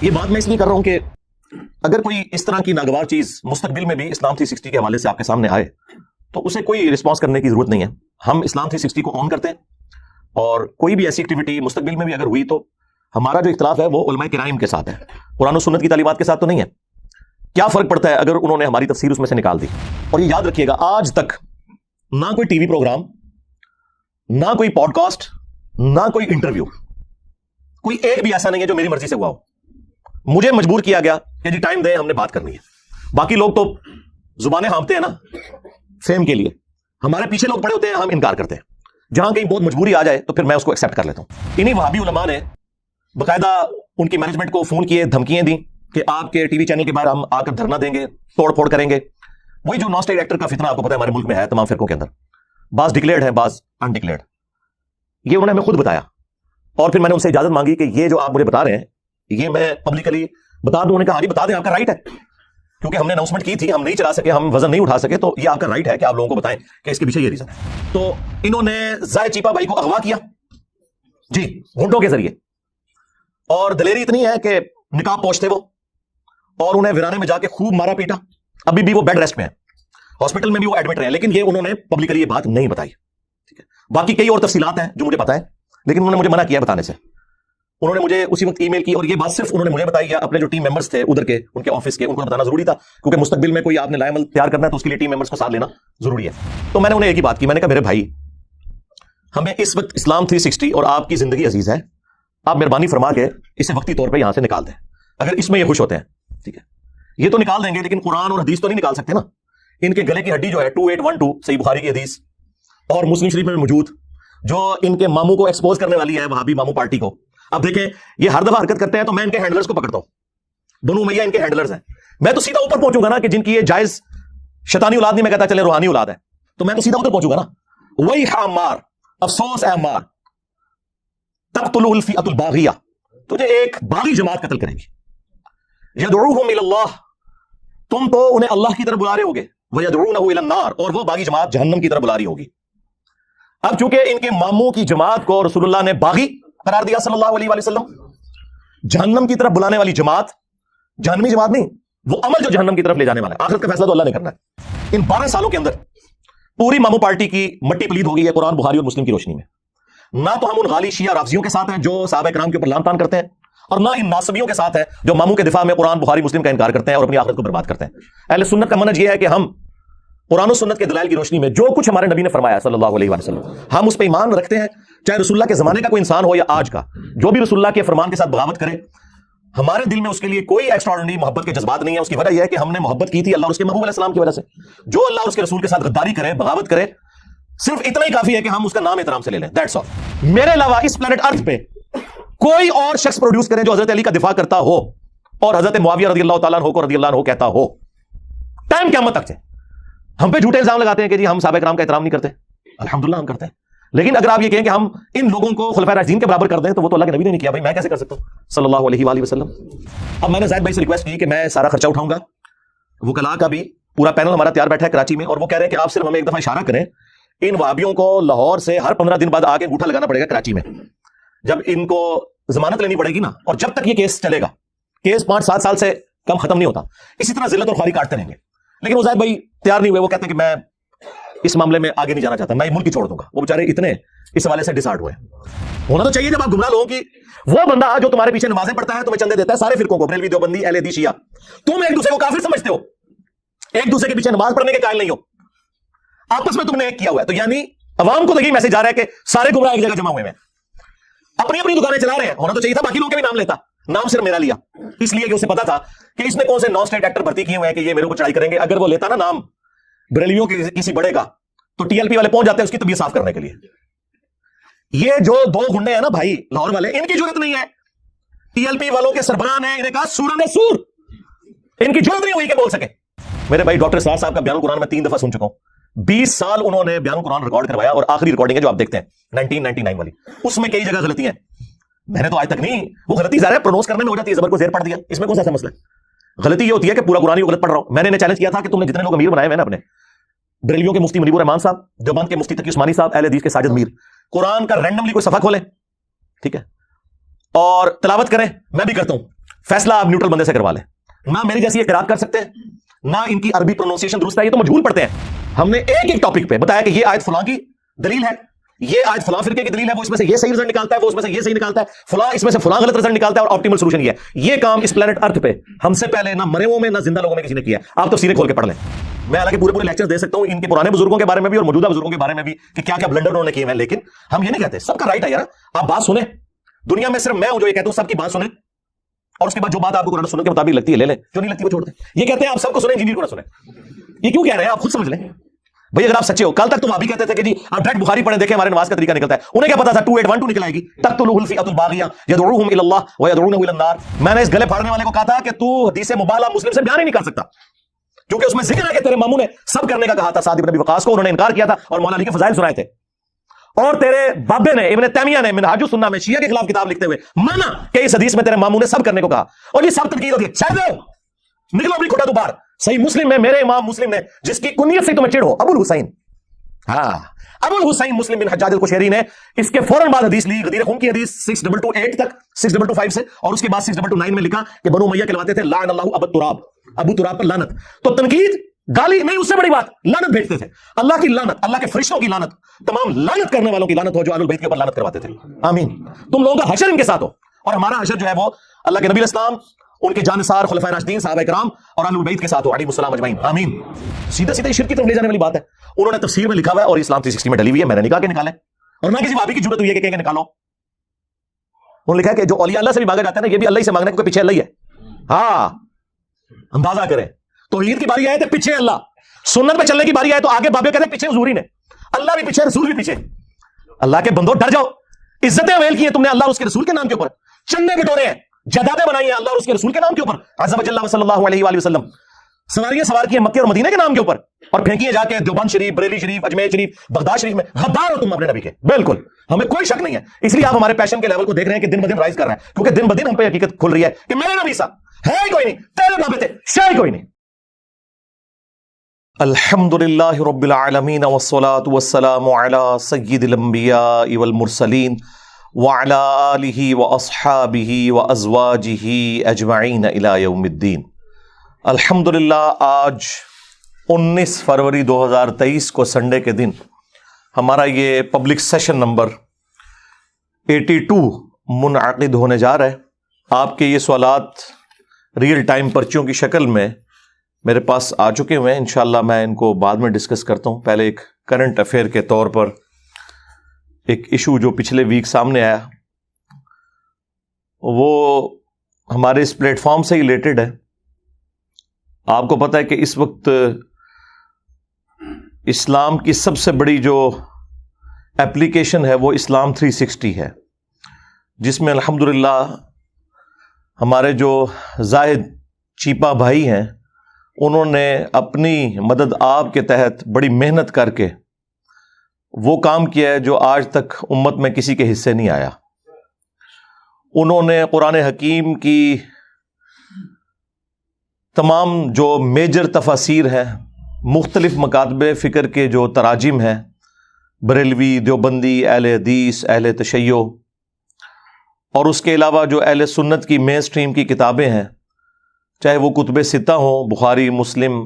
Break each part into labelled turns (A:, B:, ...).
A: یہ بات میں اس لیے کر رہا ہوں کہ اگر کوئی اس طرح کی ناگوار چیز مستقبل میں بھی اسلام 360 کے حوالے سے آپ کے سامنے آئے تو اسے کوئی رسپانس کرنے کی ضرورت نہیں ہے. ہم اسلام 360 کو آن کرتے ہیں اور کوئی بھی ایسی ایکٹیویٹی مستقبل میں بھی اگر ہوئی تو ہمارا جو اختلاف ہے وہ علماء کرام کے ساتھ ہے, قرآن و سنت کی تعلیمات کے ساتھ تو نہیں ہے. کیا فرق پڑتا ہے اگر انہوں نے ہماری تفسیر اس میں سے نکال دی؟ اور یہ یاد رکھیے گا, آج تک نہ کوئی ٹی وی پروگرام, نہ کوئی پوڈ کاسٹ, نہ کوئی انٹرویو, کوئی ایک بھی ایسا نہیں ہے جو میری مرضی سے ہوا ہو. مجھے مجبور کیا گیا کہ جی ٹائم دیں, ہم نے بات کرنی ہے. باقی لوگ تو زبانیں ہانپتے ہیں نا فیم کے لیے, ہمارے پیچھے لوگ پڑے ہوتے ہیں, ہم انکار کرتے ہیں. جہاں کہیں بہت مجبوری آ جائے تو پھر میں اس کو ایکسپٹ کر لیتا ہوں. انہی وہابی علماء نے باقاعدہ ان کی مینجمنٹ کو فون کیے, دھمکیاں دیں کہ آپ کے ٹی وی چینل کے باہر ہم آ کر دھرنا دیں گے, توڑ پھوڑ کریں گے. وہی جو نان اسٹیٹ ایکٹر کا فتنہ آپ کو پتا ہے ہمارے ملک میں ہے تمام فرقوں کے اندر, بعض ڈکلیئرڈ ہیں بعض انڈکلیئرڈ. یہ انہوں نے ہمیں خود بتایا اور پھر میں نے ان سے اجازت مانگی کہ یہ جو آپ مجھے بتا رہے ہیں یہ میں پبلکلی بتا دوں. انہوں نے کہا ہاں جی بتا دیں, آپ کا رائٹ ہے, کیونکہ ہم نے اناؤنسمنٹ کی تھی, ہم نہیں چلا سکے, ہم وزن نہیں اٹھا سکے, تو یہ آپ کا رائٹ ہے کہ آپ لوگوں کو بتائیں کہ اس کے پیچھے یہ ریزن ہے. تو انہوں نے زائد چیپا بھائی کو اغوا کیا جی گھنٹوں کے ذریعے, اور دلیری اتنی ہے کہ نقاب پوش تھے وہ, اور انہیں ویرانے میں جا کے خوب مارا پیٹا. ابھی بھی وہ بیڈ ریسٹ میں ہیں, ہاسپٹل میں بھی وہ ایڈمٹ رہے ہیں, لیکن یہ انہوں نے پبلکلی یہ بات نہیں بتائی. ٹھیک ہے, باقی کئی اور تفصیلات ہیں جو مجھے پتا ہے, لیکن انہوں نے مجھے منع کیا بتانے سے. انہوں نے مجھے اسی وقت ای میل کی, اور یہ بات صرف انہوں نے مجھے بتائی ہے, اپنے جو ٹیم ممبرز تھے ادھر کے, ان کے آفس کے, ان کو بتانا ضروری تھا, کیونکہ مستقبل میں کوئی آپ نے لائے عمل تیار کرنا ہے تو اس کے لیے ٹیم ممبرز کو ساتھ لینا ضروری ہے. تو میں نے انہیں ایک ہی بات کی, میں نے کہا میرے بھائی ہمیں اس وقت اسلام 360 اور آپ کی زندگی عزیز ہے, آپ مہربانی فرما کے اسے وقتی طور پہ یہاں سے نکال دیں اگر اس میں یہ خوش ہوتے ہیں. ٹھیک ہے, یہ تو نکال دیں گے, لیکن قرآن اور حدیث تو نہیں نکال سکتے نا. ان کے گلے کی ہڈی جو ہے 2812 صحیح بخاری کی حدیث اور مسلم شریف میں موجود, جو ان کے ماموں کو ایکسپوز کرنے والی ہے, وہابی ماموں پارٹی کو. اب دیکھیں یہ ہر دفعہ حرکت کرتے ہیں تو میں ان کے ہینڈلرز کو پکڑتا ہوں, بنو امیہ ان کے ہینڈلرز ہیں. میں تو سیدھا اوپر پہنچوں گا نا کہ جن کی یہ جائز شیطانی اولاد نہیں, میں کہتا چلے روحانی اولاد ہے, تو میں تو سیدھا اوپر پہنچوں گا نا. وہی عمار, افسوس اے عمار, تقتل الفئۃ الباغیہ, تجھے ایک باغی جماعت قتل کرے گی. یدعوہم الی اللہ, تم تو انہیں اللہ کی طرف بلا رہے ہوگے, ویدعونہ الی النار, اور وہ باغی جماعت جہنم کی طرف بلا رہی ہوگی. اب چونکہ ان کے ماموں کی جماعت کو رسول اللہ نے باغی قرار دیا صلی اللہ علیہ وآلہ وسلم, جہنم کی طرف بلانے والی جماعت, جہنمی جماعت نہیں, وہ عمل جو جہنم کی طرف لے جانے والا ہے, آخرت کا فیصلہ تو اللہ نے کرنا ہے. ان 12 سالوں کے اندر پوری ماموں پارٹی کی مٹی پلید ہو گئی ہے قرآن بخاری اور مسلم کی روشنی میں. نہ تو ہم ان غالی شیعہ رافضیوں کے ساتھ ہیں جو صحابہ کرام کے اوپر لعن طعن کرتے ہیں, اور نہ ان ناصبیوں کے ساتھ ہیں جو ماموں کے دفاع میں قرآن بخاری مسلم کا انکار کرتے ہیں اور اپنی آخرت کو برباد کرتے ہیں. اہل سنت کا منہج یہ ہے کہ ہم قرآن و سنت کے دلائل کی روشنی میں جو کچھ ہمارے نبی نے فرمایا صلی اللہ علیہ وسلم, ہم اس پہ ایمان رکھتے ہیں, چاہے رسول اللہ کے زمانے کا کوئی انسان ہو یا آج کا. جو بھی رسول اللہ کے فرمان کے ساتھ بغاوت کرے, ہمارے دل میں اس کے لیے کوئی ایکسٹراڈنری محبت کے جذبات نہیں ہے. اس کی وجہ یہ ہے کہ ہم نے محبت کی تھی اللہ اور اس کے محبوب علیہ السلام کی وجہ سے. جو اللہ اور اس کے رسول کے ساتھ غداری کرے, بغاوت کرے, صرف اتنا ہی کافی ہے کہ ہم اس کا نام احترام سے لے لیں, دیٹس آل. میرے علاوہ اس پلانٹ ارتھ پہ کوئی اور شخص پروڈیوس کرے جو حضرت علی کا دفاع کرتا ہو اور حضرت معاویہ رضی اللہ تعالیٰ عنہ کو رضی اللہ عنہ کہتا ہو, ٹائم قیامت تک سے. ہم پہ جھوٹے الزام لگاتے ہیں کہ جی ہم صحابہ کرام کا احترام نہیں کرتے, الحمدللہ ہم کرتے ہیں. لیکن اگر آپ یہ کہیں کہ ہم ان لوگوں کو خلفائے راشدین کے برابر کر دیں تو وہ تو اللہ کے نبی نے نہیں کیا, بھائی میں کیسے کر سکتا ہوں صلی اللہ علیہ وآلہ وسلم. اب میں نے زید بھائی سے ریکویسٹ کی کہ میں سارا خرچہ اٹھاؤں گا, وکلاء کا بھی پورا پینل ہمارا تیار بیٹھا ہے کراچی میں, اور وہ کہہ رہے ہیں کہ آپ صرف ہمیں ایک دفعہ اشارہ کریں, ان وہابیوں کو لاہور سے ہر 15 دن بعد آ کے انگوٹھا لگانا پڑے گا کراچی میں, جب ان کو ضمانت لینی پڑے گی نا, اور جب تک یہ کیس چلے گا, کیس 5-7 سال سے کم ختم نہیں ہوتا, اسی طرح ذلت اور خواری کاٹتے رہیں گے. لیکن وہ زید بھائی تیار نہیں ہوئے, وہ کہتے ہیں کہ میں اس معاملے میں آگے نہیں جانا چاہتا, میں ملک ہی چھوڑ دوں گا. وہ بیچارے اتنے اس حوالے سے ڈسارٹ ہوئے. ہونا تو چاہیے جب آپ گمراہ لوگوں کی, وہ بندہ جو تمہارے پیچھے نمازیں پڑھتا ہے, تمہیں چندے دیتا ہے, سارے فرقوں کو, بریلوی, دیوبندی, اہل حدیث, شیعہ, تم ایک دوسرے کو کافر سمجھتے ہو, ایک دوسرے کے پیچھے نماز پڑھنے کے قائل نہیں ہو, آپس میں تم نے ایک کیا ہوا ہے. تو یعنی عوام کو تو یہی میسج آ رہا ہے کہ سارے گمراہ ایک جگہ جمع ہوئے ہیں, اپنی اپنی دکانیں چلا رہے ہیں. ہونا تو چاہیے تھا باقی لوگوں کے بھی نام لیتا, نام صرف میرا لیا اس لیے کہ اسے پتا تھا کہ اس نے کون سے نان اسٹیٹ ایکٹر بھرتی کیے ہوئے ہیں کہ یہ میرے کو چڑھائی کریں گے. اگر وہ لیتا نا نام بریلویوں کے کسی بڑے کا, تو ٹی ایل پی والے پہنچ جاتے ہیں اس کی طبیعت صاف کرنے کے لیے. یہ جو 2 گنڈے ہیں نا بھائی لاہور والے, ان کی ضرورت نہیں ہے. ٹی ایل پی والوں کے سربراہ ہیں, انہیں کہا سورہ سور, ان کی ضرورت نہیں ہوئی کہ بول سکے. میرے بھائی ڈاکٹر اسرار صاحب کا بیان القرآن میں 3 دفعہ سن چکا ہوں. 20 سال انہوں نے بیان القرآن ریکارڈ کروایا, اور آخری ریکارڈنگ ہے جو آپ دیکھتے ہیں 1999 والی, اس میں کئی جگہ غلطی ہیں. میں نے تو آج تک نہیں, وہ غلطی ظاہر ہے پرونونس کرنے میں ہو جاتی ہے, زبر کو زیر پڑھ دیا, اس میں کون سا مسئلہ ہے. غلطی یہ ہوتی ہے کہ پورا قرآن غلط پڑھ رہا ہوں. میں نے انہیں چیلنج کیا تھا کہ تم نے جتنے لوگ امیر بنائے ہوئے نا اپنے, بریلویوں کے مفتی منیب الرحمان صاحب, دیوبند کے مفتی تقی عثمانی صاحب, اہل حدیث کے ساجد میر, قرآن کا رینڈملی کوئی صفحہ کھولیں, ٹھیک ہے, اور تلاوت کریں, میں بھی کرتا ہوں, فیصلہ آپ نیوٹرل بندے سے کروا لیں. نہ میری جیسی قرات کر سکتے ہیں, نہ ان کی عربی پروننسیشن درست ہے, یہ تو مجہول پڑھتے ہیں. ہم نے ایک ایک ٹاپک پہ بتایا کہ یہ آیت فلاں کی دلیل ہے, یہ آیت فلاں فرقے کی دلیل ہے, وہ اس میں سے یہ صحیح رزلٹ نکالتا ہے, وہ اس میں سے یہ صحیح نکالتا ہے, فلاں اس میں سے فلاں غلط رزلٹ نکالتا ہے, اور آپٹیمل سولوشن یہ ہے. یہ کام اس پلانٹ ارتھ پہ ہم سے پہلے نہ مرے ہوئے میں نہ زندہ لوگوں میں کسی نے کیا ہے. آپ تو سینے کھول کے پڑھ لیں. میں حالانکہ پورے لیکچر دے سکتا ہوں ان کے پرانے بزرگوں کے بارے میں بھی اور موجودہ بزرگوں کے بارے میں بھی کہ کیا کیا بلنڈر انہوں نے کیے ہیں, لیکن ہم یہ نہیں کہتے. سب کا رائٹ ہے یار, آپ بات سنیں. دنیا میں صرف میں ہوں جو یہ کہتا ہوں سب کی بات سنیں, اور اس کے بعد جو بات آپ کو قرآن سنت کے مطابق لگتی ہے لے لیں, جو نہیں لگتی وہ چھوڑ دیں. یہ کہتے ہیں آپ سب کو سنیں, انجینئر کو نہ سنیں. یہ کیوں کہہ رہے ہیں آپ خود سمجھ لیں بھائی. اگر آپ سچے ہو, کل تک تو وہ بھی کہتے تھے کہ جی آپ ڈائریکٹ بخاری پڑھیں دیکھیں ہمارے نماز کا طریقہ نکلتا ہے. انہیں کیا پتا تھا 2812 نکل آئے گی, تقتلہ الفئۃ الباغیہ یدعوہم الی اللہ ویدعونہ الی النار. میں نے اس گلے پھاڑنے والے کو کہا تھا کہ تو حدیث مبالغہ مسلم سے بیان ہی نہیں کر سکتا, کیونکہ اس میں ذکر ہے کہ تیرے ماموں نے سب کرنے کا کہا تھا. سعد بن ابی وقاص کو انہوں نے انکار کیا تھا اور مولا علی کے فضائل سنائے تھے, اور تیرے بابے نے ابن تیمیہ نے منہاج السنہ میں شیعہ کے خلاف کتاب لکھتے ہوئے مانا کہ اس حدیث میں تیرے ماموں نے سب کرنے کو کہا, اور یہ سب تنقید ہوتی ہے. شاید نکلو اپنی کھوٹا تو باہر. صحیح مسلم میں میرے امام مسلم نے, جس کی کنیت سے تمہیں چڑ ہو, ابو الحسین, ہاں ابو الحسین مسلم بن حجاج القشیری نے اس کے فوراً بعد حدیث لی, غدیر خون کی حدیث 6228 تک 6225 سے, اور اس کے بعد 6229 میں لکھا کہ بنو امیہ کہلواتے تھے لعن اللہ ابو تراب, ابو تراب پر لعنت. تو تنقید گالی نہیں, اس سے بڑی بات لعنت بھیجتے تھے. اللہ کی لعنت, اللہ کے فرشتوں کی لعنت, تمام لعنت کرنے والوں کی لعنت ہو جو اہل البیت کے اوپر لعنت کرواتے تھے. آمین. تم لوگوں کا حشر ان کے ساتھ ہو, اور ہمارا حشر جو ہے وہ اللہ کے نبی علیہ السلام, ان کے جانثار خلفائے راشدین صحابہ کرام اور اہل البیت کے ساتھ ہو, علیہ السلام اجمعین. آمین. سیدھا سیدھا شرک کی طرف لے جانے والی بات ہے. انہوں نے تفسیر میں لکھا ہوا ہے اور اسلام 360 میں ڈلی ہوئی ہے, میں نے نکال کے نکالے, اور نہ کسی وہابی کی ضرورت ہوئی ہے کہ کہیں نکالو. انہوں نے لکھا ہے کہ جو اولیاء اللہ سے بھی مانگا جاتا ہے نا, یہ بھی اللہ ہی سے مانگنا ہے کیونکہ پیچھے اللہ ہی ہے. ہاں اندازہ کریں, توحید کی باری آئے تو پیچھے اللہ, سنت پہ چلنے کی باری آئے تو آگے بابے کہتے ہیں پیچھے حضور ہی نے, اللہ بھی پیچھے رسول بھی پیچھے. اللہ کے بندو ڈر جاؤ, عزتیں اویل کی ہیں تم نے اللہ اور اس کے رسول کے نام کے اوپر, چندے بٹورے ہیں, جائیدادیں بنائی ہیں اللہ اور اس کے رسول کے نام کے اوپر, عز وجل صلی اللہ علیہ وآلہ وسلم, سواریاں سوار کی ہیں مکے اور مدینہ کے نام کے اوپر, اور پھینکی ہیں جا کے دیوبند شریف, بریلی شریف, اجمیر شریف, بغداد شریف میں. غدار ہو تم اپنے نبی کے, بالکل, ہمیں کوئی شک نہیں ہے. اس لیے آپ ہمارے پیشن کے لیول کو دیکھ رہے ہیں کہ دن بدن رائز کر رہے ہیں, کیونکہ دن بدن ہم پہ حقیقت کھل رہی ہے کہ میرے نبی صاحب ہے ہی کوئی نہیں, تیرے بابے تھے شاید کوئی نہیں. الحمدللہ رب العالمین والصلاة والسلام علی سید الانبیاء والمرسلین وعلی آلہ واصحابہ وازواجہ اجمعین الی یوم الدین. الحمدللہ آج 19 فروری 2023 کو سنڈے کے دن ہمارا یہ پبلک سیشن نمبر 82 منعقد ہونے جا رہا ہے. آپ کے یہ سوالات ریئل ٹائم پرچیوں کی شکل میں میرے پاس آ چکے ہوئے ہیں. انشاءاللہ میں ان کو بعد میں ڈسکس کرتا ہوں. پہلے ایک کرنٹ افیئر کے طور پر ایک ایشو جو پچھلے ویک سامنے آیا وہ ہمارے اس پلیٹ فارم سے ہی ریلیٹڈ ہے. آپ کو پتہ ہے کہ اس وقت اسلام کی سب سے بڑی جو ایپلیکیشن ہے وہ اسلام 360 ہے, جس میں الحمدللہ ہمارے جو زاہد چیپا بھائی ہیں انہوں نے اپنی مدد آپ کے تحت بڑی محنت کر کے وہ کام کیا ہے جو آج تک امت میں کسی کے حصے نہیں آیا. انہوں نے قرآن حکیم کی تمام جو میجر تفاسیر ہیں, مختلف مکاتب فکر کے جو تراجم ہیں, بریلوی, دیوبندی, اہل حدیث, اہل تشیع, اور اس کے علاوہ جو اہل سنت کی مین سٹریم کی کتابیں ہیں, چاہے وہ کتب ستہ ہوں, بخاری, مسلم,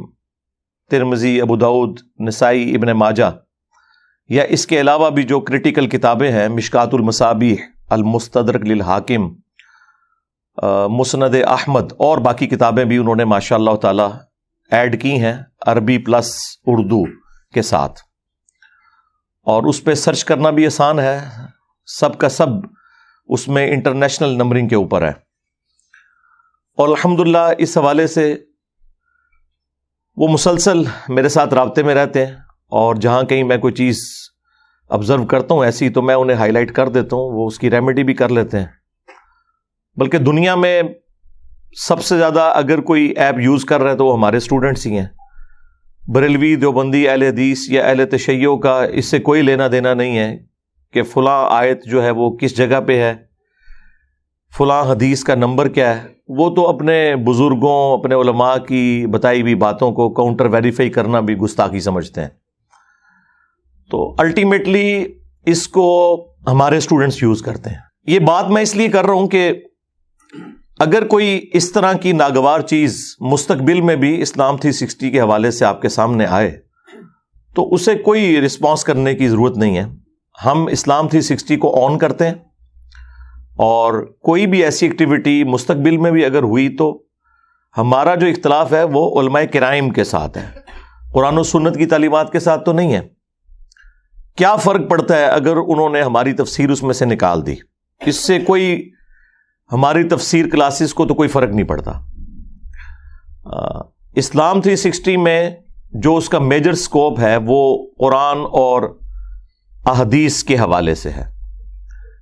A: ترمذی, ابو داؤد, نسائی, ابن ماجہ, یا اس کے علاوہ بھی جو کریٹیکل کتابیں ہیں, مشکات المصابیح, المستدرک للحاکم, مسند احمد, اور باقی کتابیں بھی انہوں نے ماشاء اللہ تعالی ایڈ کی ہیں عربی پلس اردو کے ساتھ, اور اس پہ سرچ کرنا بھی آسان ہے. سب کا سب اس میں انٹرنیشنل نمبرنگ کے اوپر ہے, اور الحمدللہ اس حوالے سے وہ مسلسل میرے ساتھ رابطے میں رہتے ہیں, اور جہاں کہیں میں کوئی چیز آبزرو کرتا ہوں ایسی تو میں انہیں ہائی لائٹ کر دیتا ہوں, وہ اس کی ریمیڈی بھی کر لیتے ہیں. بلکہ دنیا میں سب سے زیادہ اگر کوئی ایپ یوز کر رہا ہے تو وہ ہمارے اسٹوڈنٹس ہی ہیں. بریلوی, دیوبندی, اہل حدیث یا اہل تشیع کا اس سے کوئی لینا دینا نہیں ہے کہ فلاں آیت جو ہے وہ کس جگہ پہ ہے, فلاں حدیث کا نمبر کیا ہے. وہ تو اپنے بزرگوں, اپنے علماء کی بتائی ہوئی باتوں کو کاؤنٹر ویریفائی کرنا بھی گستاخی سمجھتے ہیں. تو الٹیمیٹلی اس کو ہمارے اسٹوڈنٹس یوز کرتے ہیں. یہ بات میں اس لیے کر رہا ہوں کہ اگر کوئی اس طرح کی ناگوار چیز مستقبل میں بھی اسلام 360 کے حوالے سے آپ کے سامنے آئے تو اسے کوئی رسپانس کرنے کی ضرورت نہیں ہے. ہم اسلام 360 کو آن کرتے ہیں اور کوئی بھی ایسی ایکٹیویٹی مستقبل میں بھی اگر ہوئی تو ہمارا جو اختلاف ہے وہ علماء کرام کے ساتھ ہے, قرآن و سنت کی تعلیمات کے ساتھ تو نہیں ہے. کیا فرق پڑتا ہے اگر انہوں نے ہماری تفسیر اس میں سے نکال دی؟ اس سے کوئی ہماری تفسیر کلاسز کو تو کوئی فرق نہیں پڑتا. اسلام 360 میں جو اس کا میجر سکوپ ہے وہ قرآن اور احادیث کے حوالے سے ہے,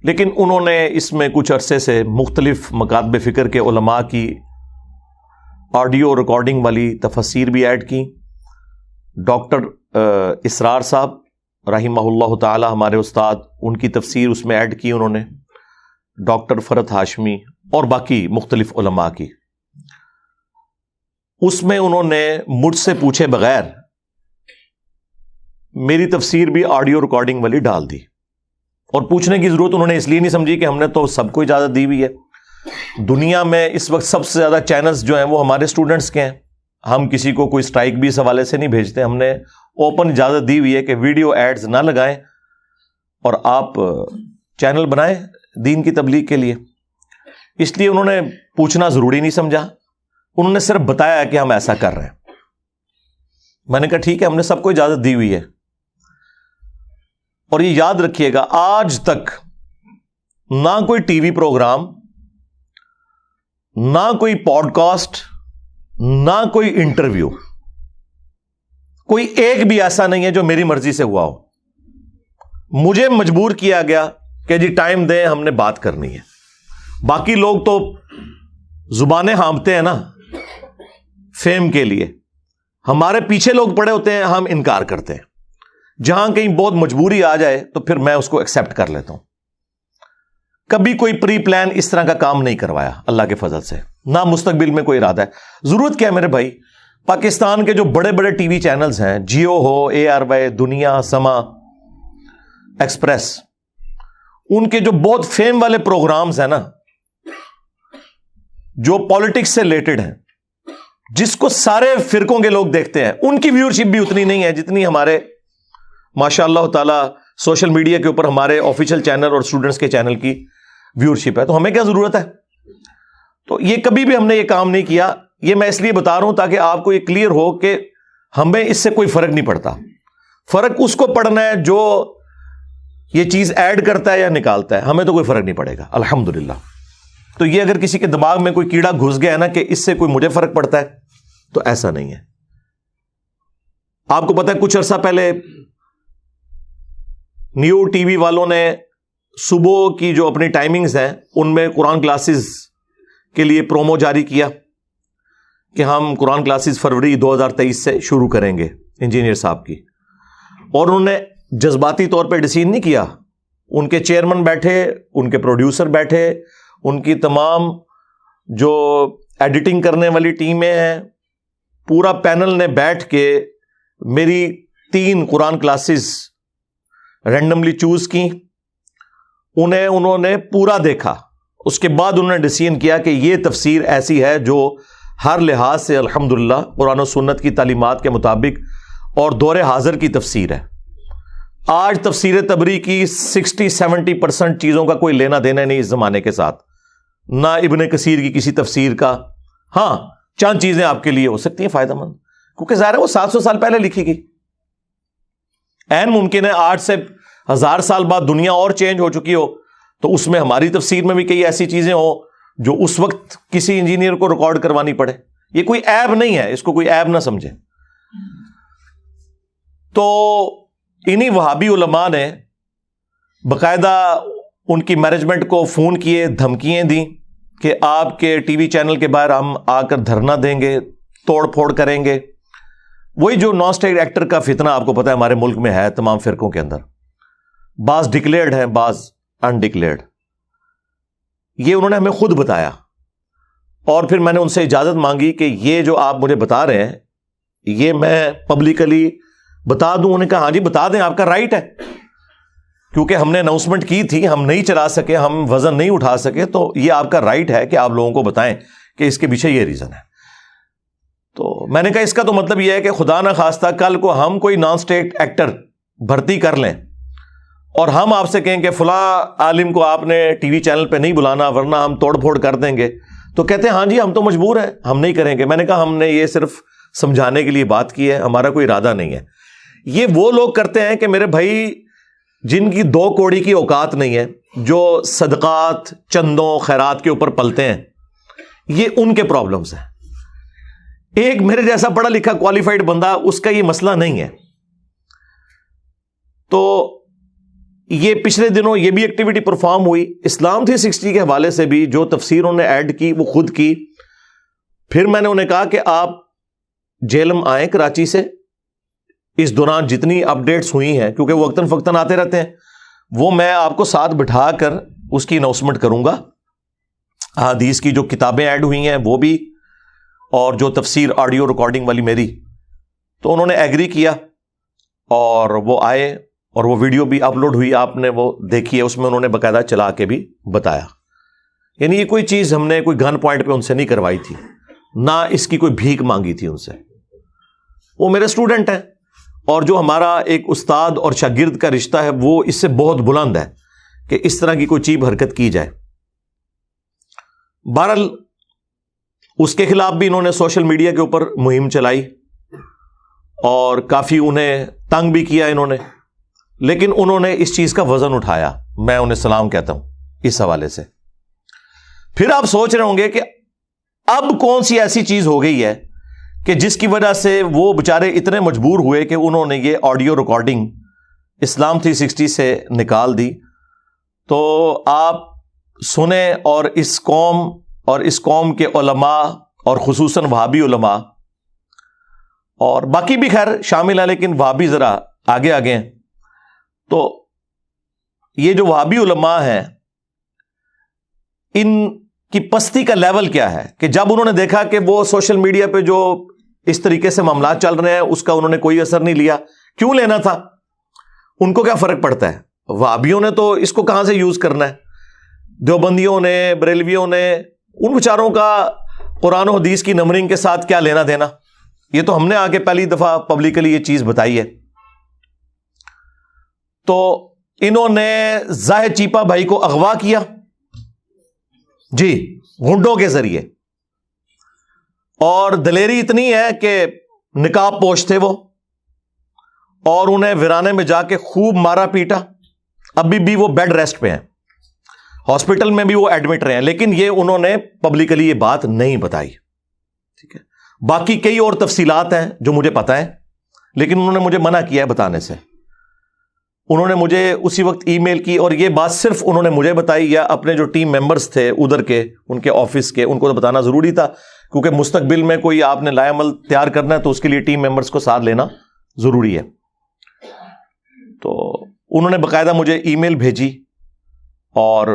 A: لیکن انہوں نے اس میں کچھ عرصے سے مختلف مکاتب فکر کے علماء کی آڈیو ریکارڈنگ والی تفسیر بھی ایڈ کی. ڈاکٹر اسرار صاحب رحمہ اللہ تعالی ہمارے استاد, ان کی تفسیر اس میں ایڈ کی انہوں نے, ڈاکٹر فرت ہاشمی اور باقی مختلف علماء کی. اس میں انہوں نے مجھ سے پوچھے بغیر میری تفسیر بھی آڈیو ریکارڈنگ والی ڈال دی, اور پوچھنے کی ضرورت انہوں نے اس لیے نہیں سمجھی کہ ہم نے تو سب کو اجازت دی ہوئی ہے. دنیا میں اس وقت سب سے زیادہ چینلز جو ہیں وہ ہمارے اسٹوڈنٹس کے ہیں. ہم کسی کو کوئی اسٹرائک بھی اس حوالے سے نہیں بھیجتے. ہم نے اوپن اجازت دی ہوئی ہے کہ ویڈیو ایڈز نہ لگائیں اور آپ چینل بنائیں دین کی تبلیغ کے لیے. اس لیے انہوں نے پوچھنا ضروری نہیں سمجھا, انہوں نے صرف بتایا کہ ہم ایسا کر رہے ہیں. میں نے کہا ٹھیک ہے, ہم نے سب کو اجازت دی ہوئی ہے. اور یہ یاد رکھیے گا, آج تک نہ کوئی ٹی وی پروگرام, نہ کوئی پوڈ کاسٹ, نہ کوئی انٹرویو, کوئی ایک بھی ایسا نہیں ہے جو میری مرضی سے ہوا ہو. مجھے مجبور کیا گیا کہ جی ٹائم دیں, ہم نے بات کرنی ہے. باقی لوگ تو زبانیں ہانپتے ہیں نا فیم کے لیے, ہمارے پیچھے لوگ پڑے ہوتے ہیں, ہم انکار کرتے ہیں. جہاں کہیں بہت مجبوری آ جائے تو پھر میں اس کو ایکسپٹ کر لیتا ہوں. کبھی کوئی پری پلان اس طرح کا کام نہیں کروایا اللہ کے فضل سے, نہ مستقبل میں کوئی ارادہ ہے. ضرورت کیا ہے میرے بھائی؟ پاکستان کے جو بڑے بڑے ٹی وی چینلز ہیں, جیو ہو, ARY, دنیا, سما, ایکسپریس, ان کے جو بہت فیم والے پروگرامز ہیں نا, جو پالیٹکس سے ریلیٹڈ ہیں, جس کو سارے فرقوں کے لوگ دیکھتے ہیں, ان کی ویورشپ بھی اتنی نہیں ہے جتنی ہمارے ماشاء اللہ تعالی سوشل میڈیا کے اوپر ہمارے آفیشیل چینل اور اسٹوڈنٹس کے چینل کی ویورشپ ہے. تو ہمیں کیا ضرورت ہے؟ تو یہ کبھی بھی ہم نے یہ کام نہیں کیا. یہ میں اس لیے بتا رہا ہوں تاکہ آپ کو یہ کلیئر ہو کہ ہمیں اس سے کوئی فرق نہیں پڑتا. فرق اس کو پڑنا ہے جو یہ چیز ایڈ کرتا ہے یا نکالتا ہے, ہمیں تو کوئی فرق نہیں پڑے گا الحمدللہ. تو یہ اگر کسی کے دماغ میں کوئی کیڑا گھس گیا ہے نا کہ اس سے کوئی مجھے فرق پڑتا ہے, تو ایسا نہیں ہے. آپ کو پتا ہے کچھ عرصہ پہلے نیو ٹی وی والوں نے صبح کی جو اپنی ٹائمنگز ہیں ان میں قرآن کلاسز کے لیے پرومو جاری کیا کہ ہم قرآن کلاسز فروری 2023 سے شروع کریں گے, انجینئر صاحب کی. اور انہوں نے جذباتی طور پہ ڈیسیژن نہیں کیا. ان کے چیئرمین بیٹھے, ان کے پروڈیوسر بیٹھے, ان کی تمام جو ایڈیٹنگ کرنے والی ٹیمیں ہیں, پورا پینل نے بیٹھ کے میری 3 قرآن کلاسز رینڈملی چوز کی. انہوں نے پورا دیکھا. اس کے بعد انہوں نے ڈیسیژن کیا کہ یہ تفسیر ایسی ہے جو ہر لحاظ سے الحمدللہ قرآن و سنت کی تعلیمات کے مطابق اور دور حاضر کی تفسیر ہے. آج تفسیر تبری کی 60-70% چیزوں کا کوئی لینا دینا نہیں اس زمانے کے ساتھ, نہ ابن کثیر کی کسی تفسیر کا. ہاں چند چیزیں آپ کے لیے ہو سکتی ہیں فائدہ مند, کیونکہ ظاہر ہے وہ 700 سال پہلے لکھی گئی. این ممکن ہے 8 سے 1000 سال بعد دنیا اور چینج ہو چکی ہو, تو اس میں ہماری تفسیر میں بھی کئی ایسی چیزیں ہوں جو اس وقت کسی انجینئر کو ریکارڈ کروانی پڑے. یہ کوئی عیب نہیں ہے, اس کو کوئی عیب نہ سمجھے. تو انہی وہابی علماء نے باقاعدہ ان کی مینجمنٹ کو فون کیے, دھمکیاں دیں کہ آپ کے ٹی وی چینل کے باہر ہم آ کر دھرنا دیں گے, توڑ پھوڑ کریں گے. وہی جو نان اسٹیٹ ایکٹر کا فتنہ آپ کو پتا ہے ہمارے ملک میں ہے تمام فرقوں کے اندر. بعض ڈکلیئرڈ ہیں, بعض انڈکلیئرڈ. یہ انہوں نے ہمیں خود بتایا, اور پھر میں نے ان سے اجازت مانگی کہ یہ جو آپ مجھے بتا رہے ہیں یہ میں پبلکلی بتا دوں. انہوں نے کہا ہاں جی بتا دیں, آپ کا رائٹ ہے. کیونکہ ہم نے اناؤنسمنٹ کی تھی، ہم نہیں چلا سکے، ہم وزن نہیں اٹھا سکے، تو یہ آپ کا رائٹ ہے کہ آپ لوگوں کو بتائیں کہ اس کے پیچھے یہ ریزن ہے۔ تو میں نے کہا اس کا تو مطلب یہ ہے کہ خدا نہ خواستہ کل کو ہم کوئی نان اسٹیٹ ایکٹر بھرتی کر لیں اور ہم آپ سے کہیں کہ فلاں عالم کو آپ نے ٹی وی چینل پہ نہیں بلانا ورنہ ہم توڑ پھوڑ کر دیں گے، تو کہتے ہیں ہاں جی ہم تو مجبور ہیں، ہم نہیں کریں گے۔ میں نے کہا ہم نے یہ صرف سمجھانے کے لیے بات کی ہے، ہمارا کوئی ارادہ نہیں ہے۔ یہ وہ لوگ کرتے ہیں کہ میرے بھائی جن کی 2 کوڑی کی اوقات نہیں ہے، جو صدقات چندوں خیرات کے اوپر پلتے ہیں، یہ ان کے پرابلمز ہیں۔ ایک میرے جیسا پڑھا لکھا کوالیفائڈ بندہ، اس کا یہ مسئلہ نہیں ہے۔ تو یہ پچھلے دنوں یہ بھی ایکٹیویٹی پرفارم ہوئی اسلام 360 کے حوالے سے بھی، جو تفسیر انہوں نے ایڈ کی وہ خود کی۔ پھر میں نے انہیں کہا کہ آپ جیلم آئیں کراچی سے، اس دوران جتنی اپڈیٹس ہوئی ہیں، کیونکہ وہ وقتاً فوقتاً آتے رہتے ہیں، وہ میں آپ کو ساتھ بٹھا کر اس کی اناؤنسمنٹ کروں گا۔ حدیث کی جو کتابیں ایڈ ہوئی ہیں وہ بھی، اور جو تفسیر آڈیو ریکارڈنگ والی میری، تو انہوں نے ایگری کیا اور وہ آئے اور وہ ویڈیو بھی اپلوڈ ہوئی، آپ نے وہ دیکھی ہے، اس میں انہوں نے باقاعدہ چلا کے بھی بتایا۔ یعنی یہ کوئی چیز ہم نے کوئی گن پوائنٹ پہ ان سے نہیں کروائی تھی، نہ اس کی کوئی بھیک مانگی تھی ان سے۔ وہ میرے اسٹوڈنٹ ہیں، اور جو ہمارا ایک استاد اور شاگرد کا رشتہ ہے وہ اس سے بہت بلند ہے کہ اس طرح کی کوئی چیز حرکت کی جائے۔ بہرحال اس کے خلاف بھی انہوں نے سوشل میڈیا کے اوپر مہم چلائی اور کافی انہیں تنگ بھی کیا انہوں نے، لیکن انہوں نے اس چیز کا وزن اٹھایا، میں انہیں سلام کہتا ہوں اس حوالے سے۔ پھر آپ سوچ رہے ہوں گے کہ اب کون سی ایسی چیز ہو گئی ہے کہ جس کی وجہ سے وہ بےچارے اتنے مجبور ہوئے کہ انہوں نے یہ آڈیو ریکارڈنگ اسلام 360 سے نکال دی۔ تو آپ سنیں، اور اس قوم کے علماء اور خصوصاً وہابی علماء اور باقی بھی خیر شامل ہیں، لیکن وہابی ذرا آگے ہیں۔ تو یہ جو وہابی علماء ہیں، ان کی پستی کا لیول کیا ہے کہ جب انہوں نے دیکھا کہ وہ سوشل میڈیا پہ جو اس طریقے سے معاملات چل رہے ہیں اس کا انہوں نے کوئی اثر نہیں لیا۔ کیوں لینا تھا؟ ان کو کیا فرق پڑتا ہے؟ وہابیوں نے تو اس کو کہاں سے یوز کرنا ہے، دیوبندیوں نے، بریلویوں نے، ان بیچاروں کا قرآن و حدیث کی نمبرنگ کے ساتھ کیا لینا دینا؟ یہ تو ہم نے آگے پہلی دفعہ پبلکلی یہ چیز بتائی ہے۔ تو انہوں نے زاہد چیپا بھائی کو اغوا کیا، جی، گنڈوں کے ذریعے، اور دلیری اتنی ہے کہ نقاب پوش تھے وہ، اور انہیں ویرانے میں جا کے خوب مارا پیٹا۔ ابھی بھی وہ بیڈ ریسٹ پہ ہیں، ہاسپٹل میں بھی وہ ایڈمٹ رہے ہیں، لیکن یہ انہوں نے پبلکلی یہ بات نہیں بتائی، ٹھیک ہے۔ باقی کئی اور تفصیلات ہیں جو مجھے پتا ہے، لیکن انہوں نے مجھے منع کیا ہے بتانے سے۔ انہوں نے مجھے اسی وقت ای میل کی، اور یہ بات صرف انہوں نے مجھے بتائی یا اپنے جو ٹیم ممبرز تھے ادھر کے، ان کے آفس کے، ان کو تو بتانا ضروری تھا، کیونکہ مستقبل میں کوئی آپ نے لائے عمل تیار کرنا ہے تو اس کے لیے ٹیم ممبرز کو ساتھ لینا ضروری ہے۔ تو انہوں نے باقاعدہ مجھے ای میل بھیجی، اور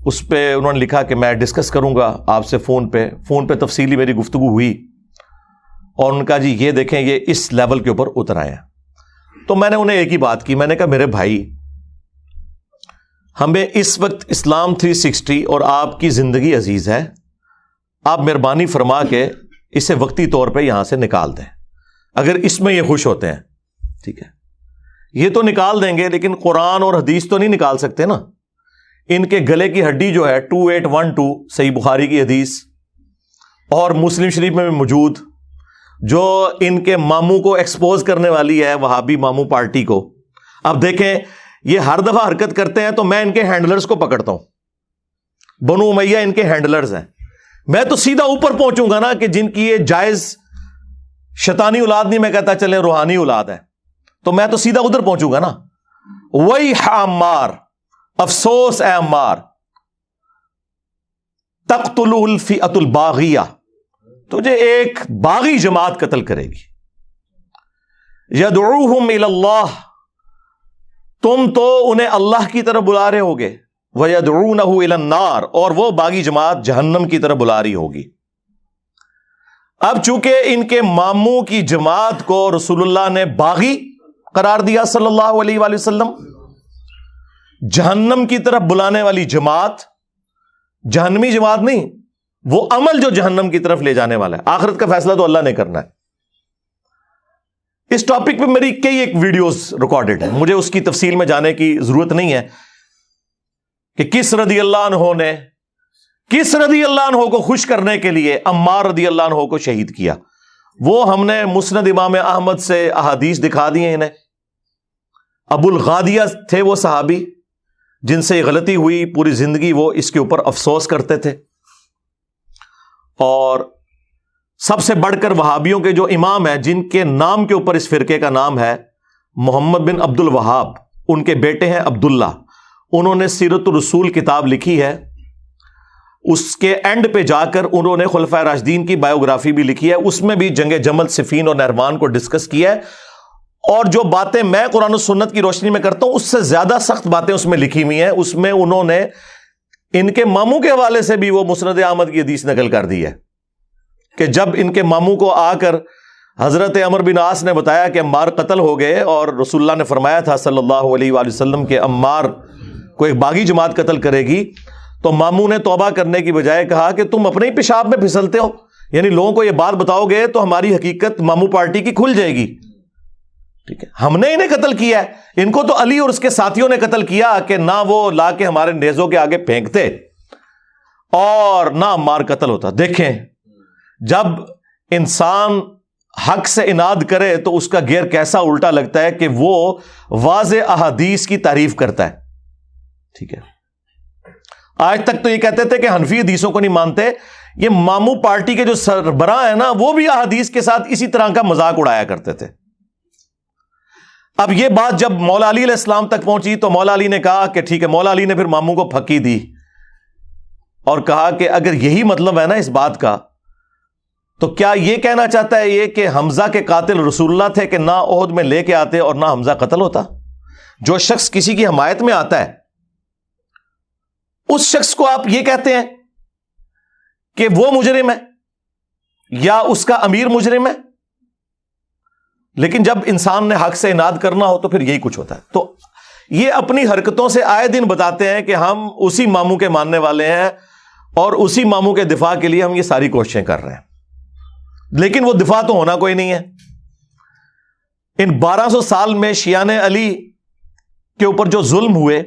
A: اس پہ انہوں نے لکھا کہ میں ڈسکس کروں گا آپ سے فون پہ تفصیلی میری گفتگو ہوئی، اور ان کا جی یہ دیکھیں یہ اس لیول کے اوپر اتر آئے ہیں۔ تو میں نے انہیں ایک ہی بات کی، میں نے کہا میرے بھائی، ہمیں اس وقت اسلام 360 اور آپ کی زندگی عزیز ہے، آپ مہربانی فرما کے اسے وقتی طور پہ یہاں سے نکال دیں، اگر اس میں یہ خوش ہوتے ہیں، ٹھیک ہے۔ یہ تو نکال دیں گے، لیکن قرآن اور حدیث تو نہیں نکال سکتے نا۔ ان کے گلے کی ہڈی جو ہے 2812 صحیح بخاری کی حدیث اور مسلم شریف میں بھی موجود، جو ان کے ماموں کو ایکسپوز کرنے والی ہے، وہابی ماموں پارٹی کو۔ اب دیکھیں یہ ہر دفعہ حرکت کرتے ہیں تو میں ان کے ہینڈلرز کو پکڑتا ہوں، بنو امیہ ان کے ہینڈلرز ہیں۔ میں تو سیدھا اوپر پہنچوں گا نا، کہ جن کی یہ جائز شیطانی اولاد نہیں، میں کہتا چلیں روحانی اولاد ہے، تو میں تو سیدھا ادھر پہنچوں گا نا۔ وہی عمار، افسوس اے عمار، تقتل الفئۃ الباغیہ، تجھے ایک باغی جماعت قتل کرے گی۔ یدعوہم الی اللہ، تم تو انہیں اللہ کی طرف بلا رہے ہوگے، ویدعونہ الی النار، اور وہ باغی جماعت جہنم کی طرف بلا رہی ہوگی۔ اب چونکہ ان کے ماموں کی جماعت کو رسول اللہ نے باغی قرار دیا صلی اللہ علیہ وآلہ وسلم، جہنم کی طرف بلانے والی جماعت جہنمی جماعت نہیں، وہ عمل جو جہنم کی طرف لے جانے والا ہے. آخرت کا فیصلہ تو اللہ نے کرنا ہے. اس ٹاپک پہ میری کئی ایک ویڈیوز ریکارڈڈ ہیں، مجھے اس کی تفصیل میں جانے کی ضرورت نہیں ہے کہ کس رضی اللہ عنہ کو خوش کرنے کے لیے عمار رضی اللہ عنہ کو شہید کیا. وہ ہم نے مسند امام احمد سے احادیث دکھا دی ہیں انہیں. ابو الغادیہ تھے وہ صحابی جن سے یہ غلطی ہوئی، پوری زندگی وہ اس کے اوپر افسوس کرتے تھے. اور سب سے بڑھ کر وہابیوں کے جو امام ہیں، جن کے نام کے اوپر اس فرقے کا نام ہے محمد بن عبد الوہاب، ان کے بیٹے ہیں عبداللہ. انہوں نے سیرت الرسول کتاب لکھی ہے. اس کے اینڈ پہ جا کر انہوں نے خلفائے راشدین کی بایوگرافی بھی لکھی ہے. اس میں بھی جنگ جمل، صفین اور نہروان کو ڈسکس کیا ہے. اور جو باتیں میں قرآن و سنت کی روشنی میں کرتا ہوں اس سے زیادہ سخت باتیں اس میں لکھی ہوئی ہیں. اس میں انہوں نے ان کے ماموں کے حوالے سے بھی وہ مسند احمد کی حدیث نقل کر دی ہے کہ جب ان کے ماموں کو آ کر حضرت عمر بن عاص نے بتایا کہ عمار قتل ہو گئے، اور رسول اللہ نے فرمایا تھا صلی اللہ علیہ وآلہ وسلم کہ عمار کو ایک باغی جماعت قتل کرے گی، تو ماموں نے توبہ کرنے کی بجائے کہا کہ تم اپنے ہی پیشاب میں پھسلتے ہو، یعنی لوگوں کو یہ بات بتاؤ گے تو ہماری حقیقت ماموں پارٹی کی کھل جائے گی. ٹھیک ہے، ہم نے انہیں قتل کیا ہے، ان کو تو علی اور اس کے ساتھیوں نے قتل کیا کہ نہ وہ لا کے ہمارے نیزوں کے آگے پھینکتے اور نہ عمار قتل ہوتا. دیکھیں، جب انسان حق سے اناد کرے تو اس کا گیئر کیسا الٹا لگتا ہے کہ وہ واضح احادیث کی تعریف کرتا ہے. ٹھیک ہے، آج تک تو یہ کہتے تھے کہ حنفی حدیثوں کو نہیں مانتے. یہ ماموں پارٹی کے جو سربراہ ہیں نا، وہ بھی احادیث کے ساتھ اسی طرح کا مذاق اڑایا کرتے تھے. اب یہ بات جب مولا علی علیہ السلام تک پہنچی تو مولا علی نے کہا کہ ٹھیک ہے. مولا علی نے پھر ماموں کو پھکی دی اور کہا کہ اگر یہی مطلب ہے نا اس بات کا، تو کیا یہ کہنا چاہتا ہے یہ کہ حمزہ کے قاتل رسول اللہ تھے کہ نہ احد میں لے کے آتے اور نہ حمزہ قتل ہوتا؟ جو شخص کسی کی حمایت میں آتا ہے اس شخص کو آپ یہ کہتے ہیں کہ وہ مجرم ہے یا اس کا امیر مجرم ہے. لیکن جب انسان نے حق سے اناد کرنا ہو تو پھر یہی کچھ ہوتا ہے. تو یہ اپنی حرکتوں سے آئے دن بتاتے ہیں کہ ہم اسی ماموں کے ماننے والے ہیں اور اسی ماموں کے دفاع کے لیے ہم یہ ساری کوششیں کر رہے ہیں. لیکن وہ دفاع تو ہونا کوئی نہیں ہے. ان 1200 سال میں شیعان علی کے اوپر جو ظلم ہوئے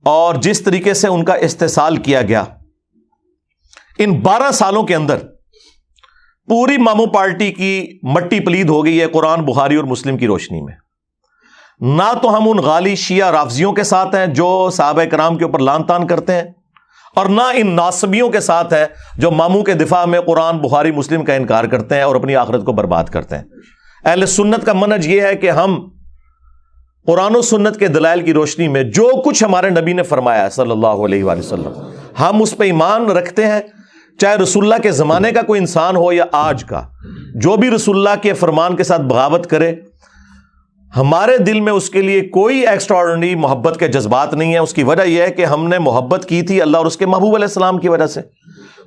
A: اور جس طریقے سے ان کا استحصال کیا گیا، ان 12 سالوں کے اندر پوری ماموں پارٹی کی مٹی پلید ہو گئی ہے قرآن، بخاری اور مسلم کی روشنی میں. نہ تو ہم ان غالی شیعہ رافضیوں کے ساتھ ہیں جو صحابہ کرام کے اوپر لان تان کرتے ہیں، اور نہ ان ناصبیوں کے ساتھ ہیں جو ماموں کے دفاع میں قرآن، بخاری، مسلم کا انکار کرتے ہیں اور اپنی آخرت کو برباد کرتے ہیں. اہل سنت کا منہج یہ ہے کہ ہم قرآن و سنت کے دلائل کی روشنی میں جو کچھ ہمارے نبی نے فرمایا ہے صلی اللہ علیہ وآلہ وسلم، ہم اس پہ ایمان رکھتے ہیں. چاہے رسول اللہ کے زمانے کا کوئی انسان ہو یا آج کا، جو بھی رسول اللہ کے فرمان کے ساتھ بغاوت کرے، ہمارے دل میں اس کے لیے کوئی ایکسٹرا آرڈنری محبت کے جذبات نہیں ہے. اس کی وجہ یہ ہے کہ ہم نے محبت کی تھی اللہ اور اس کے محبوب علیہ السلام کی وجہ سے.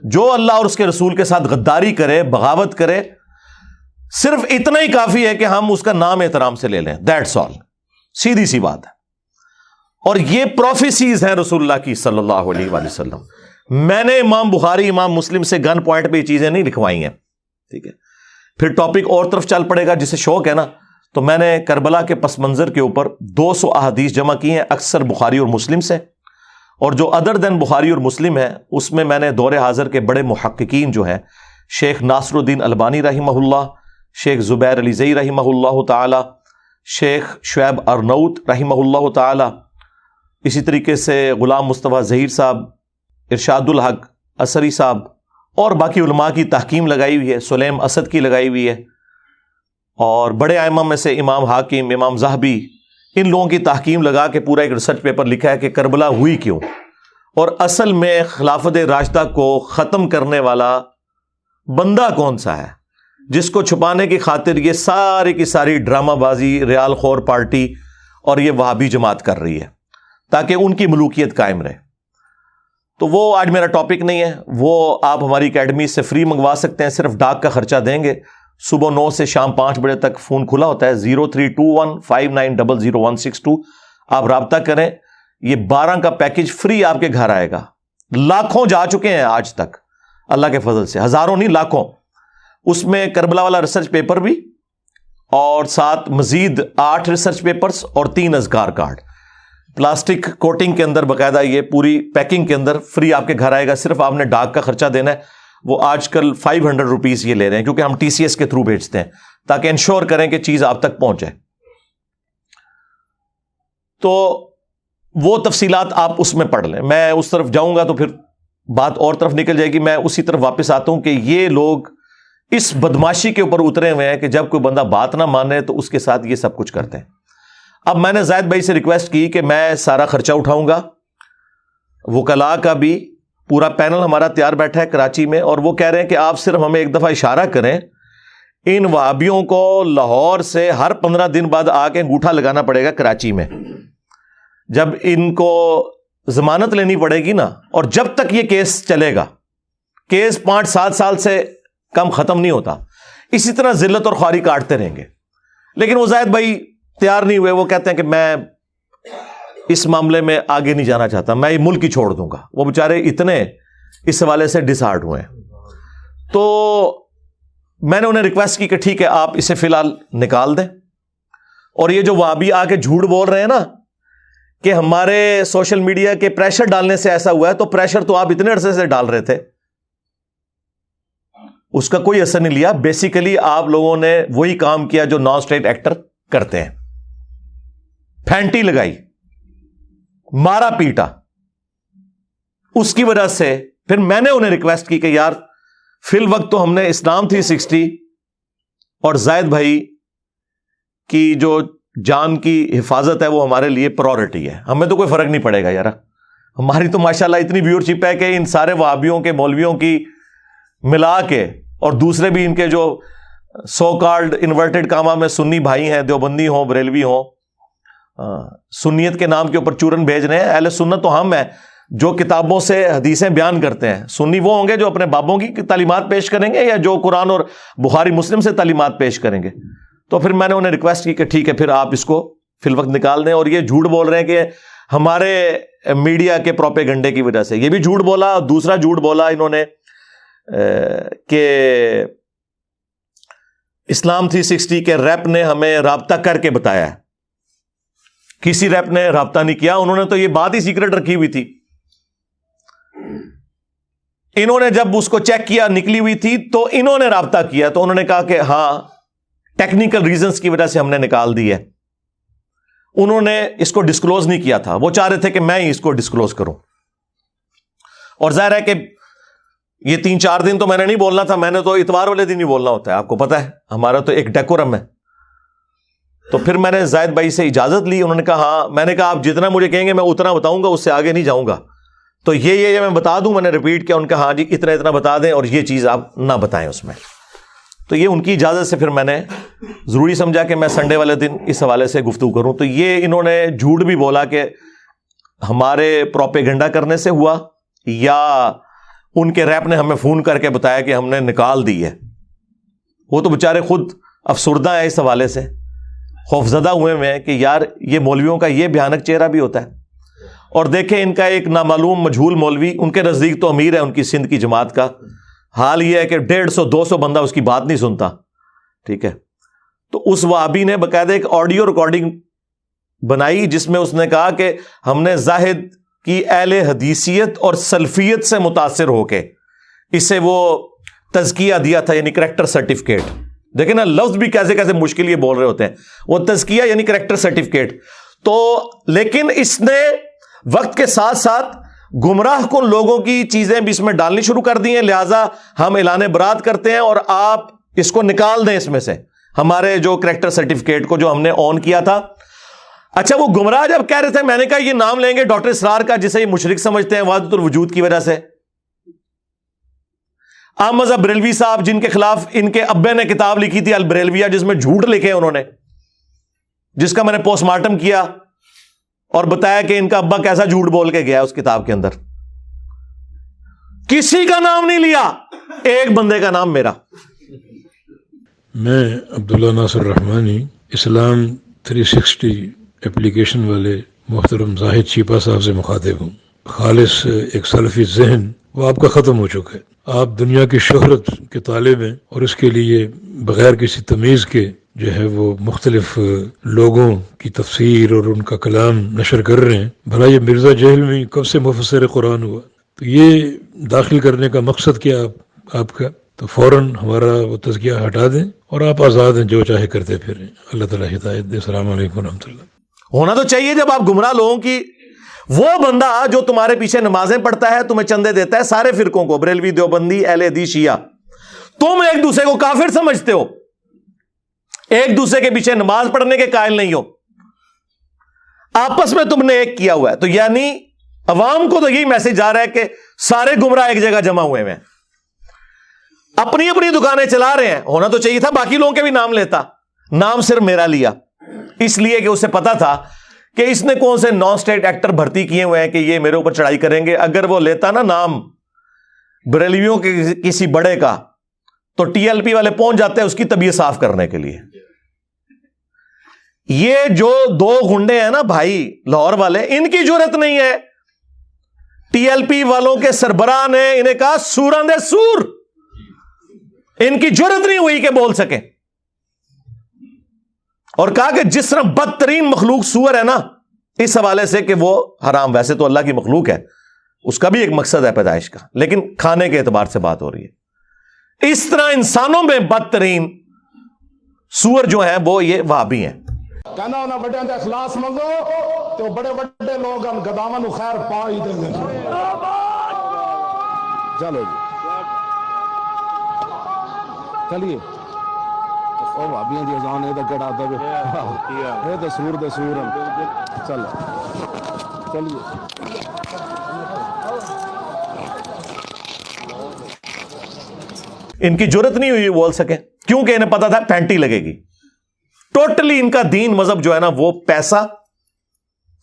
A: جو اللہ اور اس کے رسول کے ساتھ غداری کرے، بغاوت کرے، صرف اتنا ہی کافی ہے کہ ہم اس کا نام احترام سے لے لیں. That's all. سیدھی سی بات ہے. اور یہ پروفیسیز ہیں رسول اللہ کی صلی اللہ علیہ وآلہ وسلم. میں نے امام بخاری، امام مسلم سے گن پوائنٹ پہ یہ چیزیں نہیں لکھوائی ہیں. ٹھیک ہے، پھر ٹاپک اور طرف چل پڑے گا. جسے شوق ہے نا، تو میں نے کربلا کے پس منظر کے اوپر 200 احادیث جمع کی ہیں، اکثر بخاری اور مسلم سے، اور جو ادر دین بخاری اور مسلم ہے اس میں میں نے دور حاضر کے بڑے محققین جو ہیں، شیخ ناصر الدین البانی رحمہ اللہ، شیخ زبیر علی زئی رحمہ اللہ تعالی، شیخ شعیب ارنوت رحمہ اللہ تعالی، اسی طریقے سے غلام مصطفیٰ ظہیر صاحب، ارشاد الحق اثری صاحب، اور باقی علماء کی تحکیم لگائی ہوئی ہے، سلیم اسد کی لگائی ہوئی ہے، اور بڑے ائمہ میں سے امام حاکم، امام ذہبی، ان لوگوں کی تحکیم لگا کے پورا ایک ریسرچ پیپر لکھا ہے کہ کربلا ہوئی کیوں، اور اصل میں خلافت راشدہ کو ختم کرنے والا بندہ کون سا ہے جس کو چھپانے کی خاطر یہ ساری کی ساری ڈرامہ بازی ریال خور پارٹی اور یہ وہابی جماعت کر رہی ہے تاکہ ان کی ملوکیت قائم رہے. تو وہ آج میرا ٹاپک نہیں ہے. وہ آپ ہماری اکیڈمی سے فری منگوا سکتے ہیں، صرف ڈاک کا خرچہ دیں گے. صبح 9 سے شام 5 بجے تک فون کھلا ہوتا ہے. 032159000162. آپ رابطہ کریں, یہ 12 کا پیکج فری آپ کے گھر آئے گا. لاکھوں جا چکے ہیں آج تک اللہ کے فضل سے, ہزاروں نہیں لاکھوں. اس میں کربلا والا ریسرچ پیپر بھی, اور ساتھ مزید 8 ریسرچ پیپرز اور 3 اذکار کارڈ پلاسٹک کوٹنگ کے اندر, باقاعدہ یہ پوری پیکنگ کے اندر فری آپ کے گھر آئے گا. صرف آپ نے ڈاک کا خرچہ دینا ہے, وہ آج کل 500 روپیز یہ لے رہے ہیں, کیونکہ ہم TCS کے تھرو بھیجتے ہیں تاکہ انشور کریں کہ چیز آپ تک پہنچے. تو وہ تفصیلات آپ اس میں پڑھ لیں. میں اس طرف جاؤں گا تو پھر بات اور طرف نکل جائے گی. میں اسی طرف واپس آتا ہوں کہ یہ لوگ اس بدماشی کے اوپر اترے ہوئے ہیں کہ جب کوئی بندہ بات نہ مانے تو اس کے ساتھ یہ سب کچھ کرتے ہیں. اب میں نے زاہد بھائی سے ریکویسٹ کی کہ میں سارا خرچہ اٹھاؤں گا, وکلاء کا بھی پورا پینل ہمارا تیار بیٹھا ہے کراچی میں, اور وہ کہہ رہے ہیں کہ آپ صرف ہمیں ایک دفعہ اشارہ کریں, ان وہابیوں کو لاہور سے ہر 15 دن بعد آ کے انگوٹھا لگانا پڑے گا کراچی میں. جب ان کو ضمانت لینی پڑے گی نا, اور جب تک یہ کیس چلے گا, کیس 5-7 سال سے کم ختم نہیں ہوتا, اسی طرح ذلت اور خواری کاٹتے رہیں گے. لیکن وہ زاہد بھائی تیار نہیں ہوئے. وہ کہتے ہیں کہ میں اس معاملے میں آگے نہیں جانا چاہتا, میں یہ ملک ہی چھوڑ دوں گا. وہ بیچارے اتنے اس حوالے سے ڈسہارٹ ہوئے ہیں. تو میں نے انہیں ریکویسٹ کی کہ ٹھیک ہے آپ اسے فی الحال نکال دیں. اور یہ جو وہابی آ کے جھوٹ بول رہے ہیں نا کہ ہمارے سوشل میڈیا کے پریشر ڈالنے سے ایسا ہوا ہے, تو پریشر تو آپ اتنے عرصے سے ڈال رہے تھے, اس کا کوئی اثر نہیں لیا. بیسیکلی آپ لوگوں نے وہی کام کیا جو نان اسٹیٹ ایکٹر کرتے ہیں, پھینٹی لگائی, مارا پیٹا. اس کی وجہ سے پھر میں نے انہیں ریکویسٹ کی کہ یار فی الوقت تو ہم نے اسلام 360 اور زاہد بھائی کی جو جان کی حفاظت ہے وہ ہمارے لیے پرائورٹی ہے, ہمیں تو کوئی فرق نہیں پڑے گا یار. ہماری تو ماشاءاللہ اتنی ویورشپ ہے کہ ان سارے وہابیوں کے مولویوں کی ملا کے, اور دوسرے بھی ان کے جو سو کالڈ انورٹڈ کاما میں سنی بھائی ہیں, دیوبندی ہوں بریلوی ہوں, سنیت کے نام کے اوپر چورن بھیج رہے ہیں. اہل سنت تو ہم ہیں جو کتابوں سے حدیثیں بیان کرتے ہیں. سنی وہ ہوں گے جو اپنے بابوں کی تعلیمات پیش کریں گے, یا جو قرآن اور بخاری مسلم سے تعلیمات پیش کریں گے. تو پھر میں نے انہیں ریکویسٹ کی کہ ٹھیک ہے پھر آپ اس کو فی الوقت نکال دیں. اور یہ جھوٹ بول رہے ہیں کہ ہمارے میڈیا کے پروپیگنڈے کی وجہ سے, یہ بھی جھوٹ بولا. اور دوسرا جھوٹ بولا انہوں نے کہ اسلام 360 کے ریپ نے ہمیں رابطہ کر کے بتایا ہے. کسی ریپ نے رابطہ نہیں کیا, انہوں نے تو یہ بات ہی سیکرٹ رکھی ہوئی تھی. انہوں نے جب اس کو چیک کیا نکلی ہوئی تھی تو انہوں نے رابطہ کیا, تو انہوں نے کہا کہ ہاں ٹیکنیکل ریزنز کی وجہ سے ہم نے نکال دی ہے. انہوں نے اس کو ڈسکلوز نہیں کیا تھا, وہ چاہ رہے تھے کہ میں ہی اس کو ڈسکلوز کروں. اور ظاہر ہے کہ یہ 3-4 دن تو میں نے نہیں بولنا تھا, میں نے تو اتوار والے دن ہی بولنا ہوتا ہے, آپ کو پتا ہے ہمارا تو ایک ڈیکورم ہے. تو پھر میں نے زاہد بھائی سے اجازت لی. انہوں نے کہا ہاں. میں نے کہا آپ جتنا مجھے کہیں گے میں اتنا بتاؤں گا, اس سے آگے نہیں جاؤں گا. تو یہ میں بتا دوں, میں نے ریپیٹ کیا. ان کا ہاں جی اتنا بتا دیں, اور یہ چیز آپ نہ بتائیں اس میں. تو یہ ان کی اجازت سے پھر میں نے ضروری سمجھا کہ میں سنڈے والے دن اس حوالے سے گفتگو کروں. تو یہ انہوں نے جھوٹ بھی بولا کہ ہمارے پروپیگنڈا کرنے سے ہوا, یا ان کے ریپ نے ہمیں فون کر کے بتایا کہ ہم نے نکال دی ہے. وہ تو بیچارے خود افسردہ ہیں اس حوالے سے, خوفزدہ ہوئے ہیں کہ یار یہ مولویوں کا یہ بھیانک چہرہ بھی ہوتا ہے. اور دیکھیں ان کا ایک نامعلوم مجہول مولوی, ان کے نزدیک تو امیر ہے ان کی سندھ کی جماعت کا, حال یہ ہے کہ 150-200 بندہ اس کی بات نہیں سنتا. ٹھیک ہے, تو اس وہابی نے باقاعدہ ایک آڈیو ریکارڈنگ بنائی جس میں اس نے کہا کہ ہم نے زاہد کی اہل حدیثیت اور سلفیت سے متاثر ہو کے اسے وہ تزکیہ دیا تھا, یعنی کریکٹر سرٹیفکیٹ. دیکھیں نا لفظ بھی کیسے کیسے مشکل یہ بول رہے ہوتے ہیں. وہ تزکیہ یعنی کریکٹر سرٹیفکیٹ. تو لیکن اس نے وقت کے ساتھ ساتھ گمراہ کن لوگوں کی چیزیں بھی اس میں ڈالنی شروع کر دی ہیں. لہٰذا ہم اعلان برات کرتے ہیں اور آپ اس کو نکال دیں اس میں سے, ہمارے جو کریکٹر سرٹیفکیٹ کو جو ہم نے آن کیا تھا. اچھا وہ گمراہ جب کہہ رہے تھے, میں نے کہا یہ نام لیں گے ڈاکٹر اسرار کا جسے یہ مشرک سمجھتے ہیں وحدت الوجود کی وجہ سے. احمد بریلوی صاحب جن کے خلاف ان کے ابے نے کتاب لکھی تھی البریلویہ, جس میں جھوٹ لکھے انہوں نے, جس کا میں نے پوسٹ مارٹم کیا اور بتایا کہ ان کا ابا کیسا جھوٹ بول کے گیا اس کتاب کے اندر. کسی کا نام نہیں لیا, ایک بندے کا نام میرا.
B: میں عبداللہ ناصر رحمانی, اسلام 360 اپلیکیشن والے محترم زاہد شیپا صاحب سے مخاطب ہوں. خالص ایک سلفی ذہن وہ آپ کا ختم ہو چکا ہے. آپ دنیا کی شہرت کے طالب ہیں اور اس کے لیے بغیر کسی تمیز کے جو ہے وہ مختلف لوگوں کی تفسیر اور ان کا کلام نشر کر رہے ہیں. بھلا یہ مرزا جہلمی کب سے مفسر قرآن ہوا؟ تو یہ داخل کرنے کا مقصد کیا آپ کا؟ تو فوراً ہمارا وہ تزکیہ ہٹا دیں اور آپ آزاد ہیں، جو چاہے کرتے پھریں. اللہ تعالیٰ ہدایت دے. السلام علیکم ورحمۃ اللہ.
A: ہونا تو چاہیے جب آپ گمراہ لوگوں کی، وہ بندہ جو تمہارے پیچھے نمازیں پڑھتا ہے، تمہیں چندے دیتا ہے، سارے فرقوں کو، بریلوی، دیوبندی، اہل حدیث، شیعہ، تم ایک دوسرے کو کافر سمجھتے ہو، ایک دوسرے کے پیچھے نماز پڑھنے کے قائل نہیں ہو، آپس میں تم نے ایک کیا ہوا ہے. تو یعنی عوام کو تو یہی میسج آ رہا ہے کہ سارے گمراہ ایک جگہ جمع ہوئے ہیں، اپنی اپنی دکانیں چلا رہے ہیں. ہونا تو چاہیے تھا باقی لوگوں کے بھی نام لیتا، نام صرف میرا لیا اس لیے کہ اسے پتا تھا کہ اس نے کون سے نان اسٹیٹ ایکٹر بھرتی کیے ہوئے ہیں کہ یہ میرے اوپر چڑھائی کریں گے. اگر وہ لیتا نا نام بریلویوں کے کسی بڑے کا تو ٹی ایل پی والے پہنچ جاتے ہیں اس کی طبیعت صاف کرنے کے لیے. یہ جو دو گنڈے ہیں نا بھائی لاہور والے، ان کی جرت نہیں ہے. ٹی ایل پی والوں کے سربراہ نے انہیں کہا سوراندے سور، ان کی جرت نہیں ہوئی کہ بول سکے، اور کہا کہ جس طرح بدترین مخلوق سور ہے نا، اس حوالے سے کہ وہ حرام، ویسے تو اللہ کی مخلوق ہے، اس کا بھی ایک مقصد ہے پیدائش کا، لیکن کھانے کے اعتبار سے بات ہو رہی ہے. اس طرح انسانوں میں بدترین سور جو ہیں وہ یہ وہابی ہیں.
C: کہنا انہاں بڑے دے اخلاص منگو تو بڑے بڑے لوگ ان گداواں نو خیر پا ہی دیں گے. چلو جی چلیے او بھابیاں دی اذان اے تے کڑا دے اے تے سور دے سور چل چلیے.
A: ان کی جرت نہیں ہوئی بول سکے کیونکہ انہیں پتا تھا پینٹی لگے گی. ٹوٹلی ان کا دین مذہب جو ہے نا وہ پیسہ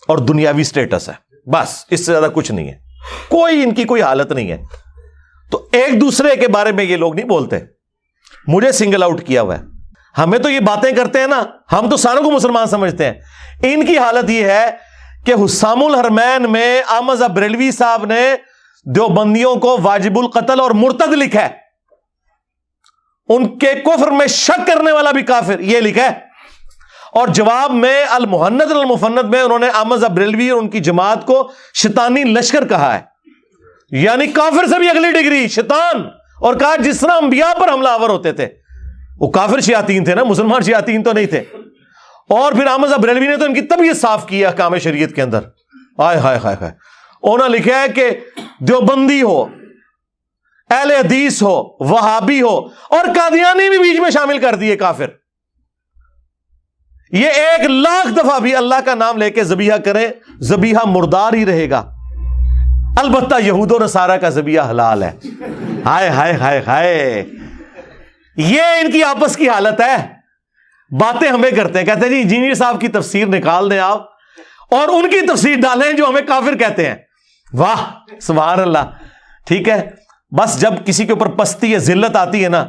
A: اور دنیاوی سٹیٹس ہے، بس اس سے زیادہ کچھ نہیں ہے. کوئی ان کی کوئی حالت نہیں ہے. تو ایک دوسرے کے بارے میں یہ لوگ نہیں بولتے. مجھے سنگل آؤٹ کیا ہوا ہے. ہمیں تو یہ باتیں کرتے ہیں نا، ہم تو ساروں کو مسلمان سمجھتے ہیں. ان کی حالت یہ ہے کہ حسام الحرمین میں احمد بریلوی صاحب نے دیوبندیوں کو واجب القتل اور مرتد لکھا ہے. ان کے کفر میں شک کرنے والا بھی کافر یہ لکھا ہے. اور جواب میں المہند المفند میں انہوں نے احمد بریلوی اور ان کی جماعت کو شیطانی لشکر کہا ہے، یعنی کافر سے بھی اگلی ڈگری شیطان. اور کہا جس طرح انبیاء پر حملہ آور ہوتے تھے، وہ کافر شیاطین تھے نا، مسلمان شیاطین تو نہیں تھے. اور پھر احمد بریلوی نے تو ان کی طبیعت صاف کی ہے احکام شریعت کے اندر. آئے ہائے ہائے ہائے. انہوں نے لکھا ہے کہ دیوبندی ہو، اہل حدیث ہو، وہابی ہو، اور قادیانی بھی بیچ میں شامل کر دیے کافر. یہ 1,00,000 دفعہ بھی اللہ کا نام لے کے ذبیحہ کریں، ذبیحہ مردار ہی رہے گا. البتہ یہود و نصارہ کا ذبیحہ حلال ہے. ہائے ہائے ہائے ہائے. یہ ان کی آپس کی حالت ہے. باتیں ہمیں کرتے ہیں، کہتے ہیں جی انجینئر صاحب کی تفسیر نکال دیں آپ اور ان کی تفسیر ڈالیں جو ہمیں کافر کہتے ہیں. واہ سبحان اللہ. ٹھیک ہے، بس جب کسی کے اوپر پستی یا ذلت آتی ہے نا،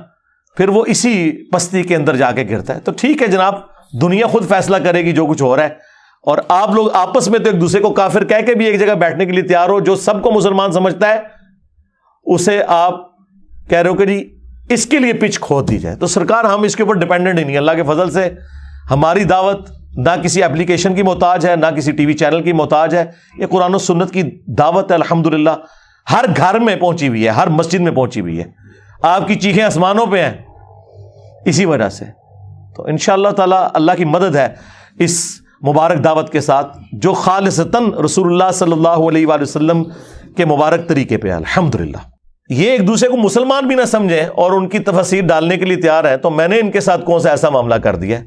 A: پھر وہ اسی پستی کے اندر جا کے گرتا ہے. تو ٹھیک ہے جناب، دنیا خود فیصلہ کرے گی جو کچھ ہو رہا ہے. اور آپ لوگ آپس میں تو ایک دوسرے کو کافر کہہ کے بھی ایک جگہ بیٹھنے کے لیے تیار ہو. جو سب کو مسلمان سمجھتا ہے اسے آپ کہہ رہے ہو کہ جی اس کے لیے پچ کھود دی جائے. تو سرکار ہم اس کے اوپر ڈیپینڈنٹ ہی نہیں. اللہ کے فضل سے ہماری دعوت نہ کسی اپلیکیشن کی محتاج ہے، نہ کسی ٹی وی چینل کی محتاج ہے. یہ قرآن و سنت کی دعوت ہے، الحمدللہ ہر گھر میں پہنچی ہوئی ہے، ہر مسجد میں پہنچی ہوئی ہے. آپ کی چیخیں آسمانوں پہ ہیں اسی وجہ سے. تو انشاءاللہ تعالی اللہ کی مدد ہے اس مبارک دعوت کے ساتھ جو خالصتاً رسول اللہ صلی اللہ علیہ وآلہ وسلم کے مبارک طریقے پہ ہے. الحمدللہ یہ ایک دوسرے کو مسلمان بھی نہ سمجھیں اور ان کی تفسیر ڈالنے کے لیے تیار ہے. تو میں نے ان کے ساتھ کون سا ایسا معاملہ کر دیا ہے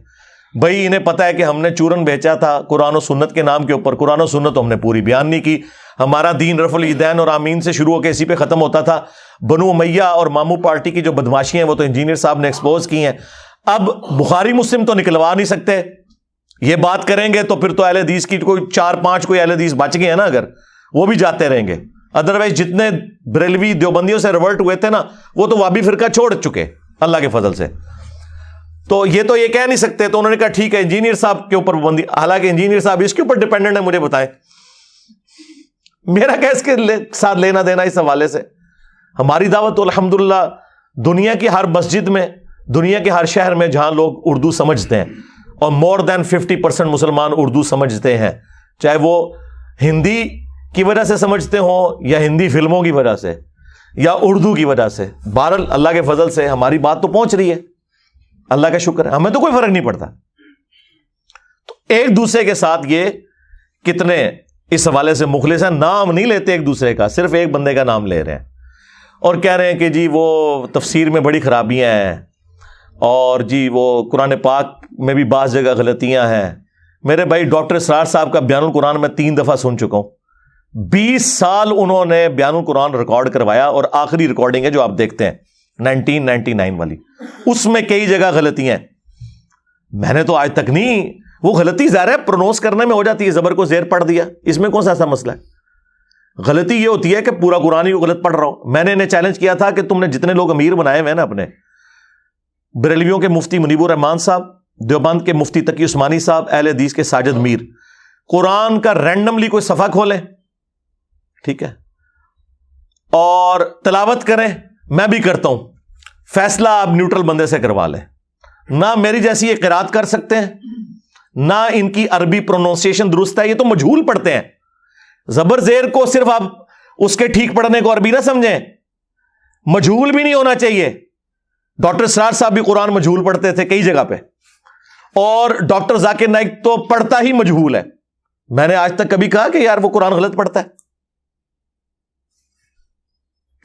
A: بھائی؟ انہیں پتا ہے کہ ہم نے چورن بیچا تھا قرآن و سنت کے نام کے اوپر. قرآن و سنت ہم نے پوری بیان نہیں کی. ہمارا دین رفع الیدین اور آمین سے شروع ہو کے اسی پہ ختم ہوتا تھا. بنو امیہ اور مامو پارٹی کی جو بدماشیاں ہیں وہ تو انجینئر صاحب نے ایکسپوز کی ہیں. اب بخاری مسلم تو نکلوا نہیں سکتے. یہ بات کریں گے تو پھر تو اہل حدیث کی کوئی 4-5 کوئی اہل حدیث بچ گئے ہیں نا، اگر وہ بھی جاتے رہیں گے. ادروائز جتنے بریلوی دیوبندیوں سے ریورٹ ہوئے تھے نا وہ تو وہابی فرقہ چھوڑ چکے اللہ کے فضل سے. تو یہ تو یہ کہہ نہیں سکتے. تو انہوں نے کہا ٹھیک ہے انجینئر صاحب کے اوپر پابندی, حالانکہ انجینئر صاحب اس کے اوپر ڈیپینڈنٹ ہے, مجھے بتائیں میرا کیا اس کے ساتھ لینا دینا اس حوالے سے. ہماری دعوت الحمدللہ دنیا کی ہر مسجد میں, دنیا کے ہر شہر میں جہاں لوگ اردو سمجھتے ہیں, اور مور دین 50% مسلمان اردو سمجھتے ہیں, چاہے وہ ہندی کی وجہ سے سمجھتے ہوں یا ہندی فلموں کی وجہ سے یا اردو کی وجہ سے. بہرحال اللہ کے فضل سے ہماری بات تو پہنچ رہی ہے, اللہ کا شکر ہے, ہمیں تو کوئی فرق نہیں پڑتا. تو ایک دوسرے کے ساتھ یہ کتنے اس حوالے سے مخلص ہیں, نام نہیں لیتے ایک دوسرے کا, صرف ایک بندے کا نام لے رہے ہیں اور کہہ رہے ہیں کہ جی وہ تفسیر میں بڑی خرابیاں ہیں, اور جی وہ قرآن پاک میں بھی بعض جگہ غلطیاں ہیں. میرے بھائی ڈاکٹر اسرار صاحب کا بیان القرآن میں 3 دفعہ سن چکا ہوں. 20 سال انہوں نے بیان القرآن ریکارڈ کروایا, اور آخری ریکارڈنگ ہے جو آپ دیکھتے ہیں 1999 والی, اس میں کئی جگہ غلطیاں ہیں. میں نے تو آج تک نہیں, وہ غلطی ظاہر ہے پرونونس کرنے میں ہو جاتی ہے, زبر کو زیر پڑھ دیا, اس میں کون سا ایسا مسئلہ ہے. غلطی یہ ہوتی ہے کہ پورا قرآن ہی غلط پڑھ رہا ہوں. میں نے انہیں چیلنج کیا تھا کہ تم نے جتنے لوگ امیر بنائے ہوئے ہیں نا اپنے, بریلویوں کے مفتی منیب الرحمان صاحب, دیوبند کے مفتی تقی عثمانی صاحب, اہل حدیث کے ساجد میر, قرآن کا رینڈملی کوئی صفحہ کھولیں, ٹھیک ہے, اور تلاوت کریں. میں بھی کرتا ہوں, فیصلہ آپ نیوٹرل بندے سے کروا لیں. نہ میری جیسی یہ قرات کر سکتے ہیں, نہ ان کی عربی پروننسیشن درست ہے, یہ تو مجہول پڑھتے ہیں. زبر زیر کو صرف آپ اس کے ٹھیک پڑھنے کو عربی نہ سمجھیں, مجہول بھی نہیں ہونا چاہیے. ڈاکٹر اسرار صاحب بھی قرآن مجہول پڑھتے تھے کئی جگہ پہ, اور ڈاکٹر ذاکر نائک تو پڑھتا ہی مجہول ہے. میں نے آج تک کبھی کہا کہ یار وہ قرآن غلط پڑھتا ہے.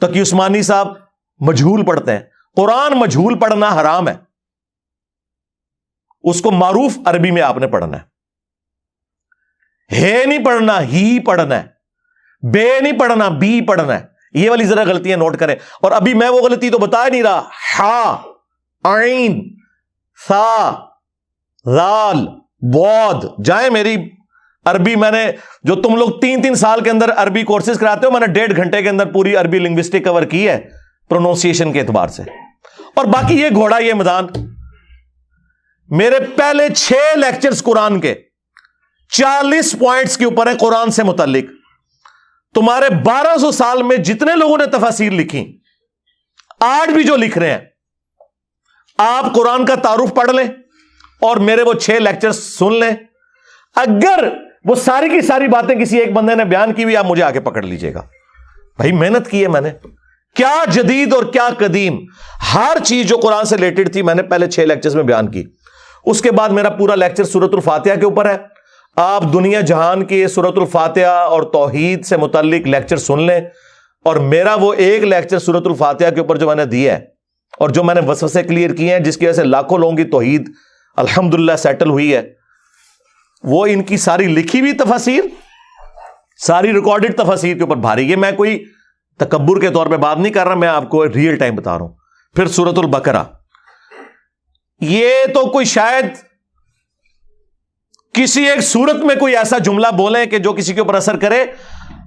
A: تقی عثمانی صاحب مجہول پڑھتے ہیں. قرآن مجہول پڑھنا حرام ہے, اس کو معروف عربی میں آپ نے پڑھنا ہے نہیں پڑھنا, ہی پڑھنا ہے, بے نہیں پڑھنا, بی پڑھنا ہے. یہ والی ذرا غلطیاں نوٹ کریں. اور ابھی میں وہ غلطی تو بتا نہیں رہا, ہا, عین, ثا, ذال, باد. جائیں میری عربی, میں نے جو تم لوگ 3 سال کے اندر عربی کورسز کراتے ہو, میں نے 1.5 گھنٹے کے اندر پوری عربی لنگوسٹک کور کی ہے پروننسیشن کے اعتبار سے. اور باقی یہ گھوڑا, یہ میدان, میرے پہلے 6 لیکچرز قرآن کے 40 پوائنٹس کے اوپر ہیں قرآن سے متعلق. تمہارے 1200 سال میں جتنے لوگوں نے تفاسیر لکھی, آج بھی جو لکھ رہے ہیں, آپ قرآن کا تعارف پڑھ لیں اور میرے وہ 6 لیکچر سن لیں. اگر وہ ساری کی ساری باتیں کسی ایک بندے نے بیان کی ہوئی, آپ مجھے آگے پکڑ لیجئے گا. بھائی محنت کی ہے میں نے, کیا جدید اور کیا قدیم, ہر چیز جو قرآن سے ریلیٹڈ تھی میں نے پہلے 6 لیکچرز میں بیان کی. اس کے بعد میرا پورا لیکچر سورۃ الفاتحہ کے اوپر ہے. آپ دنیا جہان کی سورۃ الفاتحہ اور توحید سے متعلق لیکچر سن لیں, اور میرا وہ ایک لیکچر سورۃ الفاتحہ کے اوپر جو میں نے دیا ہے اور جو میں نے وسوسے کلیئر کیے ہیں, جس کی وجہ سے لاکھوں لوگوں کی توحید الحمدللہ سیٹل ہوئی ہے, وہ ان کی ساری لکھی ہوئی تفاسیر, ساری ریکارڈڈ تفاسیر کے اوپر بھاری. یہ میں کوئی تکبر کے طور پہ بات نہیں کر رہا, میں آپ کو ریئل ٹائم بتا رہا ہوں. پھر سورۃ البقرہ, یہ تو کوئی شاید کسی ایک صورت میں کوئی ایسا جملہ بولیں کہ جو کسی کے اوپر اثر کرے.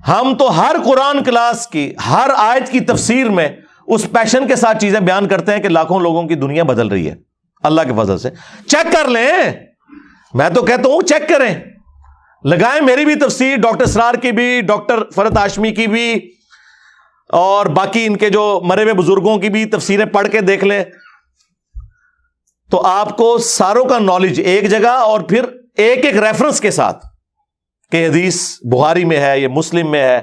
A: ہم تو ہر قرآن کلاس کی ہر آیت کی تفسیر میں اس پیشن کے ساتھ چیزیں بیان کرتے ہیں کہ لاکھوں لوگوں کی دنیا بدل رہی ہے اللہ کے فضل سے. چیک کر لیں, میں تو کہتا ہوں چیک کریں, لگائیں میری بھی تفسیر, ڈاکٹر اسرار کی بھی, ڈاکٹر فرحت ہاشمی کی بھی, اور باقی ان کے جو مرے ہوئے بزرگوں کی بھی تفسیریں پڑھ کے دیکھ لیں, تو آپ کو ساروں کا نالج ایک جگہ, اور پھر ایک ایک ریفرنس کے ساتھ کہ حدیث بخاری میں ہے, یہ مسلم میں ہے,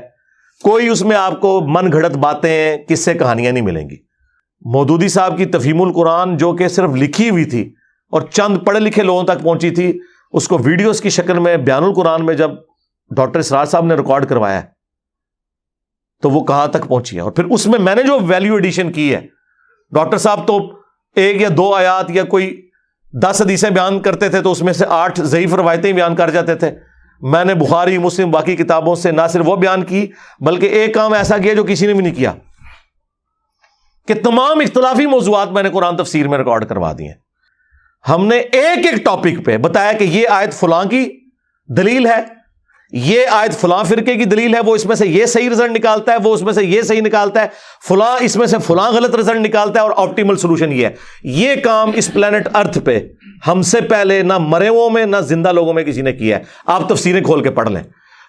A: کوئی اس میں آپ کو من گھڑت باتیں, قصے, کہانیاں نہیں ملیں گی. مودودی صاحب کی تفہیم القرآن جو کہ صرف لکھی ہوئی تھی اور چند پڑھے لکھے لوگوں تک پہنچی تھی, اس کو ویڈیوز کی شکل میں بیان القرآن میں جب ڈاکٹر اسرار صاحب نے ریکارڈ کروایا تو وہ کہاں تک پہنچی ہے. اور پھر اس میں نے جو ویلیو ایڈیشن کی ہے, ڈاکٹر صاحب تو 1 یا 2 آیات یا کوئی 10 حدیثیں بیان کرتے تھے تو اس میں سے 8 ضعیف روایتیں بیان کر جاتے تھے. میں نے بخاری, مسلم, باقی کتابوں سے نہ صرف وہ بیان کی بلکہ ایک کام ایسا کیا جو کسی نے بھی نہیں کیا, کہ تمام اختلافی موضوعات میں نے قرآن تفسیر میں ریکارڈ کروا دی ہیں. ہم نے ایک ایک ٹاپک پہ بتایا کہ یہ آیت فلاں کی دلیل ہے, یہ آیت فلاں فرقے کی دلیل ہے، وہ اس میں سے یہ صحیح رزلٹ نکالتا ہے، وہ اس میں سے یہ صحیح نکالتا ہے، فلاں اس میں سے فلاں غلط رزلٹ نکالتا ہے، اور آپٹیمل سولوشن یہ ہے۔ یہ کام اس پلانٹ ارتھ پہ ہم سے پہلے نہ مرے ہوئوں میں نہ زندہ لوگوں میں کسی نے کیا ہے۔ آپ تفسیریں کھول کے پڑھ لیں۔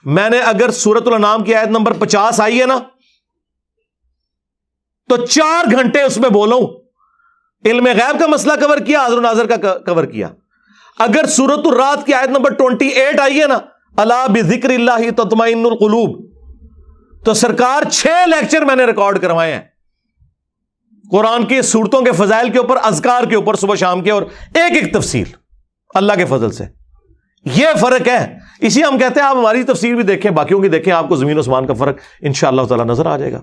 A: میں نے اگر سورۃ الانعام کی آیت نمبر 50 آئی ہے نا تو 4 گھنٹے اس میں بولوں، علم غیب کا مسئلہ کور کیا، حاضر و ناظر کا کور کیا۔ اگر سورۃ الرعد کی آیت نمبر 28 آئی ہے نا، الا بذکر اللہ تطمئن القلوب، تو سرکار 6 لیکچر میں نے ریکارڈ کروائے ہیں قرآن کی صورتوں کے فضائل کے اوپر، اذکار کے اوپر، صبح شام کے، اور ایک ایک تفصیل اللہ کے فضل سے۔ یہ فرق ہے، اسی ہم کہتے ہیں آپ ہماری تفسیر بھی دیکھیں، باقیوں کی دیکھیں، آپ کو زمین و آسمان کا فرق انشاءاللہ تعالی نظر آ جائے گا۔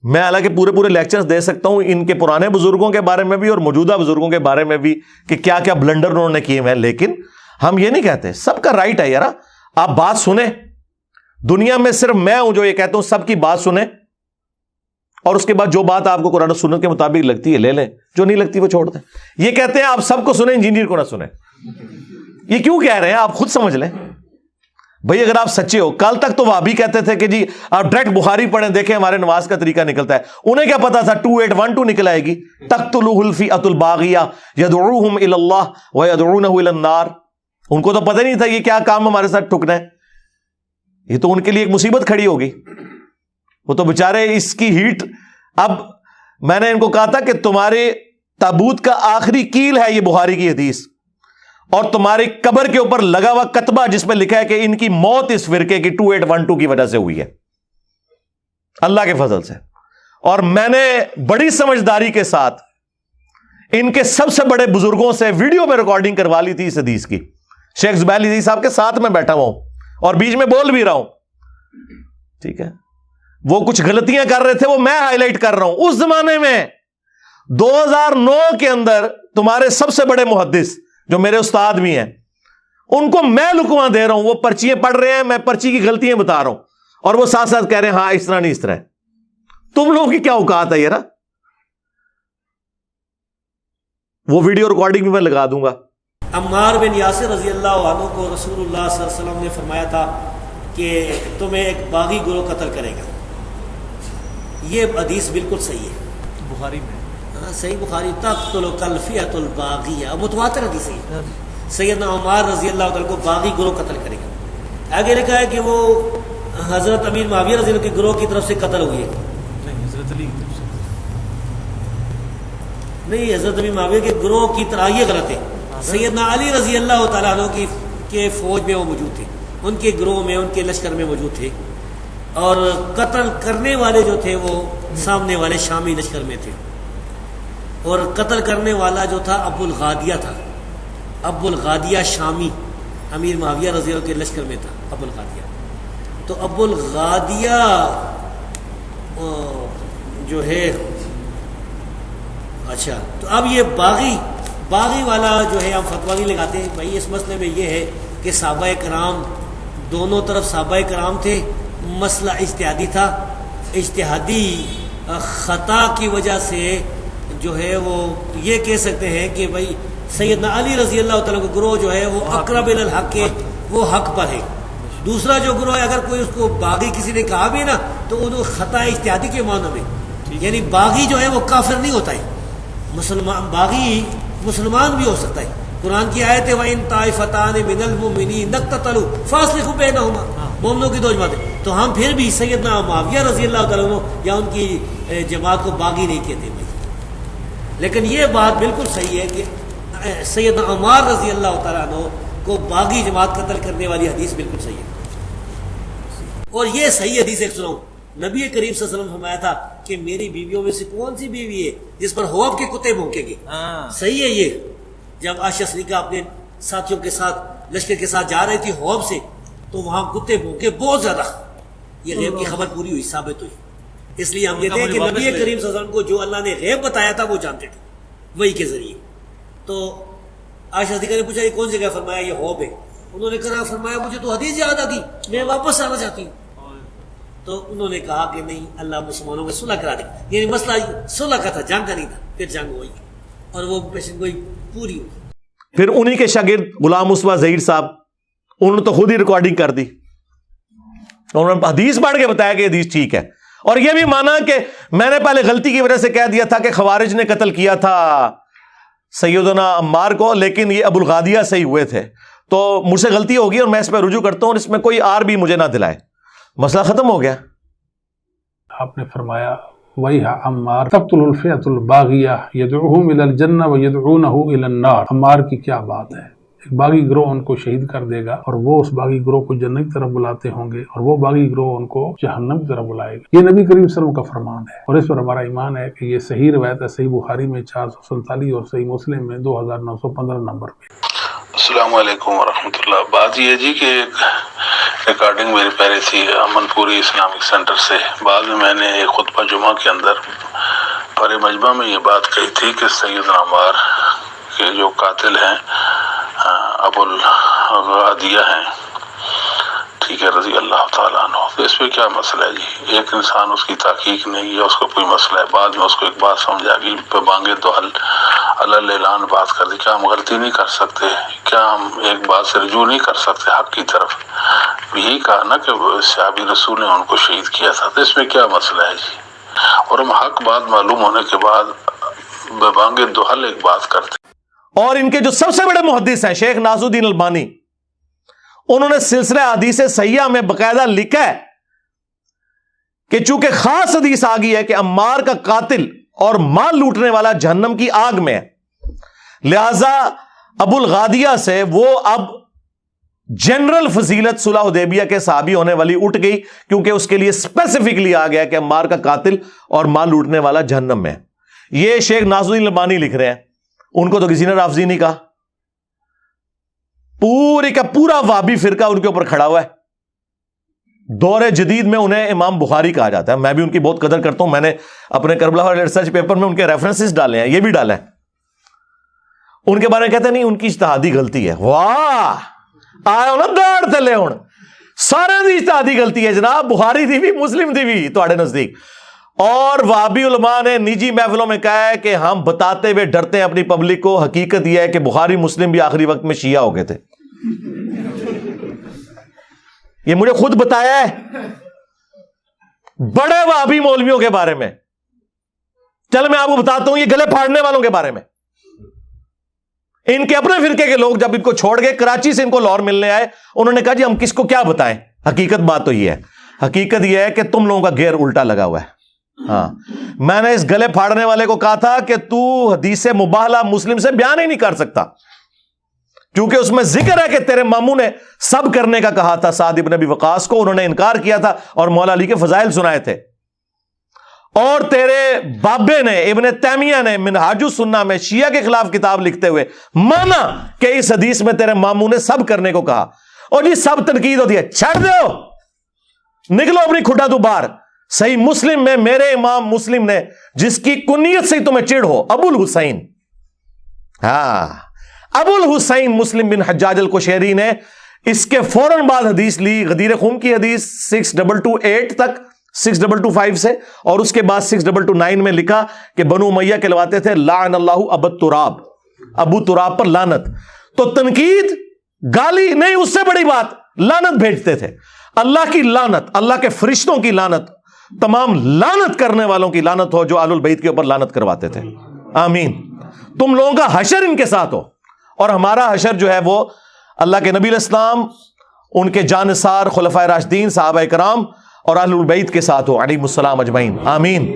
A: میں حالانکہ پورے لیکچرز دے سکتا ہوں ان کے پرانے بزرگوں کے بارے میں بھی اور موجودہ بزرگوں کے بارے میں بھی کہ کیا کیا بلنڈر انہوں نے کیے ہیں، لیکن ہم یہ نہیں کہتے، سب کا رائٹ ہے یار، آپ بات سنیں۔ دنیا میں صرف میں ہوں جو یہ کہتا ہوں سب کی بات سنیں، اور اس کے بعد جو بات آپ کو قرآن و سنت کے مطابق لگتی ہے لے لیں، جو نہیں لگتی وہ چھوڑ دیں۔ یہ کہتے ہیں آپ سب کو سنیں، انجینئر کو نہ سنیں۔ یہ کیوں کہہ رہے ہیں آپ خود سمجھ لیں بھئی، اگر آپ سچے ہو۔ کل تک تو وہابی کہتے تھے کہ جی آپ ڈائریکٹ بخاری پڑھیں، دیکھیں ہمارے نماز کا طریقہ نکلتا ہے۔ انہیں کیا پتا تھا 2812 نکل آئے گی، تقتلہ الفئۃ الباغیہ یدعوہم الی اللہ ویدعونہ الی النار۔ ان کو تو پتہ نہیں تھا یہ کیا کام ہمارے ساتھ ٹھکنا ہے، یہ تو ان کے لیے ایک مصیبت کھڑی ہوگی۔ وہ تو بےچارے اس کی ہیٹ، اب میں نے ان کو کہا تھا کہ تمہارے تابوت کا آخری کیل ہے یہ بخاری کی حدیث، اور تمہاری قبر کے اوپر لگا ہوا کتبہ جس میں لکھا ہے کہ ان کی موت اس فرقے کی 2812 کی وجہ سے ہوئی ہے، اللہ کے فضل سے۔ اور میں نے بڑی سمجھداری کے ساتھ ان کے سب سے بڑے بزرگوں سے ویڈیو میں ریکارڈنگ کروا لی تھی اس حدیث کی۔ شیخ زبیل عزیز صاحب کے ساتھ میں بیٹھا ہوا ہوں اور بیچ میں بول بھی رہا ہوں، ٹھیک ہے۔ وہ کچھ غلطیاں کر رہے تھے، وہ میں ہائی لائٹ کر رہا ہوں۔ اس زمانے میں 2009 کے اندر تمہارے سب سے بڑے محدث جو میرے استاد بھی ہیں، ان کو میں لکواں دے رہا ہوں، وہ پرچیاں پڑھ رہے ہیں، میں پرچی کی غلطیاں بتا رہا ہوں، اور وہ ساتھ ساتھ کہہ رہے ہیں ہاں اس طرح نہیں اس طرح ہے۔ تم لوگوں کی کیا اوقات ہے یار؟ وہ ویڈیو ریکارڈنگ بھی میں لگا دوں گا۔
D: عمار بن یاسر رضی اللہ عنہ کو رسول اللہ صلی اللہ علیہ وسلم نے فرمایا تھا کہ تمہیں ایک باغی گروہ قتل کرے گا۔ یہ حدیث بالکل صحیح ہے،
E: بخاری میں
D: صحیح بخاری، تقتل الفئۃ الباغیہ، متواتر حدیث ہے۔ سیدنا عمار رضی اللہ تعالیٰ کو باغی گروہ قتل کرے گا۔ آگے لکھا ہے کہ وہ حضرت امیر معاویہ رضی اللہ کے گروہ کی طرف سے قتل ہوئے،
E: نہیں حضرت علی کی طرف سے
D: نہیں، حضرت امیر معاویہ کے گروہ کی طرح، یہ غلط ہے۔ سیدنا علی رضی اللہ تعالیٰ عنہ کے فوج میں وہ موجود تھے، ان کے گروہ میں، ان کے لشکر میں موجود تھے، اور قتل کرنے والے جو تھے وہ سامنے والے شامی لشکر میں تھے، اور قتل کرنے والا جو تھا ابو الغادیہ تھا، ابو الغادیہ شامی، امیر معاویہ رضی اللہ کے لشکر میں تھا ابو الغادیہ۔ تو ابو الغادیہ جو ہے، اچھا، تو اب یہ باغی والا جو ہے ہم فتویٰ نہیں لگاتے ہیں بھائی۔ اس مسئلے میں یہ ہے کہ صحابہ کرام، دونوں طرف صحابہ کرام تھے، مسئلہ اجتہادی تھا، اجتہادی خطا کی وجہ سے جو ہے وہ یہ کہہ سکتے ہیں کہ بھائی سیدنا علی رضی اللہ تعالیٰ کا گروہ جو ہے وہ اقرب الی الحق کے، وہ حق پر ہے۔ دوسرا جو گروہ ہے، اگر کوئی اس کو باغی کسی نے کہا بھی نا تو وہ خطا اجتہادی کے معنی میں، یعنی باغی جو ہے وہ کافر نہیں ہوتا ہے، مسلمان، باغی مسلمان بھی ہو سکتا ہے۔ قرآن کی آیت ہے وَإِن طَائِفَتَانِ مِنَ الْمُؤْمِنِينَ اقْتَتَلُوا فَأَصْلِحُوا بَيْنَهُمَا، مومنوں کی دو جماعتیں۔ تو ہم پھر بھی سیدنا معاویہ رضی اللہ تعالیٰ عنہ یا ان کی جماعت کو باغی نہیں کہتے بھائی، لیکن یہ بات بالکل صحیح ہے کہ سیدنا عمار رضی اللہ تعالیٰ عنہ کو باغی جماعت قتل کرنے والی حدیث بالکل صحیح ہے۔ اور یہ صحیح حدیث ایک سناؤں، نبی کریم صلی اللہ علیہ وسلم فرمایا تھا کہ میری بیویوں میں سے کون سی بیوی ہے جس پر حوض کے کتے بھونکیں گے؟ صحیح ہے یہ۔ جب عائشہ صدیقہ اپنے ساتھیوں کے ساتھ لشکر کے ساتھ جا رہی تھی حوض سے، تو وہاں کتے بھونکے بہت زیادہ، یہ غیب کی خبر پوری ہوئی، ثابت ہوئی۔ اس لیے ہم کہتے ہیں کہ نبی کریم صلی اللہ علیہ وسلم کو جو اللہ نے غیب بتایا تھا وہ جانتے تھے وہی کے ذریعے۔ تو عائشہ صدیقہ نے پوچھا یہ کون جگہ؟ فرمایا یہ حوض ہے۔ انہوں نے کہا فرمایا مجھے تو حدیث یاد آ گئی، میں واپس آنا چاہتی ہوں۔ تو انہوں نے کہا کہ نہیں، اللہ مسلمانوں میں صلح کرا دے، یعنی مسئلہ صلح کا تھا، جنگ کا نہیں تھا۔ پھر جنگ ہوئی اور وہ پیشن گوئی پوری ہوئی۔
A: پھر انہی کے شاگرد غلام مصطفیٰ ظہیر صاحب، انہوں نے تو خود ہی ریکارڈنگ کر دی، انہوں نے حدیث پڑھ کے بتایا کہ حدیث ٹھیک ہے، اور یہ بھی مانا کہ میں نے پہلے غلطی کی وجہ سے کہہ دیا تھا کہ خوارج نے قتل کیا تھا سیدنا عمار کو، لیکن یہ ابو الغادیہ سے ہی ہوئے تھے، تو مجھ سے غلطی ہوگی اور میں اس پہ رجوع کرتا ہوں، اور اس میں کوئی آر بھی مجھے نہ دلائے، مسئلہ ختم ہو گیا۔
F: آپ نے فرمایا وَيْحَ عَمَّارَ تَقْتُلُ الْفِئَةُ الْبَاغِيَةَ يَدْعُوهُمْ إِلَى الْجَنَّةِ وَيَدْعُونَهُ إِلَى النَّارِ۔ عمار کی کیا بات ہے، ایک باغی گروہ ان کو شہید کر دے گا اور وہ اس باغی گروہ کو جنت کی طرف بلاتے ہوں گے، اور وہ باغی گروہ ان کو جہنم کی طرف بلائے گا۔ یہ نبی کریم صلی اللہ علیہ وسلم کا فرمان ہے، اور اس پر ہمارا ایمان ہے کہ یہ صحیح روایت ہے، صحیح بخاری میں 447 اور صحیح مسلم میں 2915 نمبر پہ۔
G: السلام علیکم ورحمۃ اللہ۔ بات یہ جی کہ ایک ریکارڈنگ میری پہلے تھی امن پوری اسلامک سینٹر سے، بعد میں نے ایک خطبہ جمعہ کے اندر پر مجمع میں یہ بات کہی تھی کہ سیدنا عمار کے جو قاتل ہیں ابو الغادیہ ہیں، ٹھیک ہے، رضی اللہ تعالیٰ عنہ، تو اس پہ کیا مسئلہ ہے جی؟ ایک انسان اس کی تحقیق نہیں ہے، اس کو کوئی مسئلہ ہے، بعد میں اس کو ایک بات سمجھ آ گئی، پہ مانگے تو حل اعلان بات کر دی، کیا ہم غلطی نہیں کر سکتے؟ کیا ہم ایک بات سے رجوع نہیں کر سکتے حق کی طرف؟ یہی کہا نا کہ صحابی رسول نے ان کو شہید کیا تھا، تو اس میں کیا مسئلہ ہے جی؟ اور ہم حق بات معلوم ہونے کے بعد بے مانگے تو حل ایک بات کرتے۔
A: اور ان کے جو سب سے بڑے محدث ہیں شیخ ناصر الدین البانی، انہوں نے سلسلہ حدیث صحیحہ میں باقاعدہ لکھا ہے کہ چونکہ خاص حدیث آ گئی ہے کہ عمار کا قاتل اور مال لوٹنے والا جہنم کی آگ میں ہے، لہذا ابو الغادیہ سے وہ اب جنرل فضیلت صلح حدیبیہ کے صحابی ہونے والی اٹھ گئی، کیونکہ اس کے لیے اسپیسیفکلی آ گیا کہ عمار کا قاتل اور مال لوٹنے والا جہنم میں ہے۔ یہ شیخ ناصر الدین البانی لکھ رہے ہیں، ان کو تو کسی نے رافضی نہیں کہا، پوری کا پورا وہابی فرقہ ان کے اوپر کھڑا ہوا ہے۔ دور جدید میں انہیں امام بخاری کہا جاتا ہے، میں بھی ان کی بہت قدر کرتا ہوں، میں نے اپنے کربلا والے ریسرچ پیپر میں ان کے ریفرنسز ڈالے ہیں، یہ بھی ڈالا ہے۔ ان کے بارے میں کہتے ہیں نہیں ان کی اجتہادی غلطی ہے۔ واہ آئے ہو نا داڑ تلے ہوں، سارے دی اجتہادی غلطی ہے جناب، بخاری دی بھی مسلم دی بھی تواڈے نزدیک۔ اور وہابی علماء نے نجی محفلوں میں کہا ہے کہ ہم بتاتے ہوئے ڈرتے ہیں اپنی پبلک کو، حقیقت یہ ہے کہ بخاری مسلم بھی آخری وقت میں شیعہ ہو گئے تھے، یہ مجھے خود بتایا ہے بڑے وہابی مولویوں کے بارے میں۔ چل میں آپ کو بتاتا ہوں یہ گلے پھاڑنے والوں کے بارے میں، ان کے اپنے فرقے کے لوگ جب ان کو چھوڑ گئے، کراچی سے ان کو لاہور ملنے آئے، انہوں نے کہا جی ہم کس کو کیا بتائیں، حقیقت بات تو یہ ہے، حقیقت یہ ہے کہ تم لوگوں کا گیئر الٹا لگا ہوا ہے۔ ہاں میں نے اس گلے پھاڑنے والے کو کہا تھا کہ تو حدیث مباہلہ مسلم سے بیان ہی نہیں کر سکتا، کیونکہ اس میں ذکر ہے کہ تیرے ماموں نے سب کرنے کا کہا تھا سعد ابن ابی وقاص کو، انہوں نے انکار کیا تھا اور مولا علی کے فضائل سنائے تھے، اور تیرے بابے نے ابن تیمیہ نے منہاج السنہ میں شیعہ کے خلاف کتاب لکھتے ہوئے مانا کہ اس حدیث میں تیرے ماموں نے سب کرنے کو کہا، اور جی سب تنقید ہوتی ہے، چھڑ دو، نکلو اپنی کھڈا تو باہر۔ صحیح مسلم میں میرے امام مسلم نے جس کی کنیت سے تمہیں چڑ ہو، ابو الحسین، ہاں ابو الحسین مسلم بن حجاج القشیری نے اس کے فوراً بعد حدیث لی، غدیر خم کی حدیث 6228 تک 6225 سے، اور اس کے بعد 6229 میں لکھا کہ بنو امیہ کہلواتے تھے لعن اللہ ابو تراب، ابو تراب پر لعنت۔ تو تنقید گالی نہیں، اس سے بڑی بات لعنت بھیجتے تھے، اللہ کی لعنت، اللہ کے فرشتوں کی لعنت، تمام لعنت کرنے والوں کی لعنت ہو جو آل البیت کے اوپر لعنت کرواتے تھے، آمین۔ تم لوگوں کا حشر ان کے ساتھ ہو، اور ہمارا حشر جو ہے وہ اللہ کے نبی علیہ السلام، ان کے جانثار خلفائے راشدین صحابہ کرام اور اہل البیت کے ساتھ ہو علیہم السلام اجمعین، آمین۔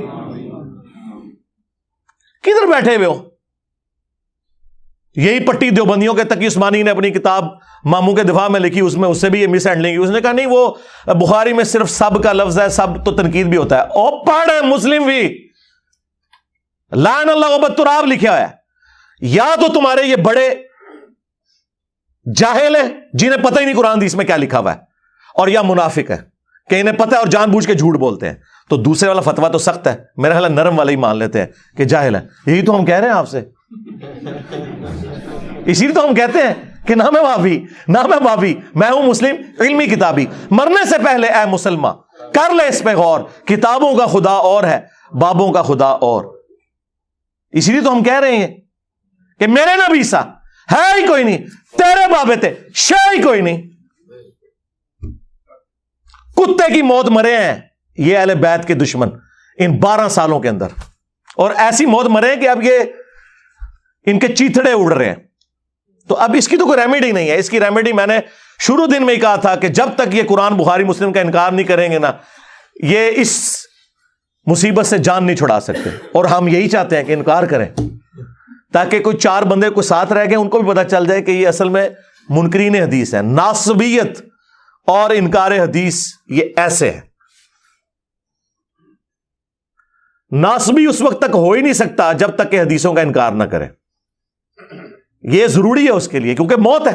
A: کدھر بیٹھے ہوئے ہو؟ یہی پٹی دیوبندیوں کے تقی عثمانی نے اپنی کتاب ماموں کے دفاع میں لکھی، اس میں اس سے بھی یہ مس ہینڈلنگ کی، اس نے کہا نہیں وہ بخاری میں صرف سب کا لفظ ہے، سب تو تنقید بھی ہوتا ہے، او پڑھ ہے مسلم بھی لعن اللہ ابو تراب لکھا ہے۔ یا تو تمہارے یہ بڑے جاہل ہیں جنہیں پتہ ہی نہیں قرآن حدیث میں کیا لکھا ہوا ہے، اور یا منافق ہے کہ انہیں پتہ ہے اور جان بوجھ کے جھوٹ بولتے ہیں، تو دوسرے والا فتویٰ تو سخت ہے، میرا خیال ہے نرم والا ہی مان لیتے ہیں کہ جاہل ہے۔ یہی تو ہم کہہ رہے ہیں آپ سے، اسی لیے تو ہم کہتے ہیں کہ نہ میں وہابی نہ میں وہابی، میں ہوں مسلم علمی کتابی۔ مرنے سے پہلے اے مسلمان کر لے اس پہ غور، کتابوں کا خدا اور ہے، بابوں کا خدا اور۔ اسی لیے تو ہم کہہ رہے ہیں کہ میرے نبی سا ہے ہی کوئی نہیں، تیرے بابے تھے شے ہی کوئی نہیں، کتے کی موت مرے ہیں یہ اہل بیت کے دشمن ان 12 سالوں کے اندر, اور ایسی موت مرے ہیں کہ اب یہ ان کے چیتڑے اڑ رہے ہیں. تو اب اس کی تو کوئی ریمیڈی نہیں ہے. اس کی ریمیڈی میں نے شروع دن میں ہی کہا تھا کہ جب تک یہ قرآن بخاری مسلم کا انکار نہیں کریں گے نا, یہ اس مصیبت سے جان نہیں چھڑا سکتے. اور ہم یہی چاہتے ہیں کہ انکار کریں تاکہ کوئی 4 بندے کو ساتھ رہ گئے ان کو بھی پتا چل جائے کہ یہ اصل میں منکرین حدیث ہے. ناصبیت اور انکار حدیث یہ ایسے ہے. ناصبی اس وقت تک ہو ہی نہیں سکتا جب تک کہ حدیثوں کا انکار نہ کرے. یہ ضروری ہے اس کے لیے کیونکہ موت ہے.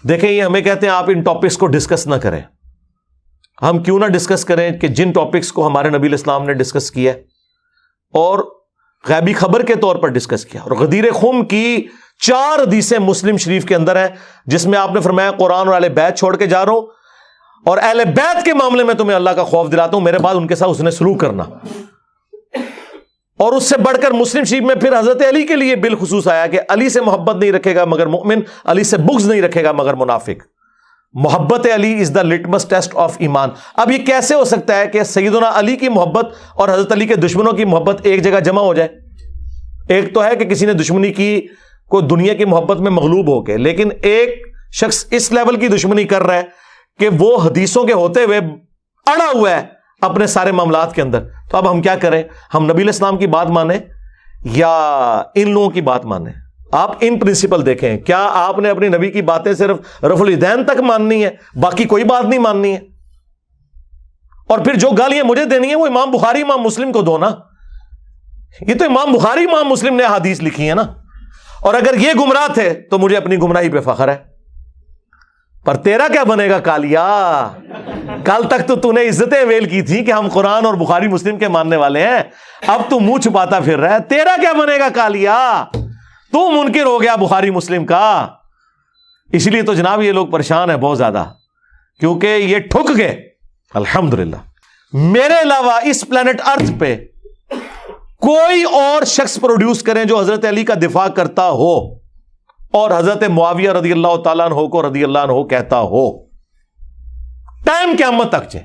A: دیکھیں یہ ہمیں کہتے ہیں آپ ان ٹاپکس کو ڈسکس نہ کریں. ہم کیوں نہ ڈسکس کریں کہ جن ٹاپکس کو ہمارے نبی علیہ السلام نے ڈسکس کیا اور غیبی خبر کے طور پر ڈسکس کیا. اور غدیر خم کی 4 حدیثیں مسلم شریف کے اندر ہیں جس میں آپ نے فرمایا قرآن اور اہل بیت چھوڑ کے جا رہا ہوں, اور اہل بیت کے معاملے میں تمہیں اللہ کا خوف دلاتا ہوں, میرے بعد ان کے ساتھ حسن سلوک کرنا. اور اس سے بڑھ کر مسلم شریف میں پھر حضرت علی کے لیے بالخصوص آیا کہ علی سے محبت نہیں رکھے گا مگر مومن, علی سے بغض نہیں رکھے گا مگر منافق. محبت علی از دا لٹمس ٹیسٹ آف ایمان. اب یہ کیسے ہو سکتا ہے کہ سیدنا علی کی محبت اور حضرت علی کے دشمنوں کی محبت ایک جگہ جمع ہو جائے؟ ایک تو ہے کہ کسی نے دشمنی کی کوئی دنیا کی محبت میں مغلوب ہو کے, لیکن ایک شخص اس لیول کی دشمنی کر رہا ہے کہ وہ حدیثوں کے ہوتے ہوئے اڑا ہوا ہے اپنے سارے معاملات کے اندر. تو اب ہم کیا کریں؟ ہم نبی علیہ السلام کی بات مانیں یا ان لوگوں کی بات مانیں؟ آپ ان پرنسپل دیکھیں, کیا آپ نے اپنی نبی کی باتیں صرف رفع الیدین تک ماننی ہے, باقی کوئی بات نہیں ماننی ہے؟ اور پھر جو گالیاں مجھے دینی ہیں وہ امام بخاری امام مسلم کو دو نا. یہ تو امام بخاری امام مسلم نے حدیث لکھی ہے نا, اور اگر یہ گمراہ تھے تو مجھے اپنی گمراہی پہ فخر ہے. پر تیرا کیا بنے گا کالیا؟ کل تک تو نے عزتیں ویل کی تھی کہ ہم قرآن اور بخاری مسلم کے ماننے والے ہیں, اب تو منہ چھپاتا پھر رہا ہے. تیرا کیا بنے گا کالیا؟ تو منکر ہو گیا بخاری مسلم کا. اس لیے تو جناب یہ لوگ پریشان ہیں بہت زیادہ, کیونکہ یہ ٹھک گئے. الحمدللہ میرے علاوہ اس پلانٹ ارتھ پہ کوئی اور شخص پروڈیوس کریں جو حضرت علی کا دفاع کرتا ہو اور حضرت معاویہ رضی اللہ تعالیٰ عنہ کو رضی اللہ عنہ کہتا ہو, ٹائم قیامت تک چاہے.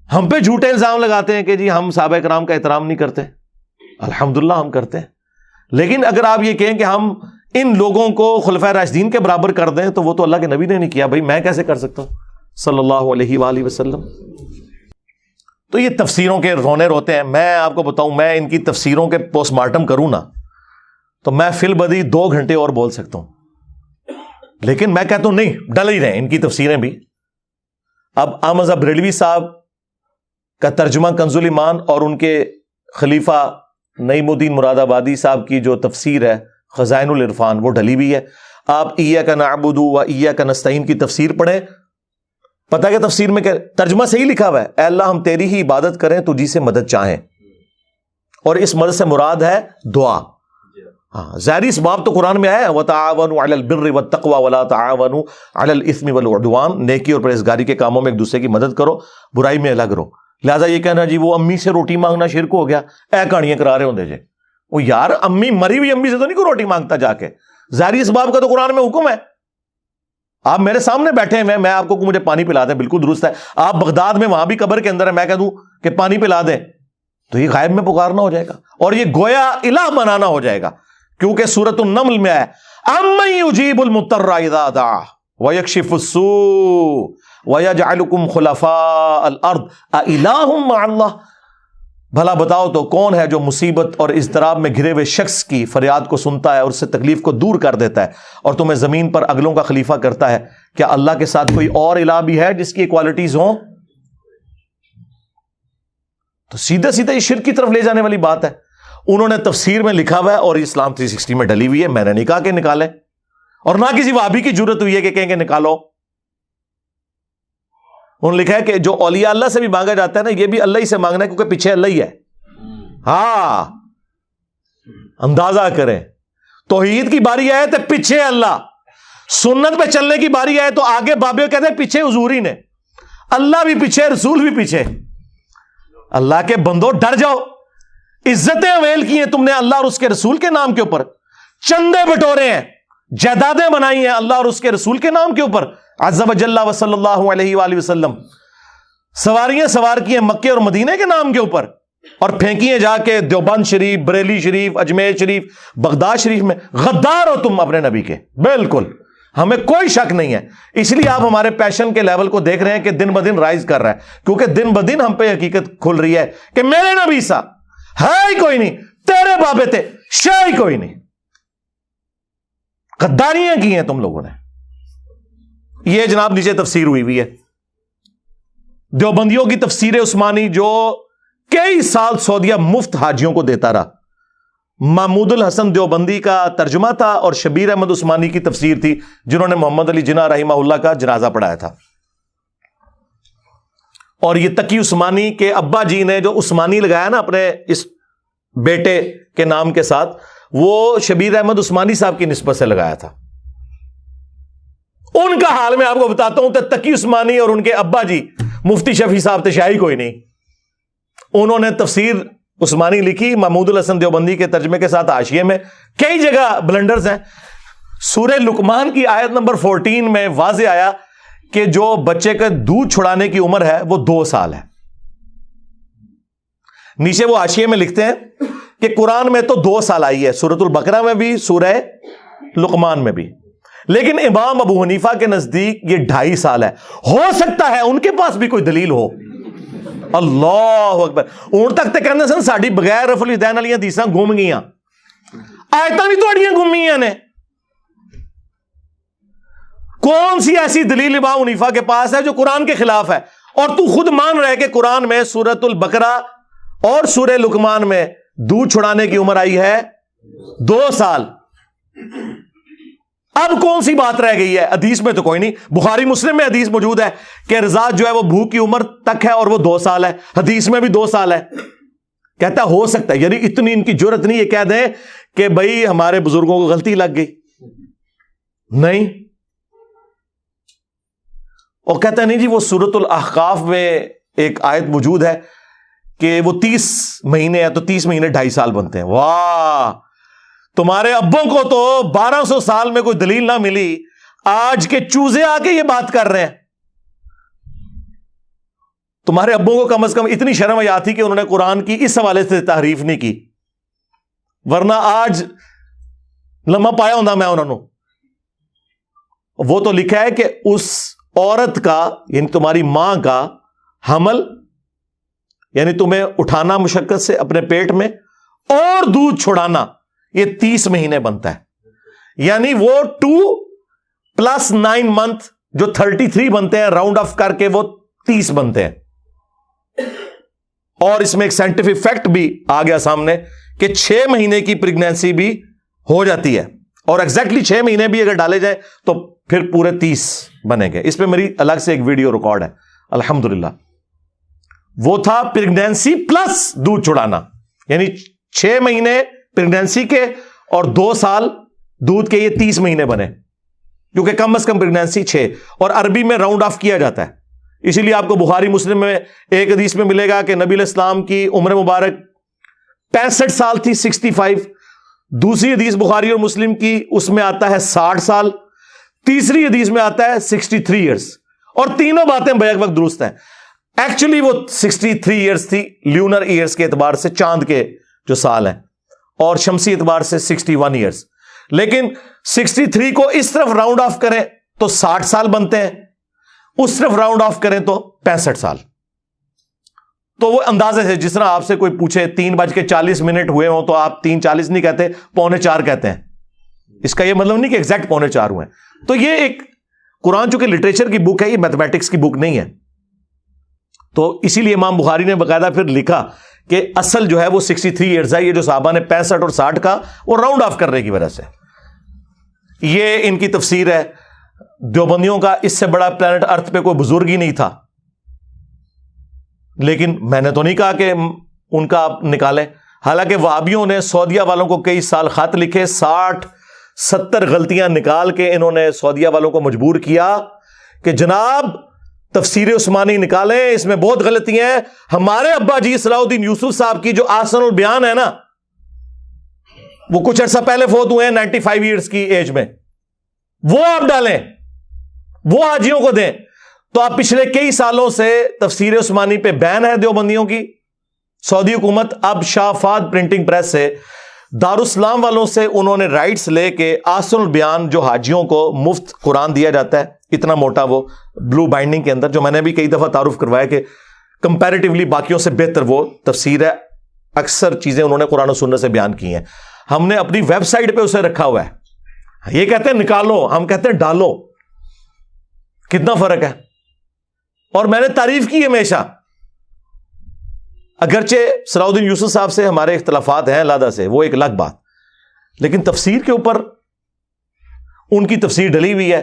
A: ہم پہ جھوٹے الزام لگاتے ہیں کہ جی ہم صحابہ کرام کا احترام نہیں کرتے. الحمدللہ ہم کرتے ہیں, لیکن اگر آپ یہ کہیں کہ ہم ان لوگوں کو خلفائے راشدین کے برابر کر دیں تو وہ تو اللہ کے نبی نے نہیں کیا. بھائی میں کیسے کر سکتا ہوں صلی اللہ علیہ وآلہ وسلم. تو یہ تفسیروں کے رونے روتے ہیں. میں آپ کو بتاؤں, میں ان کی تفسیروں کے پوسٹ مارٹم کروں نا تو میں فی البدی 2 گھنٹے اور بول سکتا ہوں, لیکن میں کہتا ہوں نہیں, ڈل ہی رہے ان کی تفسیریں بھی. اب احمد بریلوی صاحب کا ترجمہ کنز الایمان اور ان کے خلیفہ نعیم الدین مراد آبادی صاحب کی جو تفسیر ہے خزائن العرفان وہ ڈلی ہوئی ہے. آپ ایاک نعبد و ایاک نستعین کی تفسیر پڑھیں, پتہ کہ تفسیر میں ترجمہ صحیح لکھا ہوا ہے, اے اللہ ہم تیری ہی عبادت کریں تجھی سے مدد چاہیں, اور اس مدد سے مراد ہے دعا. ہاں ظاہری اس باب تو قرآن میں آیا وَتَعَاوَنُوا عَلَى الْبِرِّ وَالتَّقْوَى وَلَا تَعَاوَنُوا عَلَى الْإِثْمِ وَالْعُدْوَانِ. نیکی اور پرہیزگاری کے کاموں میں ایک دوسرے کی مدد کرو, برائی میں الگ رہو. لہٰذا یہ کہنا جی وہ امی سے روٹی مانگنا شرک ہو گیا, اے کہانیاں کرا رہے ہوں جی. وہ یار امی مری ہوئی امی سے تو نہیں کوئی روٹی مانگتا جا کے. ظاہری اس باب کا تو قرآن میں حکم ہے. آپ میرے سامنے بیٹھے ہیں, میں آپ کو مجھے پانی پلا دیں, بالکل درست ہے. آپ بغداد میں وہاں بھی قبر کے اندر ہے, میں کہہ دوں کہ پانی پلا دیں تو یہ غائب میں پکارنا ہو جائے گا اور یہ گویا الہ بنانا ہو جائے گا, کیونکہ سورۃ النمل میں ہے اَمَّن يُجِيبُ الْمُضْطَرَّ إِذَا دَعَاهُ وَيَكْشِفُ السُّوءَ وَيَجْعَلُكُمْ خُلَفَاءَ الْأَرْضِ أَإِلَٰهٌ مَّعَ اللَّهِ. بھلا بتاؤ تو کون ہے جو مصیبت اور اضطراب میں گھرے ہوئے شخص کی فریاد کو سنتا ہے اور اس سے تکلیف کو دور کر دیتا ہے اور تمہیں زمین پر اگلوں کا خلیفہ کرتا ہے؟ کیا اللہ کے ساتھ کوئی اور الہ بھی ہے جس کی کوالٹیز ہوں؟ تو سیدھا سیدھا یہ شرک کی طرف لے جانے والی بات ہے. انہوں نے تفسیر میں لکھا ہوا ہے اور اسلام 360 میں ڈلی ہوئی ہے. میں نے نہیں کہا کہ نکالیں, اور نہ کسی وہابی کی جرت ہوئی ہے کہ کہیں کہ نکالو. انہوں نے لکھا ہے کہ جو اولیاء اللہ سے بھی مانگا جاتا ہے نا, یہ بھی اللہ ہی سے مانگنا ہے کیونکہ پیچھے اللہ ہی ہے. ہاں اندازہ کریں, توحید کی باری آئے تو پیچھے اللہ, سنت پہ چلنے کی باری آئے تو آگے بابے کہتے ہیں پیچھے حضور ہی نے. اللہ بھی پیچھے, رسول بھی پیچھے. اللہ کے بندو ڈر جاؤ, عزتیں اویل کی ہیں تم نے اللہ اور اس کے رسول کے نام کے اوپر, چندے بٹورے ہیں, جائیدادیں بنائی ہیں اللہ اور اس کے رسول کے نام کے اوپر. عز و جل و صلی اللہ علیہ وآلہ وسلم سواریاں سوار کی ہیں مکے اور مدینے کے نام کے اوپر، اور پھینکی ہیں جا کے دیوبند شریف، بریلی شریف، اجمیر شریف، بغداد شریف میں. غدار ہو تم اپنے نبی کے، بالکل، ہمیں کوئی شک نہیں ہے. اس لیے آپ ہمارے پیشن کے لیول کو دیکھ رہے ہیں کہ دن بدن رائز کر رہا ہے، کیونکہ دن بدن ہم پہ حقیقت کھل رہی ہے کہ میرے نبی سا ہے ہی کوئی نہیں، تیرے بابے تھے شے ہی کوئی نہیں. غداریاں کی ہیں تم لوگوں نے. یہ جناب نیچے تفسیر ہوئی ہے دیوبندیوں کی تفسیر عثمانی، جو کئی سال سعودیہ مفت حاجیوں کو دیتا رہا. محمود الحسن دیوبندی کا ترجمہ تھا اور شبیر احمد عثمانی کی تفسیر تھی، جنہوں نے محمد علی جناح رحمہ اللہ کا جنازہ پڑھایا تھا. اور یہ تقی عثمانی کے ابا جی نے جو عثمانی لگایا نا اپنے اس بیٹے کے نام کے ساتھ، وہ شبیر احمد عثمانی صاحب کی نسبت سے لگایا تھا. ان کا حال میں آپ کو بتاتا ہوں، تقی عثمانی اور ان کے ابا جی مفتی شفیع صاحب تشائی کوئی نہیں. انہوں نے تفسیر عثمانی لکھی محمود الحسن دیوبندی کے ترجمے کے ساتھ حاشیے میں. کئی جگہ بلنڈرز ہیں. سورہ لقمان کی آیت نمبر 14 میں واضح آیا کہ جو بچے کا دودھ چھڑانے کی عمر ہے وہ 2 سال ہے. نیچے وہ حاشیے میں لکھتے ہیں کہ قرآن میں تو 2 سال آئی ہے، سورۃ البقرہ میں بھی، سورہ لقمان میں بھی، لیکن امام ابو حنیفہ کے نزدیک یہ 2.5 سال ہے. ہو سکتا ہے ان کے پاس بھی کوئی دلیل ہو. اللہ اکبر. اون تک تے کہندے سن ساڈی بغیر رفع الیدین والی حدیثاں گم گئیاں، آیتاں بھی تہاڈیاں گم گئیاں نے. کون سی ایسی دلیل امام حنیفہ کے پاس ہے جو قرآن کے خلاف ہے؟ اور تو خود مان رہے کہ قرآن میں سورۃ البقرہ اور سورہ لقمان میں دودھ چھڑانے کی عمر آئی ہے 2 سال. اب کون سی بات رہ گئی ہے؟ حدیث میں تو کوئی نہیں. بخاری مسلم میں حدیث موجود ہے کہ رضاعت جو ہے وہ بھوک کی عمر تک ہے اور وہ 2 سال ہے. حدیث میں بھی 2 سال ہے. کہتا ہو سکتا ہے، یعنی اتنی ان کی جرت نہیں یہ کہہ دیں کہ بھائی ہمارے بزرگوں کو غلطی لگ گئی. نہیں. اور کہتا نہیں جی وہ سورۃ الاحقاف میں ایک آیت موجود ہے کہ وہ 30 مہینے ہے تو 30 مہینے 2.5 سال بنتے ہیں. واہ، تمہارے ابوں کو تو 1200 سال میں کوئی دلیل نہ ملی، آج کے چوزے آ کے یہ بات کر رہے ہیں. تمہارے ابوں کو کم از کم اتنی شرم حیا تھی کہ انہوں نے قرآن کی اس حوالے سے تحریف نہیں کی، ورنہ آج لمحہ پایا ہوتا میں انہوں نے. وہ تو لکھا ہے کہ اس عورت کا، یعنی تمہاری ماں کا حمل، یعنی تمہیں اٹھانا مشقت سے اپنے پیٹ میں اور دودھ چھڑانا، یہ 30 مہینے بنتا ہے. یعنی وہ 2 + 9 منتھ جو 33 بنتے ہیں، راؤنڈ آف کر کے وہ 30 بنتے ہیں. اور اس میں ایک سائنٹیفک فیکٹ بھی آ گیا سامنے کہ 6 مہینے کی پریگنینسی بھی ہو جاتی ہے، اور ایگزیکٹلی 6 مہینے بھی اگر ڈالے جائیں تو پھر پورے 30 بنے گے. اس پہ میری الگ سے ایک ویڈیو ریکارڈ ہے الحمدللہ. وہ تھا پریگنینسی پلس دودھ چھڑانا، یعنی 6 مہینے پریگنینسی کے اور 2 سال دودھ کے، یہ 30 مہینے بنے، کیونکہ کم از کم پریگنینسی 6، اور عربی میں راؤنڈ آف کیا جاتا ہے. اسی لیے آپ کو بخاری مسلم میں ایک حدیث میں ملے گا کہ نبی علیہ السلام کی عمر مبارک 65 سال تھی، 65. دوسری حدیث بخاری اور مسلم کی اس میں آتا ہے 60 سال، تیسری حدیث میں آتا ہے 63 ایئرس. اور تینوں باتیں بیک وقت درست ہیں. ایکچولی وہ 63 ایئرس تھی لیونر ایئرس کے اعتبار سے، چاند کے جو سال ہیں، اور شمسی اعتبار سے 61 ایئرس. لیکن 63 کو اس طرف راؤنڈ آف کریں تو 60 سال بنتے ہیں، اس طرف راؤنڈ آف کریں تو 65 سال. تو وہ اندازے سے، جس طرح آپ سے کوئی پوچھے 3:40 ہوئے ہوں تو آپ 3:40 نہیں کہتے، 3:45 کہتے ہیں. اس کا یہ مطلب نہیں کہ ایگزیکٹ 3:45 ہوئے. تو یہ ایک قرآن چونکہ لٹریچر کی بک ہے، یہ میتھمیٹکس کی بک نہیں ہے. تو اسی لیے امام بخاری نے باقاعدہ پھر لکھا کہ اصل جو ہے وہ 63 ایئرز ہے. یہ جو صحابہ نے 65 اور 60 کا وہ راؤنڈ آف کرنے کی وجہ سے. یہ ان کی تفسیر ہے. دیوبندیوں کا اس سے بڑا پلانٹ ارتھ پہ کوئی بزرگ ہی نہیں تھا. لیکن میں نے تو نہیں کہا کہ ان کا آپ نکالیں. حالانکہ وہابیوں نے سعودیہ والوں کو کئی سال خط لکھے، 60-70 غلطیاں نکال کے انہوں نے سعودیہ والوں کو مجبور کیا کہ جناب تفسیر عثمانی نکالیں، اس میں بہت غلطیاں ہیں. ہمارے ابا جی صلاح الدین یوسف صاحب کی جو آسن البیان ہے نا، وہ کچھ عرصہ پہلے فوت ہوئے ہیں 95 ایئرس کی ایج میں، وہ آپ ڈالیں، وہ حاجیوں کو دیں. تو آپ پچھلے کئی سالوں سے تفسیر عثمانی پہ بین ہے دیوبندیوں کی. سعودی حکومت اب شاہ فہد پرنٹنگ پریس سے دارالاسلام والوں سے انہوں نے رائٹس لے کے آسن البیان جو حاجیوں کو مفت قرآن دیا جاتا ہے اتنا موٹا وہ بلو بائنڈنگ کے اندر, جو میں نے بھی کئی دفعہ تعارف کروایا کہ کمپیریٹیولی باقیوں سے بہتر وہ تفسیر ہے, اکثر چیزیں انہوں نے قرآن و سنت سے بیان کی ہیں. ہم نے اپنی ویب سائٹ پہ اسے رکھا ہوا ہے. یہ کہتے ہیں نکالو, ہم کہتے ہیں ڈالو. کتنا فرق ہے. اور میں نے تعریف کی ہمیشہ, اگرچہ صلاح الدین یوسف صاحب سے ہمارے اختلافات ہیں علیحدہ سے, وہ ایک الگ بات, لیکن تفسیر کے اوپر ان کی تفسیر ڈلی ہوئی ہے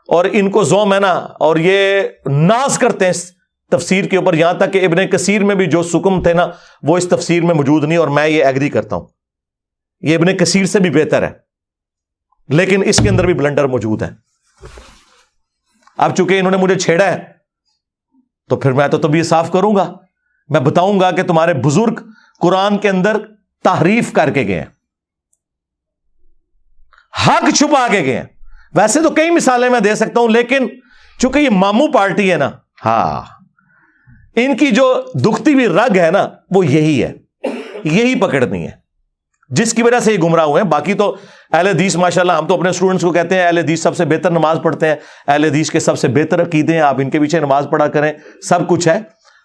A: اور ان کو ذوم ہے نا, اور یہ ناز کرتے ہیں اس تفسیر کے اوپر, یہاں تک کہ ابن کثیر میں بھی جو سکم تھے نا وہ اس تفسیر میں موجود نہیں, اور میں یہ ایگری کرتا ہوں یہ ابن کثیر سے بھی بہتر ہے, لیکن اس کے اندر بھی بلنڈر موجود ہے. اب چونکہ انہوں نے مجھے چھیڑا ہے تو پھر میں تو یہ صاف کروں گا, میں بتاؤں گا کہ تمہارے بزرگ قرآن کے اندر تحریف کر کے گئے ہیں, حق چھپا کے گئے ہیں. ویسے تو کئی مثالیں میں دے سکتا ہوں, لیکن چونکہ یہ ماموں پارٹی ہے نا, ہاں ان کی جو دکھتی ہوئی رگ ہے نا وہ یہی ہے, یہی پکڑنی ہے جس کی وجہ سے یہ گمراہ ہوئے ہیں. باقی تو اہل حدیث ماشاءاللہ, ہم تو اپنے اسٹوڈنٹس کو کہتے ہیں اہل حدیث سب سے بہتر نماز پڑھتے ہیں, اہل حدیث کے سب سے بہتر عقیدے ہیں, آپ ان کے پیچھے نماز پڑھا کریں, سب کچھ ہے.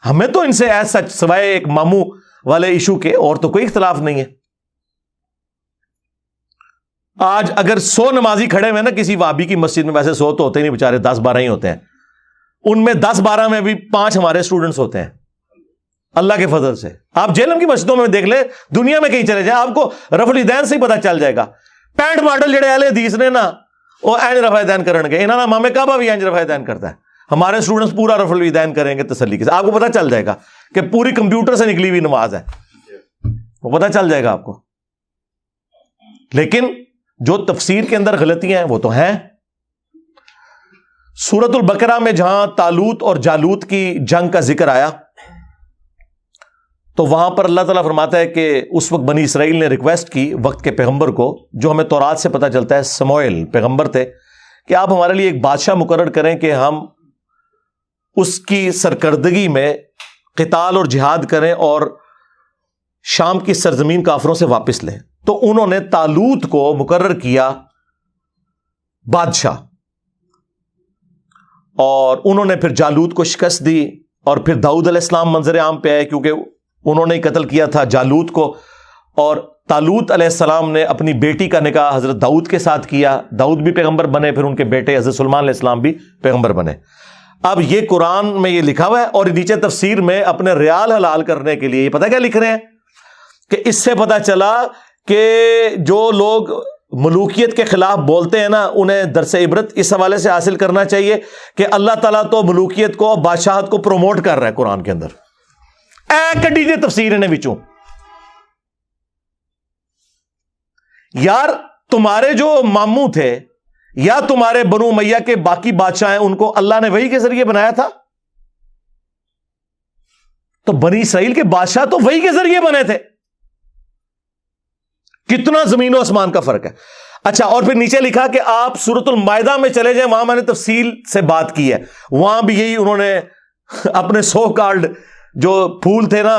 A: ہمیں تو ان سے سچ سوائے ایک ماموں والے ایشو کے اور تو کوئی اختلاف نہیں ہے. آج اگر 100 نمازی کھڑے ہوئے نا کسی وہابی کی مسجد میں, ویسے 100 تو ہوتے ہی نہیں بیچارے, 10-12 ہی ہوتے ہیں, ان میں 10-12 میں بھی 5 ہمارے اسٹوڈنٹس ہوتے ہیں اللہ کے فضل سے. آپ جیلم کی مسجدوں میں دیکھ لیں, دنیا میں کہیں چلے جائیں, آپ کو رفع الیدین سے ہی پتہ چل جائے گا. پینٹ ماڈل جڑے اہل حدیث نے نا وہ اینج رفع الیدین کرن گے, انہاں امام کعبہ بھی اینج رفع الیدین کرتا ہے. ہمارے اسٹوڈنٹس پورا رفع الیدین کریں گے تسلی کے ساتھ, آپ کو پتہ چل جائے گا کہ پوری کمپیوٹر سے نکلی ہوئی نماز ہے, وہ پتہ چل جائے گا آپ کو. لیکن جو تفسیر کے اندر غلطیاں ہیں وہ تو ہیں. سورۃ البقرہ میں جہاں طالوت اور جالوت کی جنگ کا ذکر آیا تو وہاں پر اللہ تعالیٰ فرماتا ہے کہ اس وقت بنی اسرائیل نے ریکویسٹ کی وقت کے پیغمبر کو, جو ہمیں تورات سے پتہ چلتا ہے سموئیل پیغمبر تھے, کہ آپ ہمارے لیے ایک بادشاہ مقرر کریں کہ ہم اس کی سرکردگی میں قتال اور جہاد کریں اور شام کی سرزمین کافروں سے واپس لیں. تو انہوں نے طالوت کو مقرر کیا بادشاہ, اور انہوں نے پھر جالوت کو شکست دی, اور پھر داؤد علیہ السلام منظر عام پہ آئے کیونکہ انہوں نے قتل کیا تھا جالوت کو, اور طالوت علیہ السلام نے اپنی بیٹی کا نکاح حضرت داؤد کے ساتھ کیا, داؤد بھی پیغمبر بنے, پھر ان کے بیٹے حضرت سلیمان علیہ السلام بھی پیغمبر بنے. اب یہ قرآن میں یہ لکھا ہوا ہے, اور نیچے تفسیر میں اپنے ریال حلال کرنے کے لیے یہ پتہ کیا لکھ رہے ہیں کہ اس سے پتہ چلا کہ جو لوگ ملوکیت کے خلاف بولتے ہیں نا انہیں درس عبرت اس حوالے سے حاصل کرنا چاہیے کہ اللہ تعالیٰ تو ملوکیت کو, بادشاہت کو پروموٹ کر رہا ہے قرآن کے اندر. کٹی جی تفسیر نے وچوں, یار تمہارے جو ماموں تھے یا تمہارے بنو امیہ کے باقی بادشاہ ہیں ان کو اللہ نے وحی کے ذریعے بنایا تھا, تو بنی اسرائیل کے بادشاہ تو وحی کے ذریعے بنے تھے. کتنا زمین و آسمان کا فرق ہے. اچھا, اور پھر نیچے لکھا کہ آپ سورۃ المائدہ میں چلے جائیں, وہاں میں نے تفصیل سے بات کی ہے, وہاں بھی یہی انہوں نے اپنے سو کالڈ جو پھول تھے نا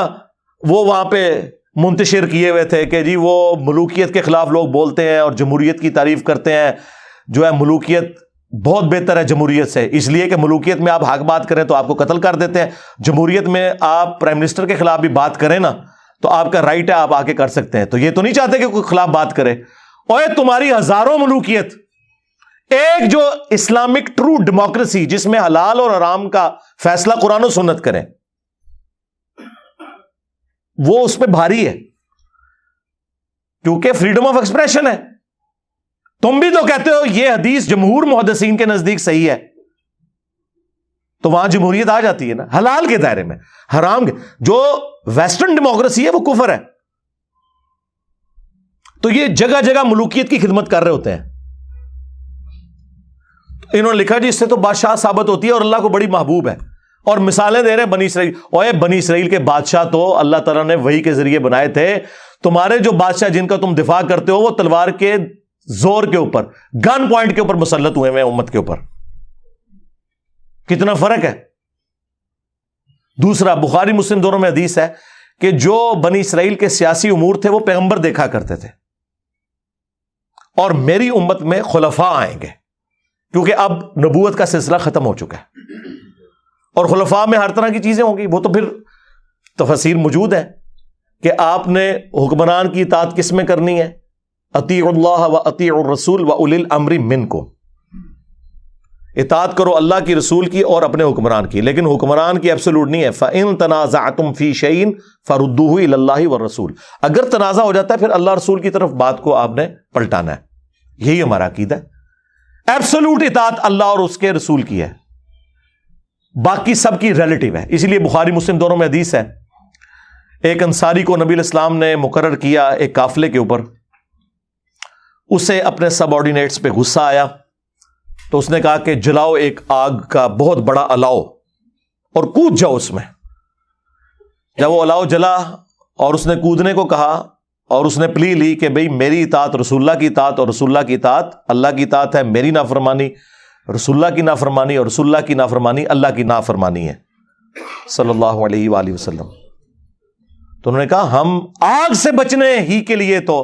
A: وہ وہاں پہ منتشر کیے ہوئے تھے کہ جی وہ ملوکیت کے خلاف لوگ بولتے ہیں اور جمہوریت کی تعریف کرتے ہیں, جو ہے ملوکیت بہت بہتر ہے جمہوریت سے, اس لیے کہ ملوکیت میں آپ حق بات کریں تو آپ کو قتل کر دیتے ہیں, جمہوریت میں آپ پرائم منسٹر کے خلاف بھی بات کریں نا تو آپ کا رائٹ ہے, آپ آ کے کر سکتے ہیں. تو یہ تو نہیں چاہتے کہ کوئی خلاف بات کرے. اوے تمہاری ہزاروں ملوکیت, ایک جو اسلامک ٹرو ڈیموکریسی جس میں حلال اور حرام کا فیصلہ قرآن و سنت کریں, وہ اس پہ بھاری ہے کیونکہ فریڈم آف ایکسپریشن ہے. تم بھی تو کہتے ہو یہ حدیث جمہور محدثین کے نزدیک صحیح ہے, تو وہاں جمہوریت آ جاتی ہے نا حلال کے دائرے میں, حرام کے. جو ویسٹرن ڈیموکریسی ہے وہ کفر ہے. تو یہ جگہ جگہ ملوکیت کی خدمت کر رہے ہوتے ہیں. انہوں نے لکھا جی اس سے تو بادشاہ ثابت ہوتی ہے اور اللہ کو بڑی محبوب ہے, اور مثالیں دے رہے ہیں بنی اسرائیل. اوے بنی اسرائیل کے بادشاہ تو اللہ تعالیٰ نے وحی کے ذریعے بنائے تھے. تمہارے جو بادشاہ جن کا تم دفاع کرتے ہو وہ تلوار کے زور کے اوپر, گن پوائنٹ کے اوپر مسلط ہوئے ہیں امت کے اوپر. کتنا فرق ہے. دوسرا، بخاری مسلم دونوں میں حدیث ہے کہ جو بنی اسرائیل کے سیاسی امور تھے وہ پیغمبر دیکھا کرتے تھے، اور میری امت میں خلفاء آئیں گے، کیونکہ اب نبوت کا سلسلہ ختم ہو چکا ہے، اور خلفاء میں ہر طرح کی چیزیں ہوں گی. وہ تو پھر تفسیر موجود ہے کہ آپ نے حکمران کی اطاعت کس میں کرنی ہے، اطیعوا اللہ و اطیعوا الرسول و اولی الامر منکم، اطاعت کرو اللہ کی، رسول کی، اور اپنے حکمران کی. لیکن حکمران کی ایبسولوٹ نہیں ہے. فَإِن تَنَازَعْتُمْ فِي شَيْءٍ فَرُدُّوهُ إِلَى اللَّهِ وَالرَّسُولِ، اگر تنازع ہو جاتا ہے پھر اللہ رسول کی طرف بات کو آپ نے پلٹانا ہے. یہی ہمارا عقیدہ ہے. ایبسولوٹ اطاعت اللہ اور اس کے رسول کی ہے، باقی سب کی ریلیٹو ہے. اسی لیے بخاری مسلم دونوں میں حدیث ہے، ایک انصاری کو نبی علیہ السلام نے مقرر کیا ایک قافلے کے اوپر، اسے اپنے سب آرڈینیٹس پہ غصہ آیا تو اس نے کہا کہ جلاؤ ایک آگ کا بہت بڑا الاؤ اور کود جاؤ اس میں. جب وہ الاؤ جلا اور اس نے کودنے کو کہا اور اس نے پلی لی کہ بھئی میری اطاعت رسول اللہ کی اطاعت، اور رسول اللہ کی اطاعت اللہ کی اطاعت ہے، میری نافرمانی رسول اللہ کی نافرمانی، اور رسول اللہ کی نافرمانی اللہ کی نافرمانی ہے صلی اللہ علیہ وآلہ وسلم. تو انہوں نے کہا ہم آگ سے بچنے ہی کے لیے تو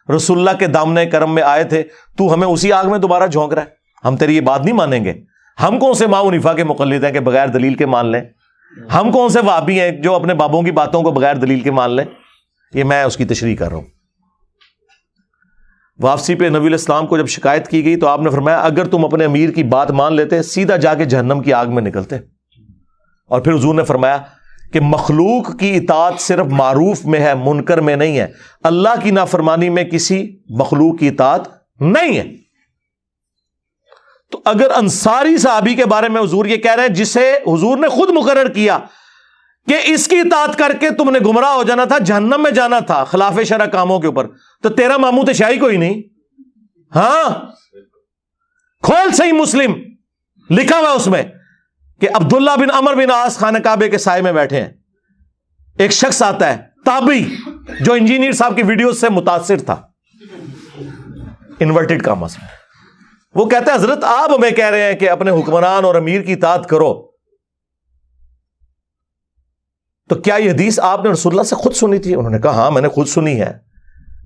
A: رسول اللہ کے دامن کرم میں آئے تھے، تو ہمیں اسی آگ میں دوبارہ جھونک رہا ہے. ہم تیری یہ بات نہیں مانیں گے. ہم کون سے امام حنیفہ کے مقلد ہیں کہ بغیر دلیل کے مان لیں؟ ہم کون سے وہابی ہیں جو اپنے بابوں کی باتوں کو بغیر دلیل کے مان لیں؟ یہ میں اس کی تشریح کر رہا ہوں. واپسی پہ نبی علیہ السلام کو جب شکایت کی گئی تو آپ نے فرمایا اگر تم اپنے امیر کی بات مان لیتے سیدھا جا کے جہنم کی آگ میں نکلتے. اور پھر حضور نے فرمایا کہ مخلوق کی اطاعت صرف معروف میں ہے، منکر میں نہیں ہے. اللہ کی نافرمانی میں کسی مخلوق کی اطاعت نہیں ہے. تو اگر انصاری صحابی کے بارے میں حضور یہ کہہ رہے ہیں جسے حضور نے خود مقرر کیا کہ اس کی اطاعت کر کے تم نے گمراہ ہو جانا تھا، جہنم میں جانا تھا خلاف شرع کاموں کے اوپر، تو تیرا ماموں تو شاہی کوئی نہیں. ہاں کھول صحیح مسلم، لکھا ہوا اس میں کہ عبداللہ بن عمر بن عاص خانہ کعبے کے سائے میں بیٹھے ہیں. ایک شخص آتا ہے تابعی جو انجینئر صاحب کی ویڈیوز سے متاثر تھا، انورٹڈ کامس میں. وہ کہتے ہیں حضرت آپ ہمیں کہہ رہے ہیں کہ اپنے حکمران اور امیر کی اطاعت کرو، تو کیا یہ حدیث آپ نے رسول اللہ سے خود سنی تھی؟ انہوں نے کہا ہاں میں نے خود سنی ہے،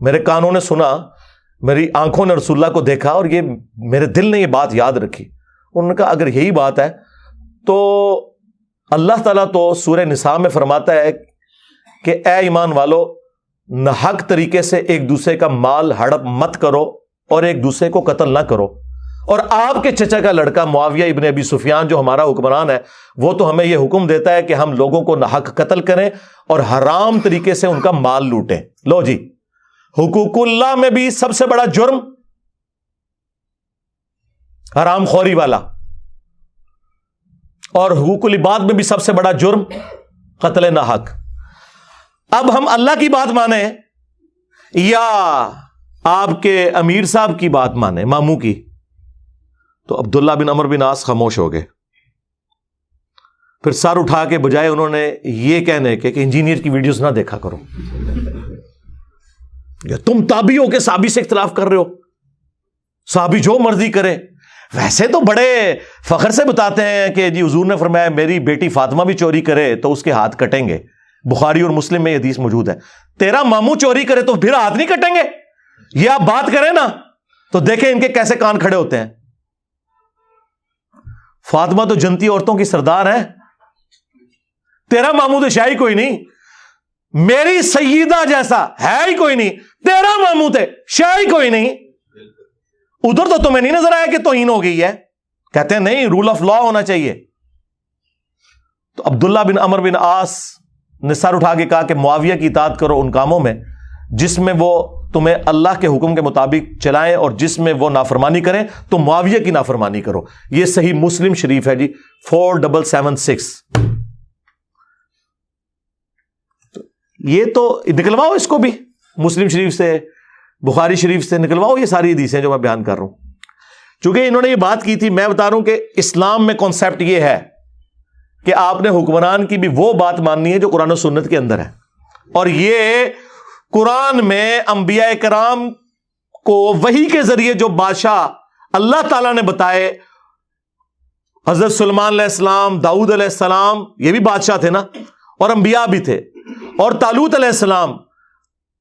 A: میرے کانوں نے سنا، میری آنکھوں نے رسول اللہ کو دیکھا، اور یہ میرے دل نے یہ بات یاد رکھی. انہوں نے کہا اگر یہی بات ہے تو اللہ تعالیٰ تو سورہ نساء میں فرماتا ہے کہ اے ایمان والو ناحق طریقے سے ایک دوسرے کا مال ہڑپ مت کرو اور ایک دوسرے کو قتل نہ کرو. اور آپ کے چچا کا لڑکا معاویہ ابن ابی سفیان جو ہمارا حکمران ہے وہ تو ہمیں یہ حکم دیتا ہے کہ ہم لوگوں کو ناحق قتل کریں اور حرام طریقے سے ان کا مال لوٹیں. لو جی، حقوق اللہ میں بھی سب سے بڑا جرم حرام خوری والا، اور حقوق العباد میں بھی سب سے بڑا جرم قتل ناحق. اب ہم اللہ کی بات مانیں یا آپ کے امیر صاحب کی بات مانیں، ماموں کی، تو عبداللہ بن عمر بن عاص خاموش ہو گئے. پھر سر اٹھا کے بجائے انہوں نے یہ کہنے کہ انجینئر کی ویڈیوز نہ دیکھا کرو، یا تم تابعی ہو کے صحابی سے اختلاف کر رہے ہو، صحابی جو مرضی کرے. ویسے تو بڑے فخر سے بتاتے ہیں کہ جی حضور نے فرمایا میری بیٹی فاطمہ بھی چوری کرے تو اس کے ہاتھ کٹیں گے. بخاری اور مسلم میں یہ حدیث موجود ہے. تیرا ماموں چوری کرے تو پھر ہاتھ نہیں کٹیں گے؟ یہ آپ بات کریں نا تو دیکھیں ان کے کیسے کان کھڑے ہوتے ہیں. فاطمہ تو جنتی عورتوں کی سردار ہے، تیرا ماموں تو شاہی کوئی نہیں، میری سیدہ جیسا ہے ہی کوئی نہیں، تیرا ماموں تھے شاہی کوئی نہیں. ادھر تو تمہیں نہیں نظر آیا کہ توہین ہو گئی ہے؟ کہتے ہیں نہیں، رول آف لا ہونا چاہیے. تو عبداللہ بن عمر بن عاص نے سر اٹھا کے کہا کہ معاویہ کی اطاعت کرو ان کاموں میں جس میں وہ تمہیں اللہ کے حکم کے مطابق چلائیں، اور جس میں وہ نافرمانی کریں تو معاویہ کی نافرمانی کرو. یہ صحیح مسلم شریف ہے جی 4776. یہ تو نکلواؤ اس کو بھی مسلم شریف سے، بخاری شریف سے نکلواؤ یہ ساری حدیثیں جو میں بیان کر رہا ہوں. چونکہ انہوں نے یہ بات کی تھی، میں بتا رہا ہوں کہ اسلام میں کانسیپٹ یہ ہے کہ آپ نے حکمران کی بھی وہ بات ماننی ہے جو قرآن و سنت کے اندر ہے. اور یہ قرآن میں انبیاء کرام کو وحی کے ذریعے جو بادشاہ اللہ تعالیٰ نے بتائے حضرت سلیمان علیہ السلام، داؤد علیہ السلام، یہ بھی بادشاہ تھے نا، اور انبیاء بھی تھے. اور طالوت علیہ السلام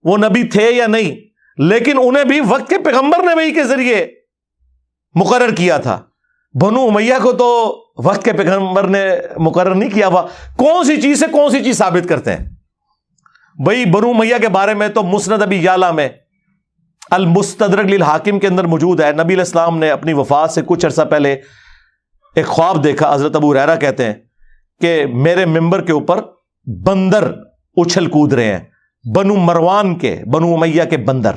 A: وہ نبی تھے یا نہیں، لیکن انہیں بھی وقت کے پیغمبر نے وحی کے ذریعے مقرر کیا تھا. بنو امیہ کو تو وقت کے پیغمبر نے مقرر نہیں کیا ہوا. کون سی چیز سے کون سی چیز ثابت کرتے ہیں بھئی؟ بنو امیہ کے بارے میں تو مسند ابی یعلا میں المستدرک للحاکم کے اندر موجود ہے. نبی علیہ السلام نے اپنی وفات سے کچھ عرصہ پہلے ایک خواب دیکھا. حضرت ابو ہریرہ کہتے ہیں کہ میرے ممبر کے اوپر بندر اچھل کود رہے ہیں، بنو مروان کے، بنو امیہ کے بندر.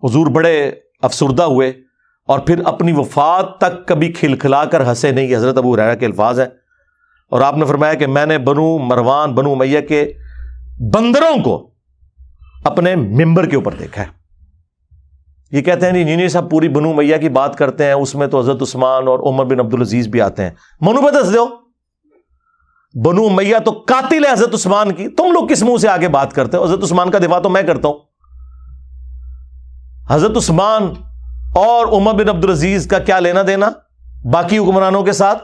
A: حضور بڑے افسردہ ہوئے اور پھر اپنی وفات تک کبھی کھلکھلا کر ہنسے نہیں. حضرت ابو ہریرہ کے الفاظ ہیں. اور آپ نے فرمایا کہ میں نے بنو مروان، بنو امیہ کے بندروں کو اپنے ممبر کے اوپر دیکھا ہے. یہ کہتے ہیں نہیں صاحب پوری بنو امیہ کی بات کرتے ہیں، اس میں تو حضرت عثمان اور عمر بن عبدالعزیز بھی آتے ہیں. منو بدس دو، بنو امیہ تو قاتل ہے حضرت عثمان کی، تم لوگ کس منہ سے آگے بات کرتے ہو؟ حضرت عثمان کا دفاع تو میں کرتا ہوں. حضرت عثمان اور عمر بن عبدالعزیز کا کیا لینا دینا باقی حکمرانوں کے ساتھ؟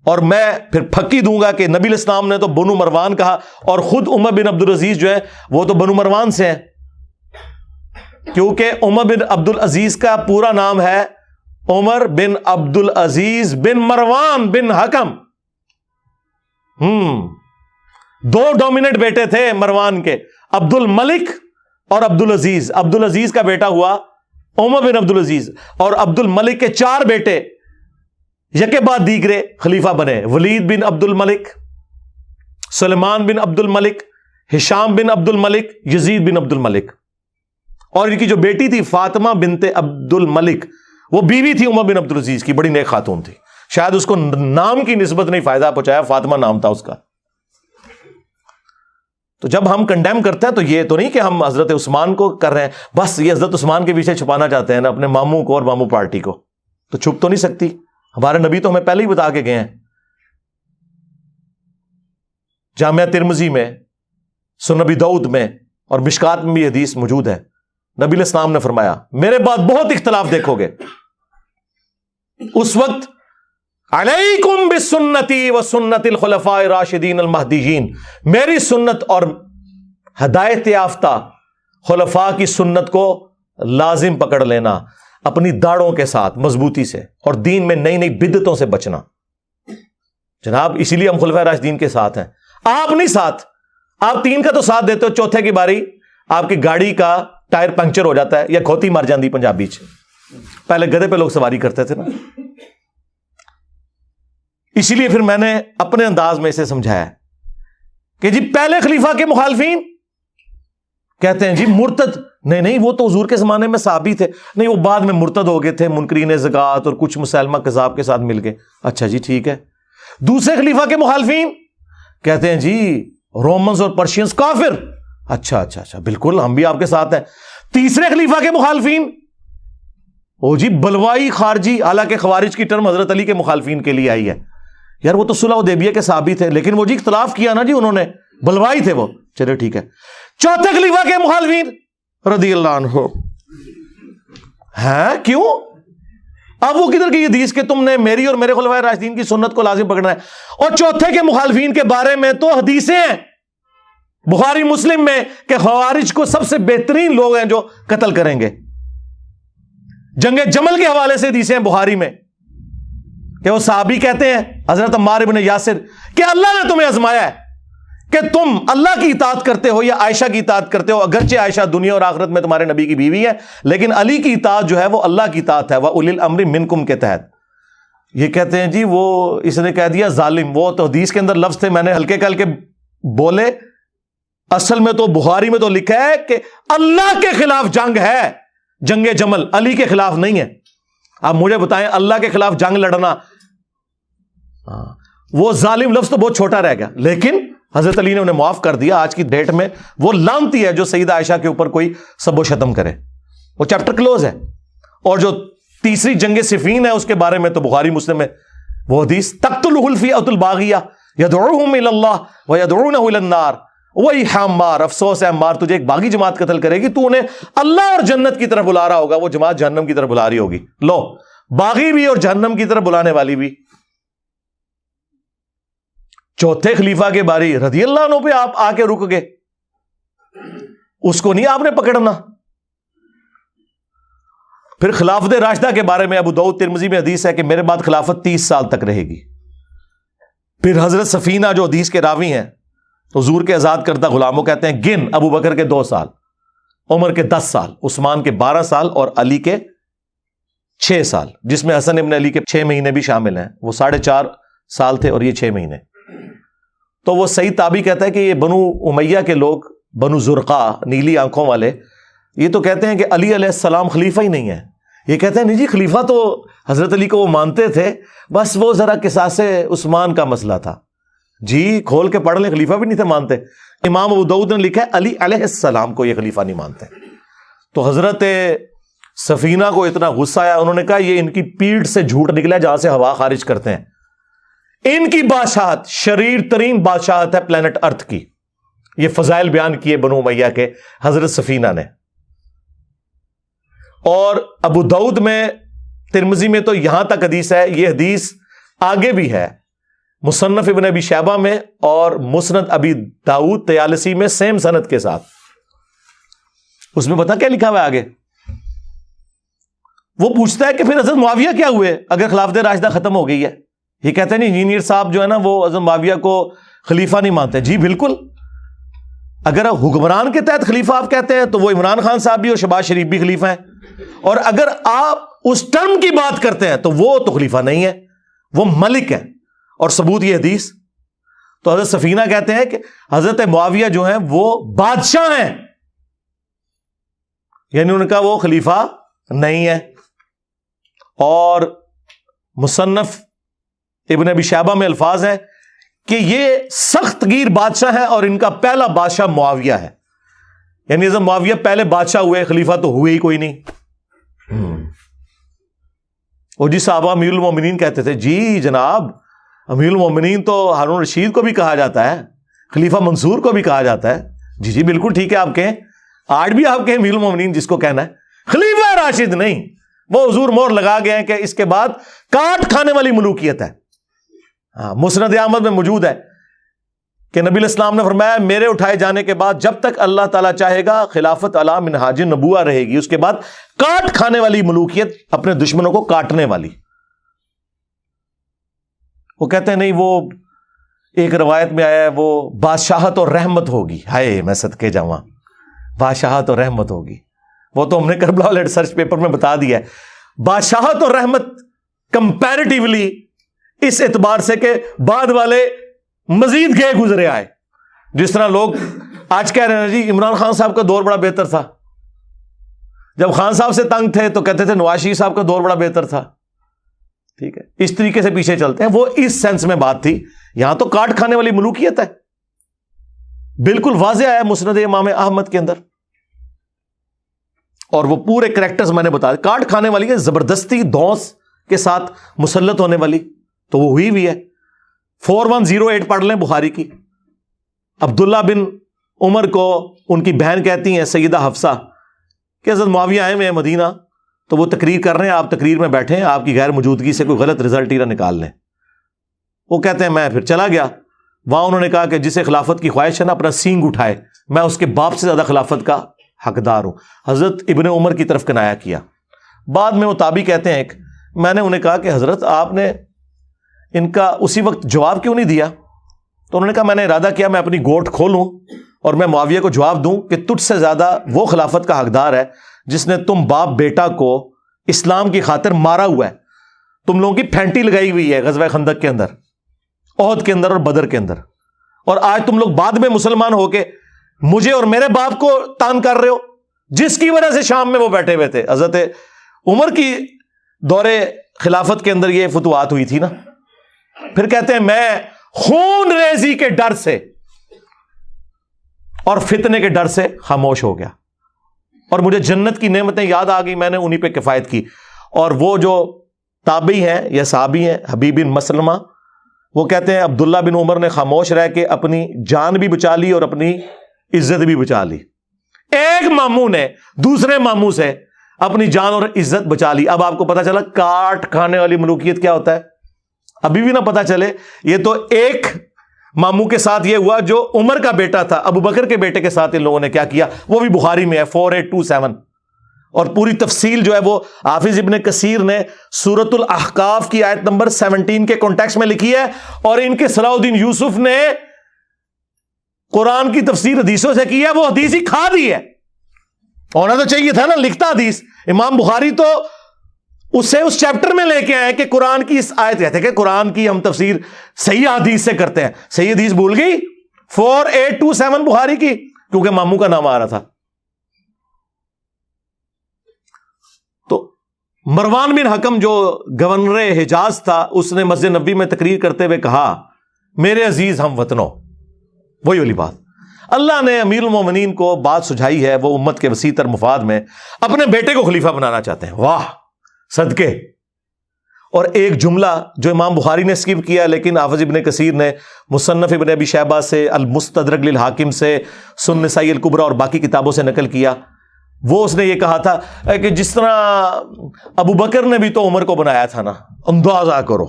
A: اور میں پھر پھکی دوں گا کہ نبی علیہ السلام نے تو بنو مروان کہا، اور خود عمر بن عبدالعزیز جو ہے وہ تو بنو مروان سے ہیں، کیونکہ عمر بن عبدالعزیز کا پورا نام ہے عمر بن عبدالعزیز بن مروان بن حکم. دو ڈومیننٹ بیٹے تھے مروان کے، عبد الملک اور عبدالعزیز. عبدالعزیز کا بیٹا ہوا عمر بن عبدالعزیز، اور عبد الملک کے 4 بیٹے یکے بعد دیگرے خلیفہ بنے. ولید بن عبد الملک، سلیمان بن عبد الملک، ہشام بن عبد الملک، یزید بن عبد الملک. اور ان کی جو بیٹی تھی فاطمہ بنت عبد الملک، وہ بیوی تھی عمر بن عبدالعزیز کی، بڑی نیک خاتون تھی. شاید اس کو نام کی نسبت نہیں فائدہ پہنچایا، فاطمہ نام تھا اس کا. تو جب ہم کنڈیم کرتے ہیں تو یہ تو نہیں کہ ہم حضرت عثمان کو کر رہے ہیں، بس یہ حضرت عثمان کے پیچھے چھپانا چاہتے ہیں نا اپنے ماموں کو اور ماموں پارٹی کو. تو چھپ تو نہیں سکتی. ہمارے نبی تو ہمیں پہلے ہی بتا کے گئے ہیں. جامعہ ترمذی میں، سنن ابی داؤد میں اور مشکات میں بھی حدیث موجود ہے. نبی علیہ السلام نے فرمایا میرے بعد بہت اختلاف دیکھو گے، اس وقت علیکم بسنتی و سنت الخلفاء الراشدین المہدیین، میری سنت اور ہدایت یافتہ خلفاء کی سنت کو لازم پکڑ لینا اپنی داڑوں کے ساتھ مضبوطی سے، اور دین میں نئی نئی بدعتوں سے بچنا. جناب اسی لیے ہم خلفاء راشدین کے ساتھ ہیں. آپ نہیں ساتھ، آپ 3 کا تو ساتھ دیتے ہو، چوتھے کی باری آپ کی گاڑی کا ٹائر پنکچر ہو جاتا ہے یا کھوتی مر جاندی پنجابی چ. پہلے گدھے پہ لوگ سواری کرتے تھے نا. اسی لیے پھر میں نے اپنے انداز میں اسے سمجھایا کہ جی پہلے خلیفہ کے مخالفین کہتے ہیں جی مرتد، نہیں وہ تو حضور کے زمانے میں صحابی تھے، نہیں وہ بعد میں مرتد ہو گئے تھے منکرین زکوٰۃ اور کچھ مسلمہ کذاب کے ساتھ مل کے. اچھا جی ٹھیک ہے. دوسرے خلیفہ کے مخالفین کہتے ہیں جی رومنز اور پرشینز کافر. اچھا بالکل ہم بھی آپ کے ساتھ ہیں. تیسرے خلیفہ کے مخالفین او جی بلوائی خارجی، حالانکہ خوارج کی ٹرم حضرت علی کے مخالفین کے لیے آئی ہے. یار وہ تو صلح حدیبیہ کے صحابی تھے، لیکن وہ جی اختلاف کیا نا جی انہوں نے، بلوائی تھے وہ. چلے ٹھیک ہے. چوتھے خلیفہ کے مخالفین رضی اللہ عنہ ہیں کیوں؟ اب وہ کدھر کی حدیث کہ تم نے میری اور میرے خلفائے راشدین کی سنت کو لازم پکڑنا ہے؟ اور چوتھے کے مخالفین کے بارے میں تو حدیثیں ہیں بخاری مسلم میں کہ خوارج کو سب سے بہترین لوگ ہیں جو قتل کریں گے. جنگ جمل کے حوالے سے حدیثیں ہیں بخاری میں کہ وہ صحابی کہتے ہیں حضرت عمار ابن یاسر کہ اللہ نے تمہیں آزمایا ہے کہ تم اللہ کی اطاعت کرتے ہو یا عائشہ کی اطاعت کرتے ہو. اگرچہ عائشہ دنیا اور آخرت میں تمہارے نبی کی بیوی ہے، لیکن علی کی اطاعت جو ہے وہ اللہ کی اطاعت ہے، وَأُولِي الْأَمْرِ مِنْكُمْ کے تحت. یہ کہتے ہیں جی وہ اس نے کہہ دیا ظالم. وہ تو حدیث کے اندر لفظ تھے، میں نے ہلکے کل کے بولے، اصل میں تو بخاری میں تو لکھا ہے کہ اللہ کے خلاف جنگ ہے، جنگ جمل علی کے خلاف نہیں ہے. آپ مجھے بتائیں اللہ کے خلاف جنگ لڑنا، وہ ظالم لفظ تو بہت چھوٹا رہ گیا، لیکن حضرت علی نے انہیں معاف کر دیا. آج کی ڈیٹ میں وہ لعنتی ہے جو سیدہ عائشہ کے اوپر کوئی سب و شتم کرے. وہ چیپٹر کلوز ہے. اور جو تیسری جنگ صفین ہے اس کے بارے میں تو بخاری مسلم میں وہ حدیث تقتلہ الفئۃ الباغیہ یدعوہم الی اللہ ویدعونہ الی النار. وہی عمار، افسوس ہے عمار، تجھے ایک باغی جماعت قتل کرے گی، تو انہیں اللہ اور جنت کی طرف بلا رہا ہوگا، وہ جماعت جہنم کی طرف بلا رہی ہوگی. لو، باغی بھی اور جہنم کی طرف بلانے والی بھی. چوتھے خلیفہ کے باری رضی اللہ عنہ پہ آپ آ کے رک گئے، اس کو نہیں آپ نے پکڑنا. پھر خلافت راشدہ کے بارے میں ابو داؤد ترمذی میں حدیث ہے کہ میرے بعد خلافت 30 سال تک رہے گی. پھر حضرت سفینہ جو حدیث کے راوی ہیں، حضور کے آزاد کردہ غلاموں کہتے ہیں گن، ابو بکر کے 2 سال، عمر کے 10 سال، عثمان کے 12 سال اور علی کے 6 سال، جس میں حسن ابن علی کے 6 مہینے بھی شامل ہیں. وہ 4.5 سال تھے اور یہ 6 مہینے. تو وہ سعید تابعی کہتا ہے کہ یہ بنو امیہ کے لوگ، بنو زرقا، نیلی آنکھوں والے، یہ تو کہتے ہیں کہ علی علیہ السلام خلیفہ ہی نہیں ہے. یہ کہتے ہیں نہیں جی، خلیفہ تو حضرت علی کو وہ مانتے تھے، بس وہ ذرا قصاص عثمان کا مسئلہ تھا. جی کھول کے پڑھ لیں، خلیفہ بھی نہیں تھے مانتے. امام ابو داؤد نے لکھا ہے علی علیہ السلام کو یہ خلیفہ نہیں مانتے. تو حضرت سفینہ کو اتنا غصہ آیا، انہوں نے کہا یہ ان کی پیٹھ سے جھوٹ نکلا جہاں سے ہوا خارج کرتے ہیں. ان کی بادشاہت شریر ترین بادشاہت ہے پلانٹ ارتھ کی. یہ فضائل بیان کیے بنو امیہ کے حضرت سفینہ نے. اور ابو داؤد میں، ترمذی میں تو یہاں تک حدیث ہے، یہ حدیث آگے بھی ہے مصنف ابن ابی شیبہ میں اور مسند ابی داؤد طیالسی میں سیم سند کے ساتھ. اس میں پتہ کیا لکھا ہوا ہے آگے؟ وہ پوچھتا ہے کہ پھر حضرت معاویہ کیا ہوئے اگر خلافت راشدہ ختم ہو گئی ہے؟ یہ کہتے ہیں نہیں، انجینئر صاحب جو ہے نا وہ حضرت معاویہ کو خلیفہ نہیں مانتے. جی بالکل، اگر حکمران کے تحت خلیفہ آپ کہتے ہیں تو وہ عمران خان صاحب بھی اور شہباز شریف بھی خلیفہ ہیں، اور اگر آپ اس ٹرم کی بات کرتے ہیں تو وہ تو خلیفہ نہیں ہے، وہ ملک ہے. اور ثبوت یہ حدیث. تو حضرت سفینہ کہتے ہیں کہ حضرت معاویہ جو ہیں وہ بادشاہ ہیں، یعنی ان کا وہ خلیفہ نہیں ہے. اور مصنف ابن ابی شیبہ میں الفاظ ہیں کہ یہ سخت گیر بادشاہ ہے اور ان کا پہلا بادشاہ معاویہ ہے. یعنی حضرت معاویہ پہلے بادشاہ ہوئے، خلیفہ تو ہوئے ہی کوئی نہیں. وہ جی صحابہ امیر المومنین کہتے تھے. جی جناب، امیر المومنین تو ہارون رشید کو بھی کہا جاتا ہے، خلیفہ منصور کو بھی کہا جاتا ہے. جی جی بالکل ٹھیک ہے، آپ کہیں، آج بھی آپ کہیں امیر المومنین جس کو کہنا ہے. خلیفہ راشد نہیں، وہ حضور مور لگا گئے ہیں کہ اس کے بعد کاٹ کھانے والی ملوکیت ہے. ہاں، مسند احمد میں موجود ہے کہ نبی الاسلام نے فرمایا میرے اٹھائے جانے کے بعد جب تک اللہ تعالیٰ چاہے گا خلافت علی منہاج نبوہ رہے گی، اس کے بعد کاٹ کھانے والی ملوکیت، اپنے دشمنوں کو کاٹنے والی. وہ کہتے ہیں نہیں، وہ ایک روایت میں آیا ہے وہ بادشاہت اور رحمت ہوگی. ہائے میں صدقے جاواں، بادشاہت اور رحمت ہوگی. وہ تو ہم نے کربلا والے ریسرچ پیپر میں بتا دیا ہے. بادشاہت اور رحمت کمپیریٹیولی اس اعتبار سے کہ بعد والے مزید گئے گزرے آئے. جس طرح لوگ آج کہہ رہے ہیں جی عمران خان صاحب کا دور بڑا بہتر تھا، جب خان صاحب سے تنگ تھے تو کہتے تھے نواز شریف صاحب کا دور بڑا بہتر تھا. ٹھیک ہے، اس طریقے سے پیچھے چلتے ہیں. وہ اس سینس میں بات تھی. یہاں تو کاٹ کھانے والی ملوکیت ہے، بالکل واضح آیا مسند امام احمد کے اندر. اور وہ پورے کریکٹرز میں نے بتا دیا. کاٹ کھانے والی ہے، زبردستی دھونس کے ساتھ مسلط ہونے والی، تو وہ ہوئی بھی ہے. 4108 پڑھ لیں بخاری کی. عبداللہ بن عمر کو ان کی بہن کہتی ہیں سیدہ حفصہ کہ حضرت معاویہ آئے ہوئے ہیں مدینہ، تو وہ تقریر کر رہے ہیں، آپ تقریر میں بیٹھے ہیں، آپ کی غیر موجودگی سے کوئی غلط رزلٹ ہی نہ نکال لیں. وہ کہتے ہیں میں پھر چلا گیا. وہاں انہوں نے کہا کہ جسے خلافت کی خواہش ہے نا اپنا سینگ اٹھائے، میں اس کے باپ سے زیادہ خلافت کا حقدار ہوں. حضرت ابن عمر کی طرف کنایا کیا. بعد میں وہ تابعی کہتے ہیں میں نے انہیں کہا کہ حضرت آپ نے ان کا اسی وقت جواب کیوں نہیں دیا؟ تو انہوں نے کہا میں نے ارادہ کیا میں اپنی گوٹ کھولوں اور میں معاویہ کو جواب دوں کہ تجھ سے زیادہ وہ خلافت کا حقدار ہے جس نے تم باپ بیٹا کو اسلام کی خاطر مارا ہوا ہے. تم لوگوں کی پھینٹی لگائی ہوئی ہے غزوہ خندق کے اندر، احد کے اندر اور بدر کے اندر، اور آج تم لوگ بعد میں مسلمان ہو کے مجھے اور میرے باپ کو تان کر رہے ہو، جس کی وجہ سے شام میں وہ بیٹھے ہوئے تھے. حضرت عمر کی دور خلافت کے اندر یہ فتوحات ہوئی تھی نا. پھر کہتے ہیں میں خون ریزی کے ڈر سے اور فتنے کے ڈر سے خاموش ہو گیا، اور مجھے جنت کی نعمتیں یاد آ گئی، میں نے انہی پہ کفایت کی. اور وہ جو تابعی ہیں یا صحابی ہیں حبیب بن مسلمہ وہ کہتے ہیں عبداللہ بن عمر نے خاموش رہ کے اپنی جان بھی بچا لی اور اپنی عزت بھی بچا لی. ایک ماموں نے دوسرے ماموں سے اپنی جان اور عزت بچا لی. اب آپ کو پتا چلا کاٹ کھانے والی ملوکیت کیا ہوتا ہے. ابھی بھی نہ پتا چلے. یہ تو ایک ماموں کے ساتھ یہ ہوا جو عمر کا بیٹا تھا. ابو بکر کے بیٹے کے ساتھ ان لوگوں نے کیا کیا وہ بھی بخاری میں ہے 4827. اور پوری تفصیل جو ہے وہ حافظ ابن کثیر نے سورۃ الاحقاف کی آیت نمبر 17 کے کانٹیکسٹ میں لکھی ہے. اور ان کے صلاح الدین یوسف نے قرآن کی تفسیر حدیثوں سے کی ہے. وہ حدیث ہی کھا دی ہے. ہونا تو چاہیے تھا نا لکھتا حدیث. امام بخاری تو اسے اس چیپٹر میں لے کے آئے کہ قرآن کی اس آیت کہتے ہیں کہ قرآن کی ہم تفسیر صحیح حدیث سے کرتے ہیں. صحیح حدیث بھول گئی 4827 بخاری کی کیونکہ ماموں کا نام آ رہا تھا. تو مروان بن حکم جو گورنر حجاز تھا اس نے مسجد نبوی میں تقریر کرتے ہوئے کہا میرے عزیز ہم وطنوں. وہی والی بات اللہ نے امیر المومنین کو بات سجھائی ہے. وہ امت کے وسیع تر مفاد میں اپنے بیٹے کو خلیفہ بنانا چاہتے ہیں. واہ صدقے. اور ایک جملہ جو امام بخاری نے اسکپ کیا لیکن حافظ ابن کثیر نے مصنف ابن ابی شیبہ سے المستدرک للحاکم سے سنن نسائی الکبریٰ اور باقی کتابوں سے نقل کیا. وہ اس نے یہ کہا تھا کہ جس طرح ابو بکر نے بھی تو عمر کو بنایا تھا نا. اندازہ کرو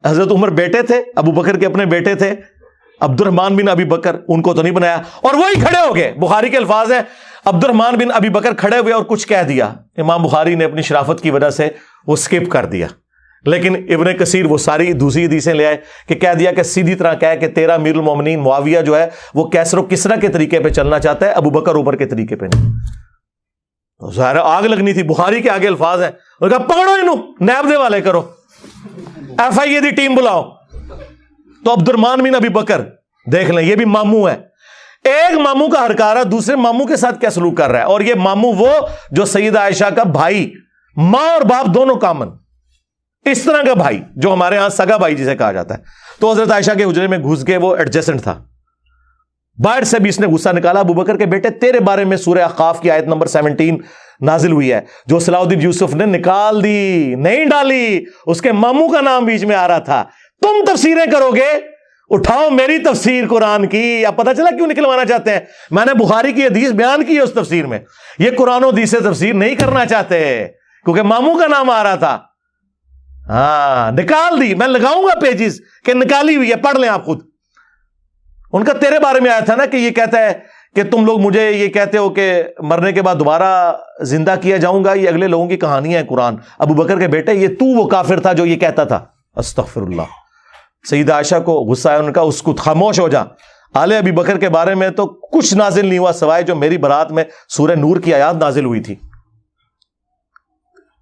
A: حضرت عمر بیٹے تھے ابو بکر کے اپنے بیٹے تھے عبد الرحمن بن ابی بکر. ان کو تو نہیں بنایا. اور وہی کھڑے ہو گئے. بخاری کے الفاظ ہیں عبد الرحمن بن ابی بکر کھڑے ہوئے اور کچھ کہہ دیا. امام بخاری نے اپنی شرافت کی وجہ سے وہ سکپ کر دیا. لیکن ابن کثیر وہ ساری دوسری حدیثیں لے آئے کہ کہہ دیا کہ سیدھی طرح کہہ کہ تیرا امیر المومنین معاویہ جو ہے وہ کیسر و کسرا کے طریقے پہ چلنا چاہتا ہے ابو بکر عمر کے طریقے پہ نہیں. ظاہر آگ لگنی تھی. بخاری کے آگے الفاظ ہیں اور کہا پکڑو انہوں نیب دے والے کرو ایف آئی اے دی ٹیم بلاؤ. تو عبد الرحمن بن ابی بکر دیکھ لیں یہ بھی ماموں ہے. ایک ماموں کا ہرکارہ دوسرے ماموں کے ساتھ کیا سلوک کر رہا ہے. اور یہ ماموں وہ جو سیدہ عائشہ کا بھائی ماں اور باپ دونوں کامن اس طرح کا بھائی جو ہمارے ہاں سگا بھائی جسے کہا جاتا ہے. تو حضرت عائشہ کے حجرے میں گھس کے وہ ایڈجسٹنٹ تھا. باہر سے بھی اس نے غصہ نکالا. ابو بکر کے بیٹے تیرے بارے میں سورہ احقاف کی آیت نمبر 17 نازل ہوئی ہے جو صلاح الدین یوسف نے نکال دی نہیں ڈالی. اس کے ماموں کا نام بیچ میں آ رہا تھا. تم تفسیریں کرو گے اٹھاؤ میری تفسیر قرآن کی. اب پتہ چلا کیوں نکلوانا چاہتے ہیں. میں نے بخاری کی حدیث بیان کی ہے اس تفسیر میں. یہ قرآن و حدیث سے تفسیر نہیں کرنا چاہتے کیونکہ ماموں کا نام آ رہا تھا. ہاں نکال دی. میں لگاؤں گا پیجز کہ نکالی ہوئی ہے پڑھ لیں آپ خود. ان کا تیرے بارے میں آیا تھا نا کہ یہ کہتا ہے کہ تم لوگ مجھے یہ کہتے ہو کہ مرنے کے بعد دوبارہ زندہ کیا جاؤں گا. یہ اگلے لوگوں کی کہانیاں ہیں قرآن. ابو بکر کے بیٹے یہ تو وہ کافر تھا جو یہ کہتا تھا. استغفر اللہ. سیدہ عائشہ کو غصہ ہے. ان کا اس کو خاموش ہو جا. آل ابی بکر کے بارے میں تو کچھ نازل نہیں ہوا سوائے جو میری برات میں سورہ نور کی آیات نازل ہوئی تھی.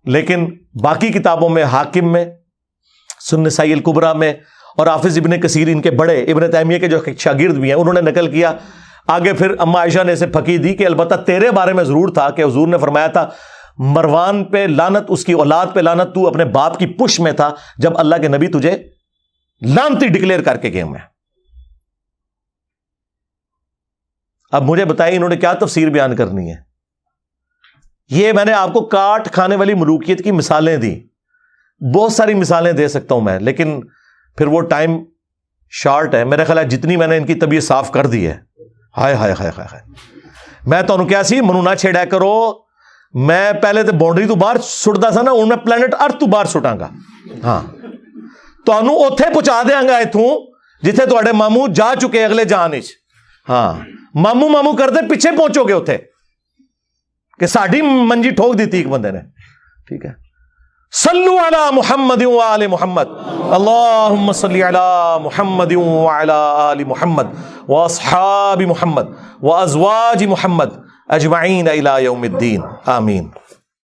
A: لیکن باقی کتابوں میں حاکم میں سنن نسائی الکبریٰ میں اور حافظ ابن کثیر ان کے بڑے ابن تیمیہ کے جو شاگرد بھی ہیں انہوں نے نقل کیا. آگے پھر اما عائشہ نے اسے پھکی دی کہ البتہ تیرے بارے میں ضرور تھا کہ حضور نے فرمایا تھا مروان پہ لعنت اس کی اولاد پہ لعنت. تو اپنے باپ کی پش میں تھا جب اللہ کے نبی تجھے لعنتی ڈکلیئر کر کے گئے میں. اب مجھے بتائیے انہوں نے کیا تفسیر بیان کرنی ہے. یہ میں نے آپ کو کاٹ کھانے والی ملوکیت کی مثالیں دی. بہت ساری مثالیں دے سکتا ہوں میں لیکن پھر وہ ٹائم شارٹ ہے. میرا خیال ہے جتنی میں نے ان کی طبیعت صاف کر دی ہے. ہائے ہائے ہائے ہائے. میں تو کیا سی منو نہ چھیڑا کرو. میں پہلے تو باؤنڈری تو باہر سٹتا سا نا ہوں میں پلانٹ ارتھ تو باہر سٹاں گا. ہاں تمہوں اوتھے پہنچا دیاں گا اتوں جتھے تواڈے ماموں جا چکے اگلے جہان وچ. ہاں ماموں ماموں کرتے پیچھے پہنچو گے اتھے کہ ساڈی منجی ٹھوک دیتی ایک بندے نے. ٹھیک ہے. صلو علی محمد وآل محمد. اللہم صلی علی محمد وعلی آل محمد واصحاب محمد وازواج محمد اجمعین الی یوم الدین. آمین.